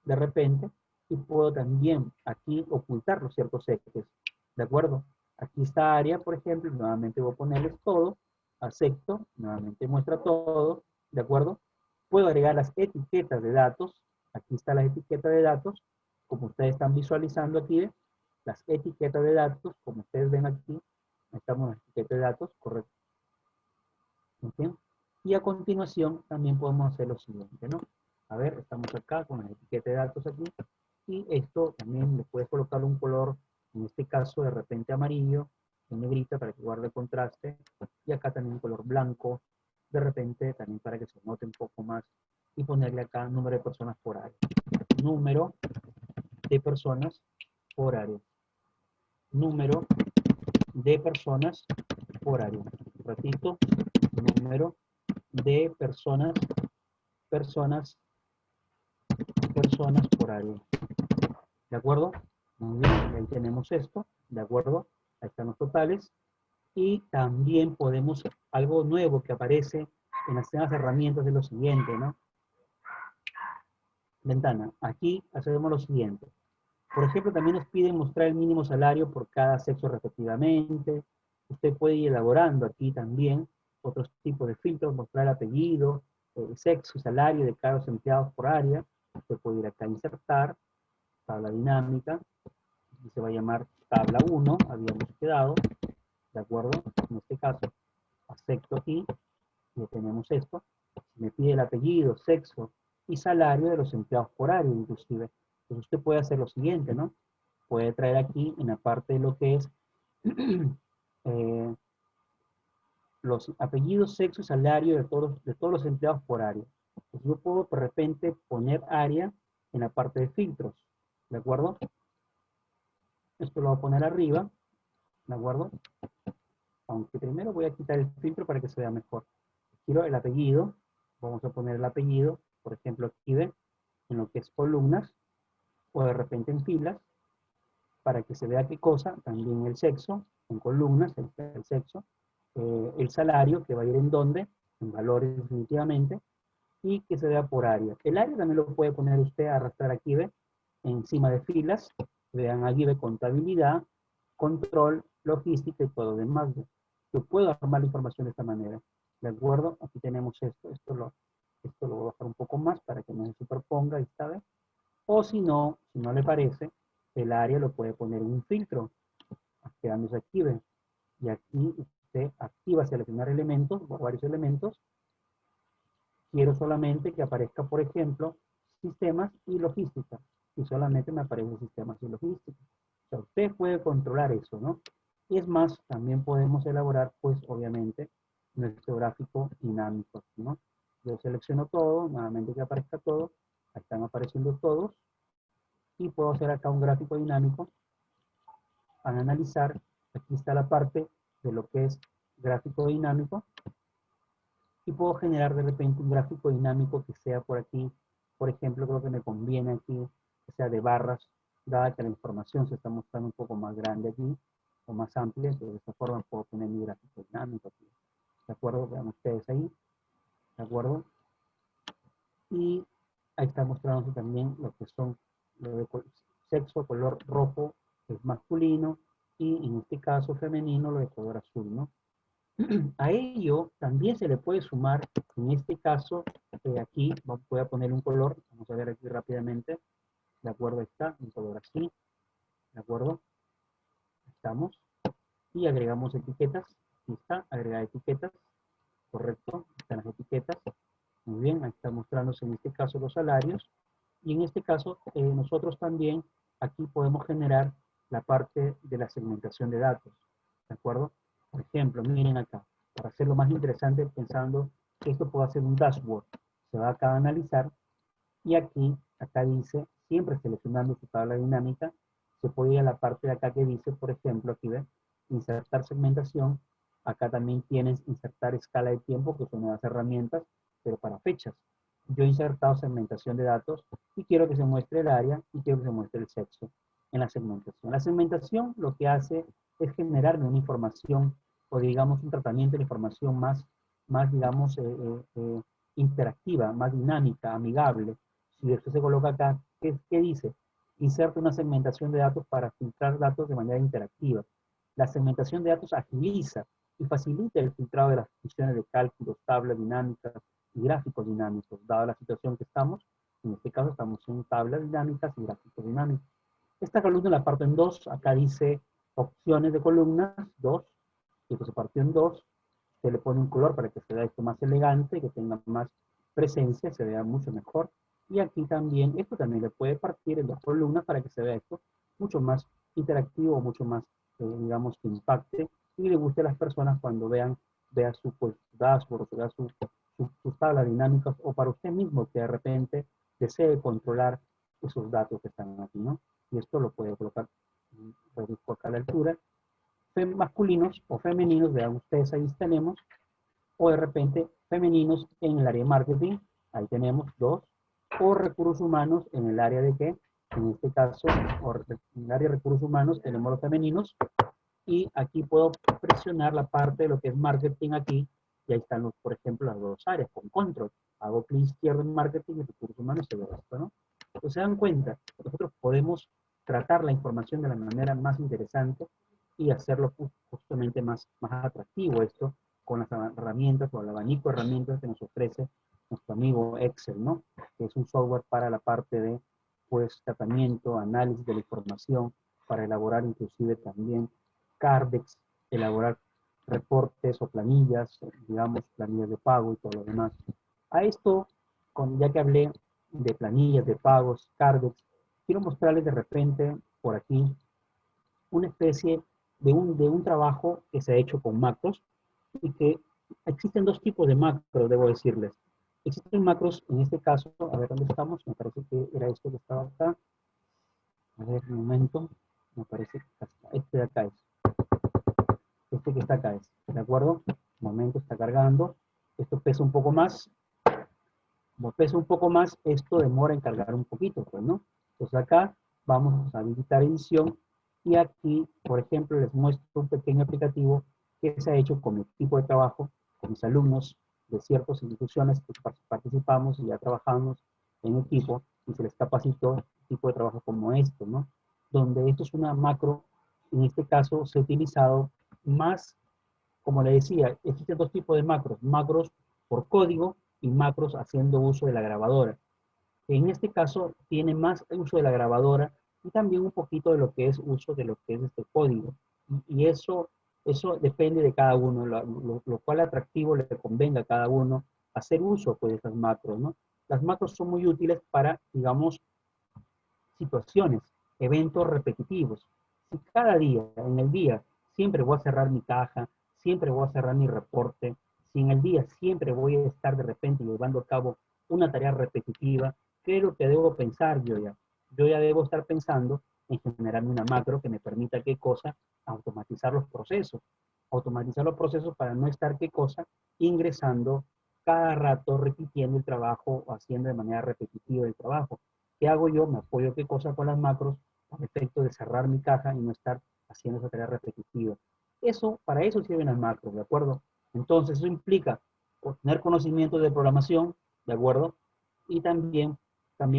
de repente, y puedo también aquí ocultar los ciertos ejes. ¿De acuerdo? Aquí está área, por ejemplo, nuevamente voy a ponerles todo, acepto, nuevamente muestra todo, ¿de acuerdo? Puedo agregar las etiquetas de datos, aquí está la etiqueta de datos, como ustedes están visualizando aquí, las etiquetas de datos, como ustedes ven aquí, estamos en la etiqueta de datos, correcto. ¿Okay? Y a continuación también podemos hacer lo siguiente, ¿no? A ver, estamos acá con la etiqueta de datos aquí. Y esto también le puedes colocar un color, en este caso de repente amarillo, en negrita para que guarde contraste. Y acá también un color blanco, de repente también para que se note un poco más. Y ponerle acá número de personas por área. Número de personas por área. Número de personas por área. Repito, número de personas por área. ¿De acuerdo? Muy bien, ahí tenemos esto, ¿de acuerdo? Ahí están los totales. Y también podemos, algo nuevo que aparece en las nuevas herramientas de lo siguiente, ¿no? Ventana, aquí hacemos lo siguiente. Por ejemplo, también nos piden mostrar el mínimo salario por cada sexo respectivamente. Usted puede ir elaborando aquí también otros tipos de filtros, mostrar el apellido, el sexo y salario de cada los empleados por área. Usted puede ir acá a insertar, tabla dinámica, y se va a llamar tabla 1, habíamos quedado, ¿de acuerdo? En este caso, acepto aquí, y tenemos esto. Me pide el apellido, sexo y salario de los empleados por área, inclusive. Entonces usted puede hacer lo siguiente, ¿no? Puede traer aquí en la parte de lo que es los apellidos, sexo y salario de todos los empleados por área. Entonces yo puedo de repente poner área en la parte de filtros, ¿de acuerdo? Esto lo voy a poner arriba, ¿de acuerdo? Aunque primero voy a quitar el filtro para que se vea mejor. Quiero el apellido, vamos a poner el apellido, por ejemplo, aquí ve, en lo que es columnas, o de repente en filas, para que se vea qué cosa, también el sexo, en columnas, el sexo, el salario, que va a ir en dónde, en valores definitivamente, y que se vea por área. El área también lo puede poner usted, arrastrar aquí, ve, encima de filas, vean aquí, ve, contabilidad, control, logística y todo lo demás. ¿Ve? Yo puedo armar la información de esta manera, ¿de acuerdo? Aquí tenemos esto, esto lo voy a bajar un poco más para que no se superponga, ahí está, ¿ve? O si no le parece, el área lo puede poner en un filtro, quedándose aquí, ¿ve? Y aquí usted activa seleccionar elementos, o varios elementos. Quiero solamente que aparezca, por ejemplo, sistemas y logística. Y solamente me aparecen sistemas y logística. O sea, usted puede controlar eso, ¿no? Y es más, también podemos elaborar, pues, obviamente, nuestro gráfico dinámico, ¿no? Yo selecciono todo, nuevamente que aparezca todo. Ahí están apareciendo todos. Y puedo hacer acá un gráfico dinámico. Para analizar, aquí está la parte de lo que es gráfico dinámico. Y puedo generar de repente un gráfico dinámico que sea por aquí. Por ejemplo, creo que me conviene aquí que sea de barras, dada que la información se está mostrando un poco más grande aquí, o más amplia, entonces de esta forma puedo tener mi gráfico dinámico aquí. ¿De acuerdo? Vean ustedes ahí. ¿De acuerdo? Y ahí está mostrándose también lo que son lo de sexo, color rojo, que es masculino, y en este caso femenino, lo de color azul, ¿no? A ello también se le puede sumar, en este caso, aquí voy a poner un color, vamos a ver aquí rápidamente, de acuerdo, está, un color así, de acuerdo, estamos, y agregamos etiquetas, aquí está, agregar etiquetas, correcto, están las etiquetas, muy bien, ahí está mostrándose en este caso los salarios, y en este caso nosotros también aquí podemos generar la parte de la segmentación de datos, ¿de acuerdo? Por ejemplo, miren acá, para hacerlo más interesante, pensando que esto puede ser un dashboard, se va acá a analizar, y aquí, acá dice, siempre seleccionando su tabla dinámica, se puede ir a la parte de acá que dice, por ejemplo, aquí ve, insertar segmentación, acá también tienes insertar escala de tiempo, que son nuevas herramientas, pero para fechas. Yo he insertado segmentación de datos y quiero que se muestre el área y quiero que se muestre el sexo en la segmentación. La segmentación lo que hace es generarme una información o digamos un tratamiento de la información más digamos, interactiva, más dinámica, amigable. Si esto se coloca acá, ¿qué dice? Inserta una segmentación de datos para filtrar datos de manera interactiva. La segmentación de datos agiliza y facilita el filtrado de las funciones de cálculos, tablas dinámicas y gráficos dinámicos, dada la situación que estamos. En este caso estamos en tablas dinámicas y gráficos dinámicos. Esta columna la parto en dos. Acá dice opciones de columnas, dos. Esto se partió en dos. Se le pone un color para que se vea esto más elegante, que tenga más presencia, se vea mucho mejor. Y aquí también, esto también le puede partir en dos columnas para que se vea esto mucho más interactivo, mucho más, digamos, que impacte y le guste a las personas cuando vean su pues, dashboard, o vea sus tablas dinámicas, o para usted mismo que de repente desee controlar esos datos que están aquí, ¿no? Y esto lo puede colocar, reduzco acá la altura, masculinos o femeninos, vean ustedes, ahí tenemos, o de repente femeninos en el área de marketing, ahí tenemos dos, o recursos humanos en el área de qué, en este caso, en el área de recursos humanos tenemos los femeninos, y aquí puedo presionar la parte de lo que es marketing aquí, y ahí están, por ejemplo, las dos áreas, con control, hago clic izquierdo en marketing y recursos humanos, se ve esto, ¿no? Entonces se dan cuenta, nosotros podemos tratar la información de la manera más interesante y hacerlo justamente más atractivo esto con las herramientas o el abanico de herramientas que nos ofrece nuestro amigo Excel, ¿no? Que es un software para la parte de, pues, tratamiento, análisis de la información, para elaborar inclusive también Cardex, elaborar reportes o planillas, digamos, planillas de pago y todo lo demás. A esto, ya que hablé de planillas, de pagos, Cardex, quiero mostrarles de repente por aquí una especie de un trabajo que se ha hecho con macros y que existen dos tipos de macros, debo decirles. Existen macros, en este caso, a ver dónde estamos, me parece que era esto que estaba acá. A ver, un momento, me parece que este de acá es. Este que está acá es, ¿de acuerdo? Un momento, está cargando. Esto pesa un poco más. Como pesa un poco más, esto demora en cargar un poquito, pues, ¿no? Entonces acá vamos a habilitar edición y aquí, por ejemplo, les muestro un pequeño aplicativo que se ha hecho con mi equipo de trabajo, con mis alumnos de ciertas instituciones que participamos y ya trabajamos en equipo y se les capacitó un tipo de trabajo como esto, ¿no? Donde esto es una macro, en este caso se ha utilizado más, como le decía, existen dos tipos de macros, macros por código y macros haciendo uso de la grabadora. En este caso tiene más uso de la grabadora y también un poquito de lo que es uso de lo que es este código. Y eso depende de cada uno, lo cual atractivo le convenga a cada uno hacer uso pues, de esas macros, ¿no? Las macros son muy útiles para, digamos, situaciones, eventos repetitivos. Si cada día, en el día, siempre voy a cerrar mi caja, siempre voy a cerrar mi reporte, si en el día siempre voy a estar de repente llevando a cabo una tarea repetitiva, ¿qué es lo que debo pensar yo ya? Yo ya debo estar pensando en generarme una macro que me permita qué cosa, automatizar los procesos. Automatizar los procesos para no estar qué cosa, ingresando cada rato, repitiendo el trabajo o haciendo de manera repetitiva el trabajo. ¿Qué hago yo? Me apoyo qué cosa con las macros al efecto de cerrar mi caja y no estar haciendo esa tarea repetitiva. Eso, para eso sirven las macros, ¿de acuerdo? Entonces, eso implica tener conocimiento de programación, ¿de acuerdo? Y también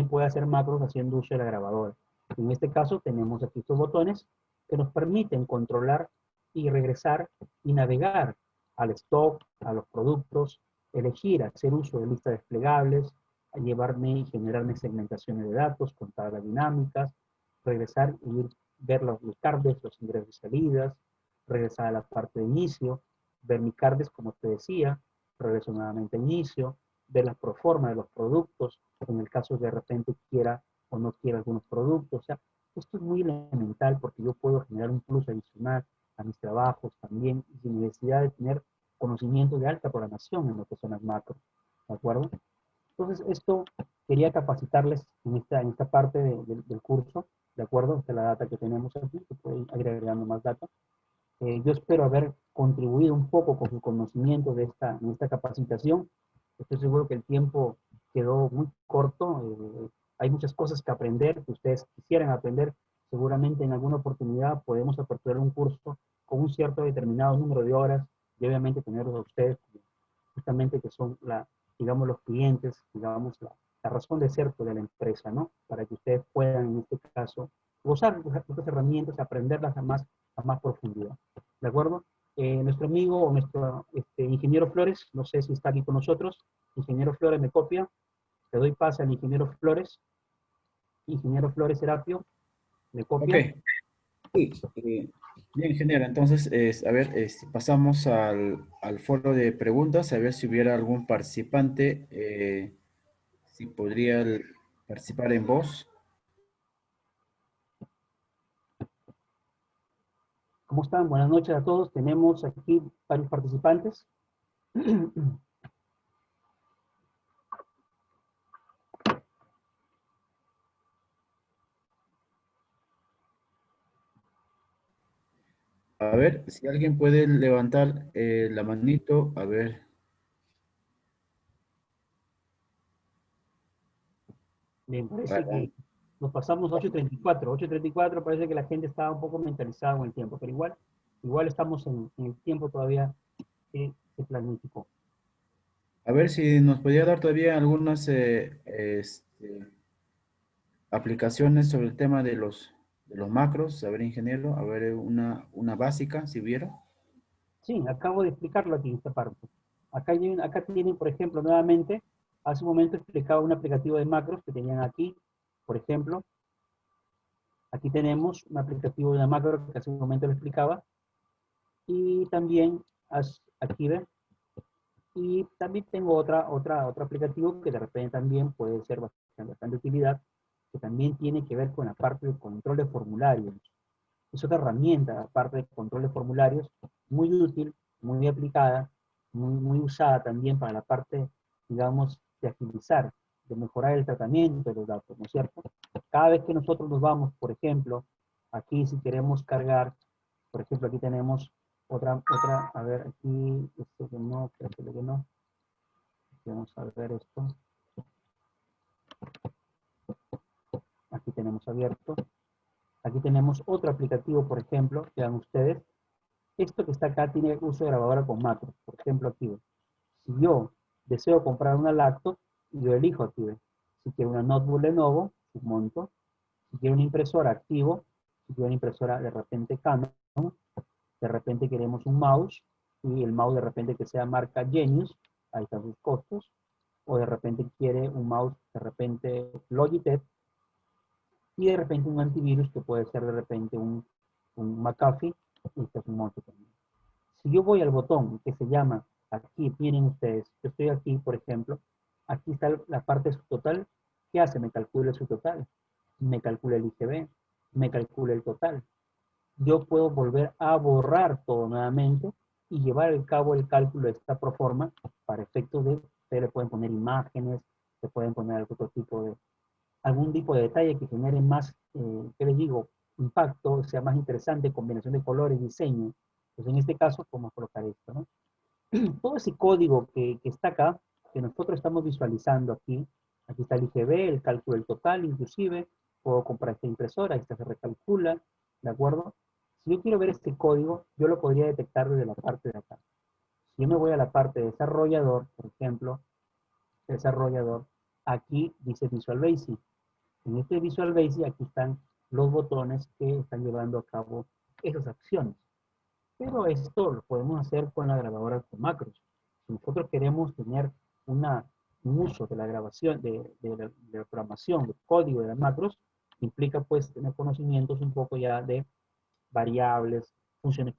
puede hacer macros haciendo uso de la grabadora. En este caso, tenemos aquí estos botones que nos permiten controlar y regresar y navegar al stock, a los productos, elegir, hacer uso de listas desplegables, a llevarme y generarme segmentaciones de datos con tablas dinámicas, regresar y ver los cards, los ingresos y salidas, regresar a la parte de inicio, ver mi cards, como te decía, regreso nuevamente a inicio, ver la proforma de los productos, en el caso de repente quiera o no quiera algunos productos. O sea, esto es muy elemental porque yo puedo generar un plus adicional a mis trabajos también, sin necesidad de tener conocimiento de alta programación en lo que son las macros. ¿De acuerdo? Entonces, esto quería capacitarles en esta parte del curso, ¿de acuerdo? Esta es la data que tenemos aquí, que puede ir agregando más data. Yo espero haber contribuido un poco con su conocimiento en esta capacitación. Estoy seguro que el tiempo quedó muy corto. Hay muchas cosas que aprender, que ustedes quisieran aprender. Seguramente en alguna oportunidad podemos aperturar un curso con un cierto determinado número de horas y obviamente tenerlos a ustedes justamente que son digamos, los clientes, digamos, la razón de ser pues, de la empresa, ¿no? Para que ustedes puedan, en este caso, gozar de estas herramientas, aprenderlas a más profundidad. ¿De acuerdo? Nuestro amigo o nuestro ingeniero Flores, no sé si está aquí con nosotros. Ingeniero Flores, me copia. Le doy pase al ingeniero Flores. Ingeniero Flores Serapio, me Ok, copia. sí, bien, ingeniero. Entonces, a ver, pasamos al foro de preguntas, a ver si hubiera algún participante, si podría participar en voz. ¿Cómo están? Buenas noches a todos. Tenemos aquí varios participantes. A ver, si alguien puede levantar la manito, a ver. Me Ah, parece ah, que nos pasamos 8:34. 8:34 parece que la gente estaba un poco mentalizada con el tiempo, pero igual estamos en el tiempo todavía que se planificó. a ver si nos podía dar todavía algunas aplicaciones sobre el tema de los macros. A ver, ingeniero, a ver, una básica, si hubiera. Sí, acabo de explicarlo aquí en esta parte. Acá tienen, por ejemplo, nuevamente, hace un momento explicaba un aplicativo de macros que tenían aquí, por ejemplo. Aquí tenemos un aplicativo de macro que hace un momento lo explicaba. Y también aquí ven. Y también tengo otro aplicativo que de repente también puede ser bastante utilidad, que también tiene que ver con la parte de control de formularios. Es otra herramienta, aparte de control de formularios, muy útil, muy aplicada, muy usada también para la parte, digamos, de agilizar, de mejorar el tratamiento de los datos, ¿no es cierto? Cada vez que nosotros nos vamos, por ejemplo, aquí si queremos cargar, por ejemplo, aquí tenemos otra, a ver, aquí, esto que no, creo que no. Vamos a ver esto. Aquí tenemos abierto. Aquí tenemos otro aplicativo, por ejemplo, vean ustedes. Esto que está acá tiene uso de grabadora con macros. Por ejemplo, aquí. Si yo deseo comprar una laptop, yo elijo aquí. Si quiero una notebook Lenovo, monto. Si quiero una impresora, activo. Si quiero una impresora de repente Canon, de repente queremos un mouse, y el mouse de repente que sea marca Genius, ahí están sus costos. O de repente quiere un mouse, de repente Logitech, y de repente un antivirus que puede ser de repente un McAfee, y este es un monstruo también. Si yo voy al botón que se llama, aquí miren ustedes, yo estoy aquí, por ejemplo, aquí está la parte subtotal, ¿qué hace? Me calcula el subtotal, me calcula el IGB, me calcula el total. Yo puedo volver a borrar todo nuevamente y llevar al cabo el cálculo de esta proforma para efectos de, ustedes le pueden poner imágenes, se pueden poner algún tipo de detalle que genere más, ¿qué les digo? Impacto, sea más interesante, combinación de colores, diseño. Pues en este caso, podemos colocar esto, ¿no? Todo ese código que está acá, que nosotros estamos visualizando aquí, aquí está el IGB, el cálculo del total, inclusive, puedo comprar esta impresora, esta se recalcula, ¿de acuerdo? Si yo quiero ver este código, yo lo podría detectar desde la parte de acá. Si yo me voy a la parte de desarrollador, por ejemplo, desarrollador, aquí dice Visual Basic. En este Visual Basic aquí están los botones que están llevando a cabo esas acciones. Pero esto lo podemos hacer con la grabadora con macros. Si nosotros queremos tener un uso de la grabación, de la programación, del código de las macros, implica pues tener conocimientos un poco ya de variables, funciones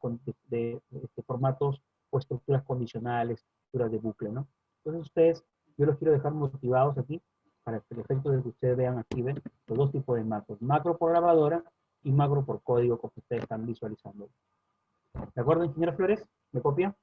de formatos o estructuras condicionales, estructuras de bucle, ¿no? Entonces ustedes, yo los quiero dejar motivados aquí para el efecto de que ustedes vean aquí, ven, los dos tipos de macros. Macro por grabadora y macro por código, como ustedes están visualizando. ¿De acuerdo, ingeniero Flores? ¿Me copia?